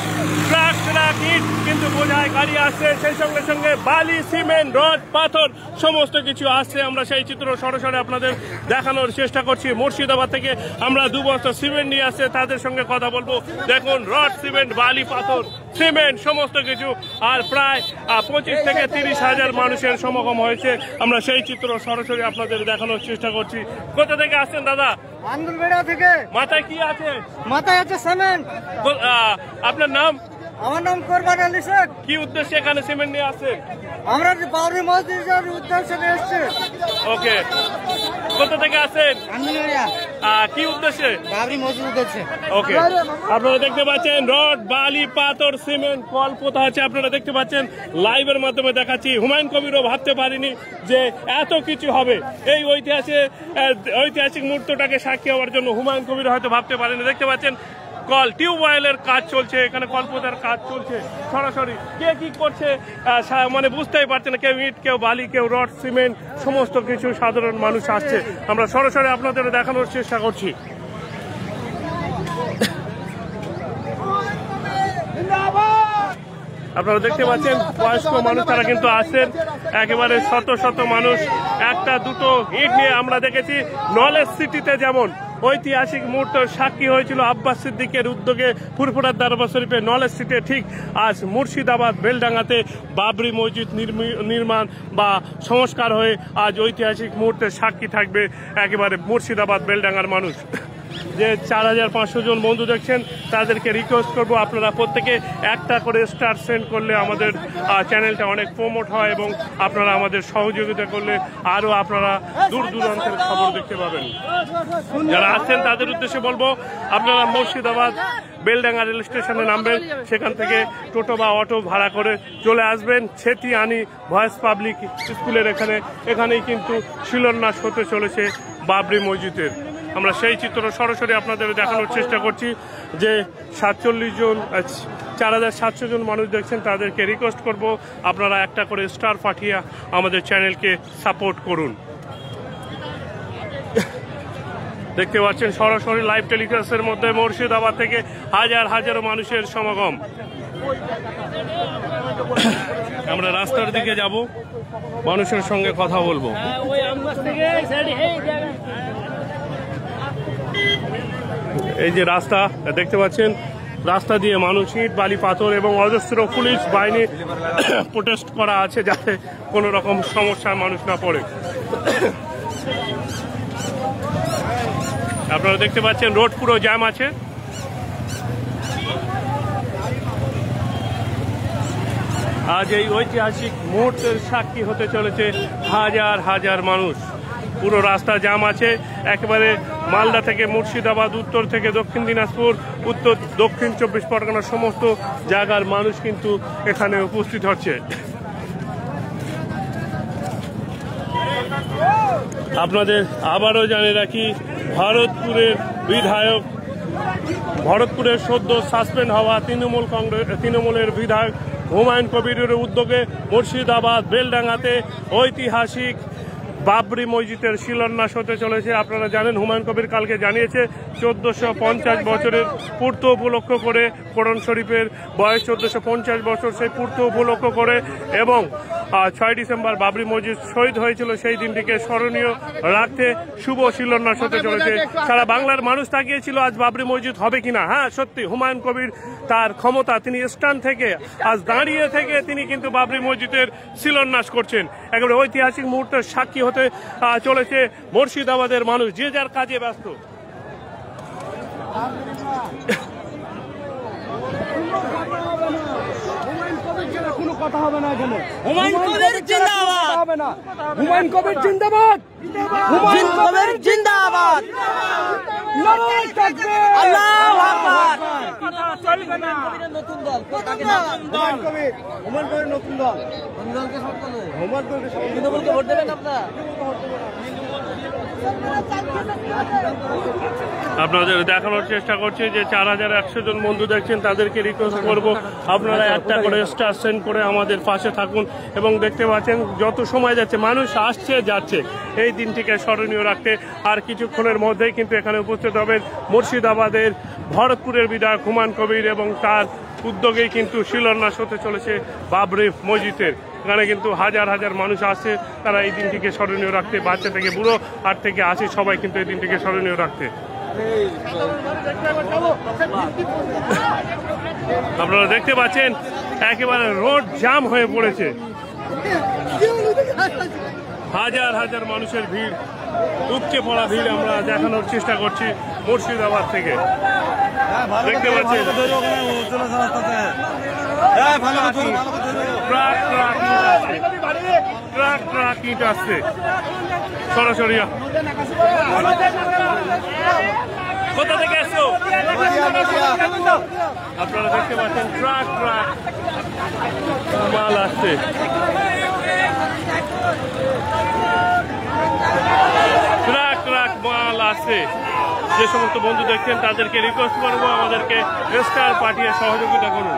ট্রাক ট্রাক ইট কিন্তু বোঝায় গাড়ি আসছে, সেই সঙ্গে সঙ্গে বালি, সিমেন্ট, রড, পাথর সমস্ত কিছু আসছে। আমরা সেই চিত্র সরাসরি আপনাদের দেখানোর চেষ্টা করছি। মুর্শিদাবাদ থেকে আমরা 2 বস্তা সিমেন্ট নিয়ে আসছে, তাদের সঙ্গে কথা বলবো। দেখুন, রড, সিমেন্ট, বালি, পাথর, সিমেন্ট সমস্ত কিছু, আর প্রায় 25 থেকে 30 হাজার মানুষের সমাগম হয়েছে। আমরা সেই চিত্র সরাসরি আপনাদের দেখানোর চেষ্টা করছি। কোথা থেকে আসছেন দাদা? আন্দুলবেড়া থেকে। মাথায় কি আছে? মাথায় আছে সিমেন্ট। আপনার নাম? আমার নাম কোরবান আলী শেখ। কি উদ্দেশ্যে এখানে সিমেন্ট নিয়ে আসছেন? আমরা বাবরি মসজিদের উদ্দেশ্যে নিয়ে এসেছি। ওকে, কোথা থেকে আসেন? আন্দুলবেড়া। কি উদ্দেশ্যে? বাবরি মসজিদ উদ্দেশ্যে। ওকে, আপনারা দেখতে পাচ্ছেন রড, বালি, পাথর, সিমেন্ট, কল পোতা আছে। আপনারা দেখতে পাচ্ছেন লাইভের মাধ্যমে দেখাচ্ছি। হুমায়ুন কবিরও ভাবতে পারিনি যে এত কিছু হবে। এই ঐতিহাসিক মুহূর্তটাকে সাক্ষী হওয়ার জন্য হুমায়ুন কবির হয়তো ভাবতে পারেনি। দেখতে পাচ্ছেন কল টিউবওয়েলের কাজ চলছে, এখানে কলপোতার কাজ চলছে সরাসরি। কে কি করছে মানে বুঝতেই পারছে না। কেউ ইট, কেউ বালি, কেউ রড, সিমেন্ট সমস্ত কিছু সাধারণ মানুষ আসছে। আমরা সরাসরি আপনাদের দেখানোর চেষ্টা করছি। আপনারা দেখতে পাচ্ছেন বয়স্ক মানুষ তারা কিন্তু আসছেন, একেবারে শত শত মানুষ। একটা দুটো ইট নিয়ে আমরা দেখেছি নলেজ সিটিতে যেমন ঐতিহাসিক মুহূর্তের সাক্ষী হয়েছিল আব্বাস সিদ্দিকের উদ্যোগে ফুরফুরার দরবার শরীফে নলেজ সিটে, ঠিক আজ মুর্শিদাবাদ বেলডাঙ্গাতে বাবরি মসজিদ নির্মাণ বা সংস্কার হয়ে আজ ঐতিহাসিক মুহূর্তের সাক্ষী থাকবে একেবারে মুর্শিদাবাদ বেলডাঙ্গার মানুষ। যে 4500 জন বন্ধু দেখছেন তাদেরকে রিকোয়েস্ট করবো আপনারা প্রত্যেকে একটা করে স্টার সেন্ড করলে আমাদের চ্যানেলটা অনেক প্রমোট হয় এবং আপনারা আমাদের সহযোগিতা করলে আরও আপনারা দূর দূরান্তের খবর দেখতে পাবেন। যারা আছেন তাদের উদ্দেশ্যে বলবো আপনারা মুর্শিদাবাদ বেলডাঙ্গা রেল স্টেশনে নামবেন, সেখান থেকে টোটো বা অটো ভাড়া করে চলে আসবেন ছেতিয়ানি ভয়েস পাবলিক স্কুলের এখানেই কিন্তু শিলান্যাস হতে চলেছে বাবরি মসজিদের। আমরা সেই চিত্র সরাসরি আপনাদের দেখানোর চেষ্টা করছি যে 4700 জন মানুষ দেখছেন তাদেরকে রিকোয়েস্ট করব আপনারা একটা করে স্টার পাঠিয়ে আমাদের চ্যানেলকে সাপোর্ট করুন। দেখতে পাচ্ছেন সরাসরি লাইভ টেলিকাস্টের মধ্যে মুর্শিদাবাদ থেকে হাজার হাজার মানুষের সমাগম। আমরা রাস্তার দিকে যাব, মানুষের সঙ্গে কথা বলবো। এই যে রাস্তা দেখতে পাচ্ছেন, রাস্তা দিয়ে মানুষ ইট বালি পাথর এবং অজস্র পুলিশ বাহিনী প্রোটেস্ট করা আছে যাতে কোনো রকম সমস্যার মানুষ না পড়ে। আপনারা দেখতে পাচ্ছেন রোড পুরো জ্যাম আছে। আজ এই ঐতিহাসিক মুহূর্তের সাক্ষী হতে চলেছে হাজার হাজার মানুষ। পুরো রাস্তা জ্যাম আছে, একেবারে মালদা থেকে মুর্শিদাবাদ, উত্তর থেকে দক্ষিণ দিনাজপুর, উত্তর দক্ষিণ 24 পরগনার সমস্ত জায়গার মানুষ কিন্তু এখানে উপস্থিত হচ্ছে। আপনাদের আবারও জানিয়ে রাখি, ভরতপুরের সদ্য সাসপেন্ড হওয়া তৃণমূলের বিধায়ক হুমায়ুন কবিরের উদ্যোগে মুর্শিদাবাদ বেলডাঙ্গাতে ঐতিহাসিক বাবরি মসজিদের শিলান্যাস হতে চলেছে। আপনারা জানেন হুমায়ুন কবির কালকে জানিয়েছে 1450 বছরের পূর্ত উপলক্ষ করে, কোরআন শরীফের বয়স 1450 বছর, সেই পূর্ত উপলক্ষ করে এবং 6 ডিসেম্বর বাবরি মসজিদ শহীদ হয়েছিল, সেই দিনটিকে স্মরণীয় রাখতে শুভ শিলান্যাস হতে চলেছে। সারা বাংলার মানুষ তাকিয়েছিল আজ বাবরি মসজিদ হবে কিনা। হ্যাঁ, সত্যি হুমায়ুন কবির তার ক্ষমতা, তিনি স্ট্যান্ড থেকে আজ দাঁড়িয়ে থেকে তিনি কিন্তু বাবরি মসজিদের শিলান্যাস করছেন। একেবারে ঐতিহাসিক মুহূর্তের সাক্ষী হতে চলেছে মুর্শিদাবাদের মানুষ, যে যার কাজে ব্যস্ত। কোনো কথা হবে না এখানে। হুমায়ুন কবির জিন্দাবাদ হবে না। হুমায়ুন কবির জিন্দাবাদ, হুমায়ুন কবির জিন্দাবাদ। নারায়ে তাকবীর, আল্লাহু আকবার। কথা চলবে না। নতুন দল হুমায়ুন কবির নতুন দল। কোন দলকে ভোট দেবেন? হুমায়ুন কবিরকে ভোট দেবেন আপনারা? আপনাদের দেখানোর চেষ্টা করছি যে 4100 জন বন্ধু দেখছেন, তাদেরকে রিকোয়েস্ট করব আপনারা একটা করে স্টার সেন্ড করে আমাদের পাশে থাকুন। এবং দেখতে পাচ্ছেন যত সময় যাচ্ছে মানুষ আসছে যাচ্ছে এই দিনটিকে স্মরণীয় রাখতে। আর কিছুক্ষণের মধ্যেই কিন্তু এখানে উপস্থিত হবেন মুর্শিদাবাদের ভরতপুরের বিধায়ক হুমায়ুন কবির এবং তার উদ্যোগেই কিন্তু শিলান্যাস হতে চলেছে বাবরি মসজিদের। এখানে কিন্তু হাজার হাজার মানুষ আসছে, তারা এই দিনটিকে স্মরণীয় রাখতে, বাচ্চা থেকে বুড়ো 8 থেকে 80 সবাই কিন্তু এই দিনটিকে স্মরণীয় রাখতে। আপনারা দেখতে পাচ্ছেন একেবারে রোড জ্যাম হয়ে পড়েছে, হাজার হাজার মানুষের ভিড়, উপচে পড়া ভিড় আমরা দেখানোর চেষ্টা করছি মুর্শিদাবাদ থেকে। দেখতে পাচ্ছেন ট্রাক ইট আসছে সরাসরি। কোথা থেকে আসছো? আপনারা দেখতে পাচ্ছেন ট্রাক মাল আসছে। ট্রাক মাল আসছে। যে সমস্ত বন্ধু দেখছেন তাদেরকে রিকোয়েস্ট করবো আমাদেরকে স্টার পাঠিয়ে সহযোগিতা করুন।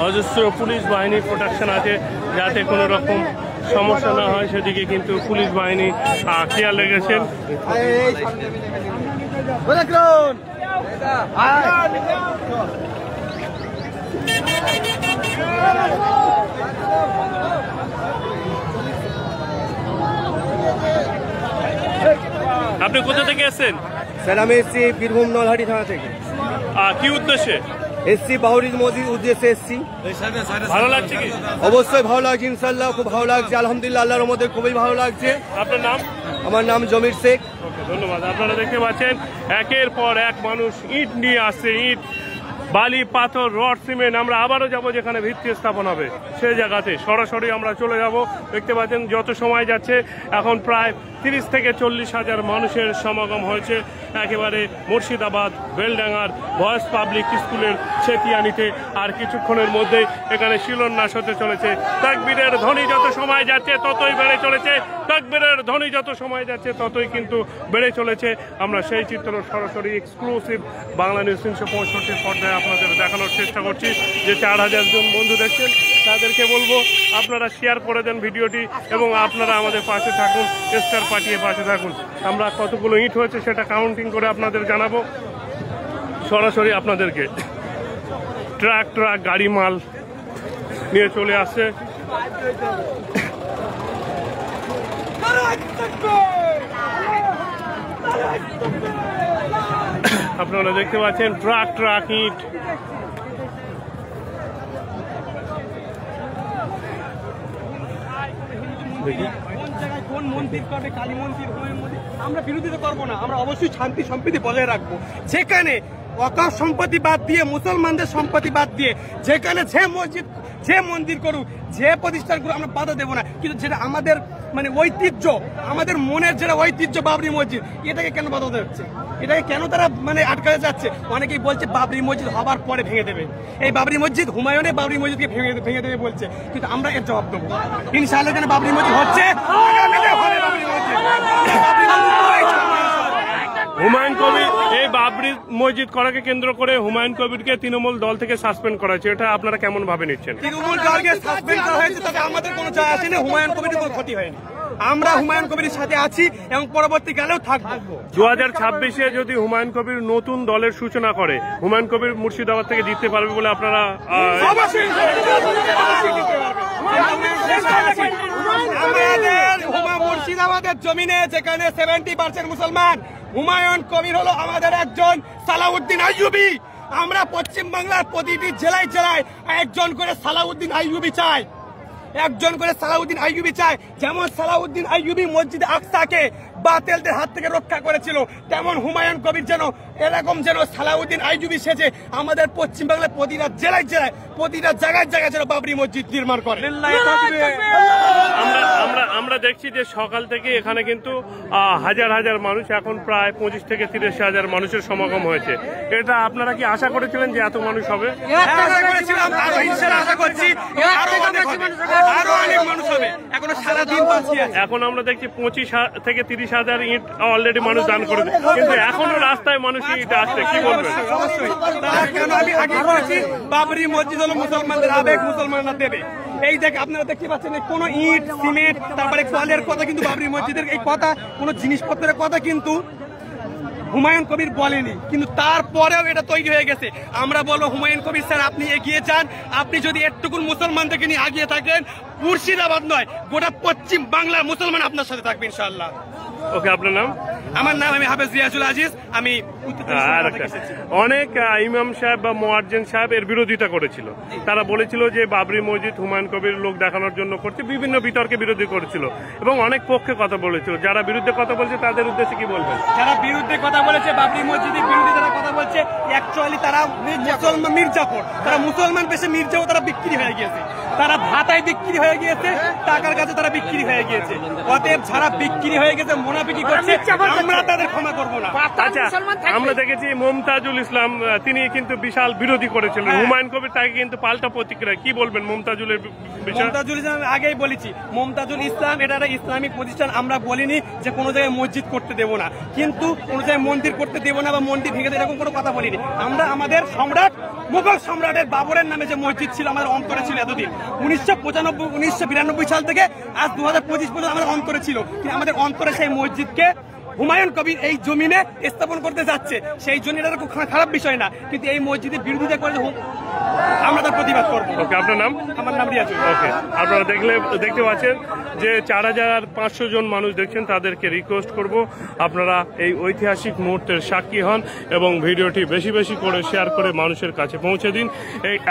অজস্র পুলিশ বাহিনী প্রোটেকশন আছে যাতে কোনো রকম সমস্যা না হয়, সেদিকে কিন্তু পুলিশ বাহিনী খেয়াল রেখেছেন। আপনি কোথা থেকে এসেছেন? স্যার আমি এসছি বীরভূম নলহাটি থানা থেকে। কি উদ্দেশ্যে এসছি? বাবরি মসজিদ উদ্দেশ্যে এসছি। ভালো লাগছে কি? অবশ্যই ভালো লাগছে, ইনশাল্লাহ খুব ভালো লাগছে, আলহামদুলিল্লাহ আল্লাহর মধ্যে খুবই ভালো লাগছে। আপনার নাম? আমার নাম জমির শেখ। ধন্যবাদ। আপনারা দেখতে পাচ্ছেন একের পর এক মানুষ ইট নিয়ে আসছে, ইট বালি পাথর রড সিমেন্ট। আমরা আবারও যাব যেখানে ভিত্তি স্থাপন হবে সেই জায়গাতে, সরাসরি আমরা চলে যাব। দেখতে পাচ্ছেন যত সময় যাচ্ছে এখন প্রায় 30 থেকে 40 হাজার মানুষের সমাগম হয়েছে একেবারে মুর্শিদাবাদ বেলডাঙ্গার বয়েজ পাবলিক স্কুলের ছেতিয়ানিতে। আর কিছুক্ষণের মধ্যেই এখানে শিলান্যাস হতে চলেছে। তাকবীরের ধ্বনি যত সময় যাচ্ছে ততই বেড়ে চলেছে, তাকবীরের ধ্বনি যত সময় যাচ্ছে ততই কিন্তু বেড়ে চলেছে। আমরা সেই চিত্র সরাসরি এক্সক্লুসিভ বাংলা নিউজ 365 পর্যায়ে আপনাদের দেখানোর চেষ্টা করছি। যে 4000 জন বন্ধু দেখছেন তাদেরকে বলবো আপনারা শেয়ার করে দেন ভিডিওটি এবং আপনারা আমাদের পাশে থাকুন, স্টার পাঠিয়ে পাশে থাকুন। আমরা কতগুলো ইট হয়েছে সেটা কাউন্টিং করে আপনাদের জানাবো সরাসরি আপনাদেরকে। ট্রাক গাড়ি মাল নিয়ে চলে আসছে। আপনারা দেখতে পাচ্ছেন ট্রাক ইট। কোন মন্দির করবে, কালী মন্দির, আমরা বিরোধিতা করবো না, আমরা অবশ্যই শান্তি সম্প্রীতি বজায় রাখবো। যেখানে অকাল সম্পত্তি বাদ দিয়ে, মুসলমানদের সম্পত্তি বাদ দিয়ে, যেখানে যে মন্দির করুক, যে প্রতিষ্ঠান করুক, আমরা বাধা দেবো না। কিন্তু যেটা আমাদের মানে ঐতিহ্য, আমাদের মনের যেটা ঐতিহ্য বাবরি মসজিদ, এটাকে কেন বাধা হচ্ছে? এটাকে কেন তারা মানে আটকাতে যাচ্ছে? অনেকেই বলছে বাবরি মসজিদ হবার পরে ভেঙে দেবে। এই বাবরি মসজিদ হুমায়ুনের বাবরি মসজিদকে ভেঙে দেবে বলছে, কিন্তু আমরা এর জবাব দেবো ইনশাআল্লাহ। কেন বাবরি মসজিদ হচ্ছে, হুমায়ুন কবির এই বাবরি মসজিদ করাকে কেন্দ্র করে হুমায়ুন কবিরকে তৃণমূল দল থেকে সাসপেন্ড করা হয়েছে, এটা আপনারা কেমন ভাবে নিচ্ছেন? তৃণমূল দলকে সাসপেন্ড করা হয়েছে তাতে আমাদের কোনো যায় আসে না, হুমায়ুন কবিরের কোনো ক্ষতি হয়নি। আমরা হুমায়ুন কবিরের সাথে আছি এবং পরবর্তীকালেও থাকবো। 2026-এ যদি হুমায়ুন কবির নতুন দলের সূচনা করে, হুমায়ুন কবির মুর্শিদাবাদ থেকে জিততে পারবে বলে আপনারা মুর্শিদাবাদের জমিনে যেখানে 70% মুসলমান, হুমায়ুন কবির হলো আমাদের একজন সালাউদ্দিন আইয়ুবী। আমরা পশ্চিম বাংলার প্রতিটি জেলায় একজন করে সালাউদ্দিন আইয়ুবী চাই, একজন করে সালাউদ্দিন আইয়ুবী চাই। যেমন সালাউদ্দিন আইয়ুবী মসজিদ আকসাকে বাতিলদের হাত থেকে রক্ষা করেছিল, তেমন হুমায়ুন কবির যেন এরকম যেন সালাউদ্দিন আইয়ুবী সেজে আমাদের পশ্চিম বাংলার প্রতিটা জেলায় প্রতিটা জায়গায় যেন বাবরি মসজিদ নির্মাণ করে। আমরা দেখছি যে সকাল থেকে এখানে কিন্তু হাজার মানুষ, এখন প্রায় 25 থেকে 30,000 মানুষের সমাগম হয়েছে। এটা আপনারা কি আশা করেছিলেন যে এত মানুষ হবে? আশা করছি আরো অনেক মানুষ হবে, এখনো সারাদিন বাকি আছে। এখন আমরা দেখছি 25 থেকে 30,000 ইট অলরেডি মানুষ দান করে, কিন্তু এখনো রাস্তায় মানুষ ইট আসছে, কি বলবেন? আমি আগে বলেছি বাবরি মসজিদ হলো মুসলমানদের আবেগ, মুসলমানরা দেবে। এই দেখ আপনারা দেখতে পাচ্ছেন কোন ইট সিমেন্ট তারপরে কলের কথা কিন্তু বাবরি মসজিদের এই কথা, কোন জিনিসপত্রের কথা কিন্তু হুমায়ুন কবির বলেনি, কিন্তু তারপরেও এটা তৈরি হয়ে গেছে। আমরা বলবো হুমায়ুন কবির স্যার আপনি এগিয়ে যান, আপনি যদি একটুকুন মুসলমানদেরকে নিয়ে এগিয়ে থাকেন, মুর্শিদাবাদ নয় গোটা পশ্চিম বাংলার মুসলমান আপনার সাথে থাকবে ইনশাআল্লাহ। ওকে, আপনার নাম? আমার নাম আমি হাফেজ রিয়াজুল আজিজ, আমি অনেক ইমাম সাহেব বা মুয়াজ্জিন সাহেব এর বিরোধিতা করেছিল। তারা বলেছিল যে বাবরি মসজিদ হুমায়ুন কবির লোক দেখানোর জন্য করছে, বিভিন্ন বিতর্কে বিরোধী করেছিল এবং অনেক পক্ষে কথা বলেছিল। যারা বিরুদ্ধে কথা বলছে তাদের উদ্দেশ্যে কি বলবেন? যারা বিরুদ্ধে কথা বলেছে, বাবরি মসজিদের বিরুদ্ধে যারা কথা বলছে, অ্যাকচুয়ালি তারা মির্জাফর, তারা মুসলমান পেশে মির্জাও তারা বিক্রি হয়ে গিয়েছে, তারা ভাতায় বিক্রি হয়ে গিয়েছে, টাকার কাছে তারা বিক্রি হয়ে গিয়েছে। অতএব যারা বিক্রি হয়ে গেছে, মুনাফিকি করছে, আমরা তাদের ক্ষমা করবো না। আচ্ছা, আমরা দেখেছি মমতাজুল ইসলাম তিনি কিন্তু বিশাল বিরোধী করেছিলেন হুমায়ুন কবির, তাকে কিন্তু পাল্টা প্রতিক্রিয়া, কি বলবেন মমতাজুলের বিষয়ে? মমতাজুল ইসলাম আগেই বলেছি, মমতাজুল ইসলাম এটা একটা ইসলামিক প্রতিষ্ঠান। আমরা বলিনি যে কোনো জায়গায় মসজিদ করতে দেবো না, কিন্তু কোনো জায়গায় মন্দির করতে দেবো না বা মন্দির ভেঙে দেবো, এরকম কোনো কথা বলিনি। আমরা আমাদের সম্রাট মুঘল সম্রাটের বাবরের নামে যে মসজিদ ছিল আমাদের অন্তরে ছিল এতদিন, 1992 সাল থেকে আজ 2025 পর্যন্ত আমাদের অন্তরে ছিল, কিন্তু আমাদের অন্তরে সেই মসজিদকে হুমায়ুন কবির এই জমিনে স্থাপন করতে যাচ্ছে, সেই জন্য এটা খুব খারাপ বিষয় না, কিন্তু এই মসজিদের বিরোধিতা করে আমরা তার প্রতিবাদ করবো। ওকে, আপনার নাম? আমার নাম রিয়াজুল। ওকে, আপনারা দেখতে পাচ্ছেন যে 4500 জন মানুষ দেখছেন, তাদেরকে রিকোয়েস্ট করব আপনারা এই ঐতিহাসিক মুহূর্তের সাক্ষী হন এবং ভিডিওটি বেশি করে শেয়ার করে মানুষের কাছে পৌঁছে দিন।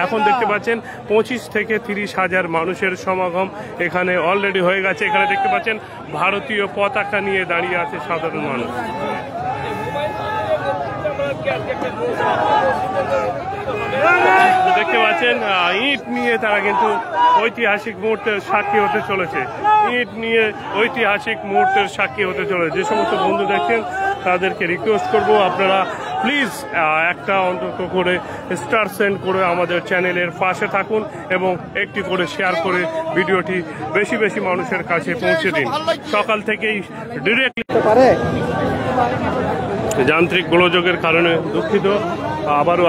এখন দেখতে পাচ্ছেন 25 থেকে 30,000 মানুষের সমাগম এখানে অলরেডি হয়ে গেছে। এখানে দেখতে পাচ্ছেন ভারতীয় পতাকা নিয়ে দাঁড়িয়ে আছে সাধারণ মানুষ। দেখতে পাচ্ছেন ইট নিয়ে তারা কিন্তু ঐতিহাসিক মুহূর্তের সাক্ষী হতে চলেছে, ইট নিয়ে ঐতিহাসিক মুহূর্তের সাক্ষী হতে চলেছে। যে সমস্ত বন্ধু দেখছেন তাদেরকে রিকোয়েস্ট করব আপনারা প্লিজ একটা অন্তত করে স্টার সেন্ড করে আমাদের চ্যানেলের পাশে থাকুন এবং একটি করে শেয়ার করে ভিডিওটি বেশি বেশি মানুষের কাছে পৌঁছে দিন। সকাল থেকেই ডিরেক্টলি যান্ত্রিক গোলযোগের কারণে দুঃখিত, আবারও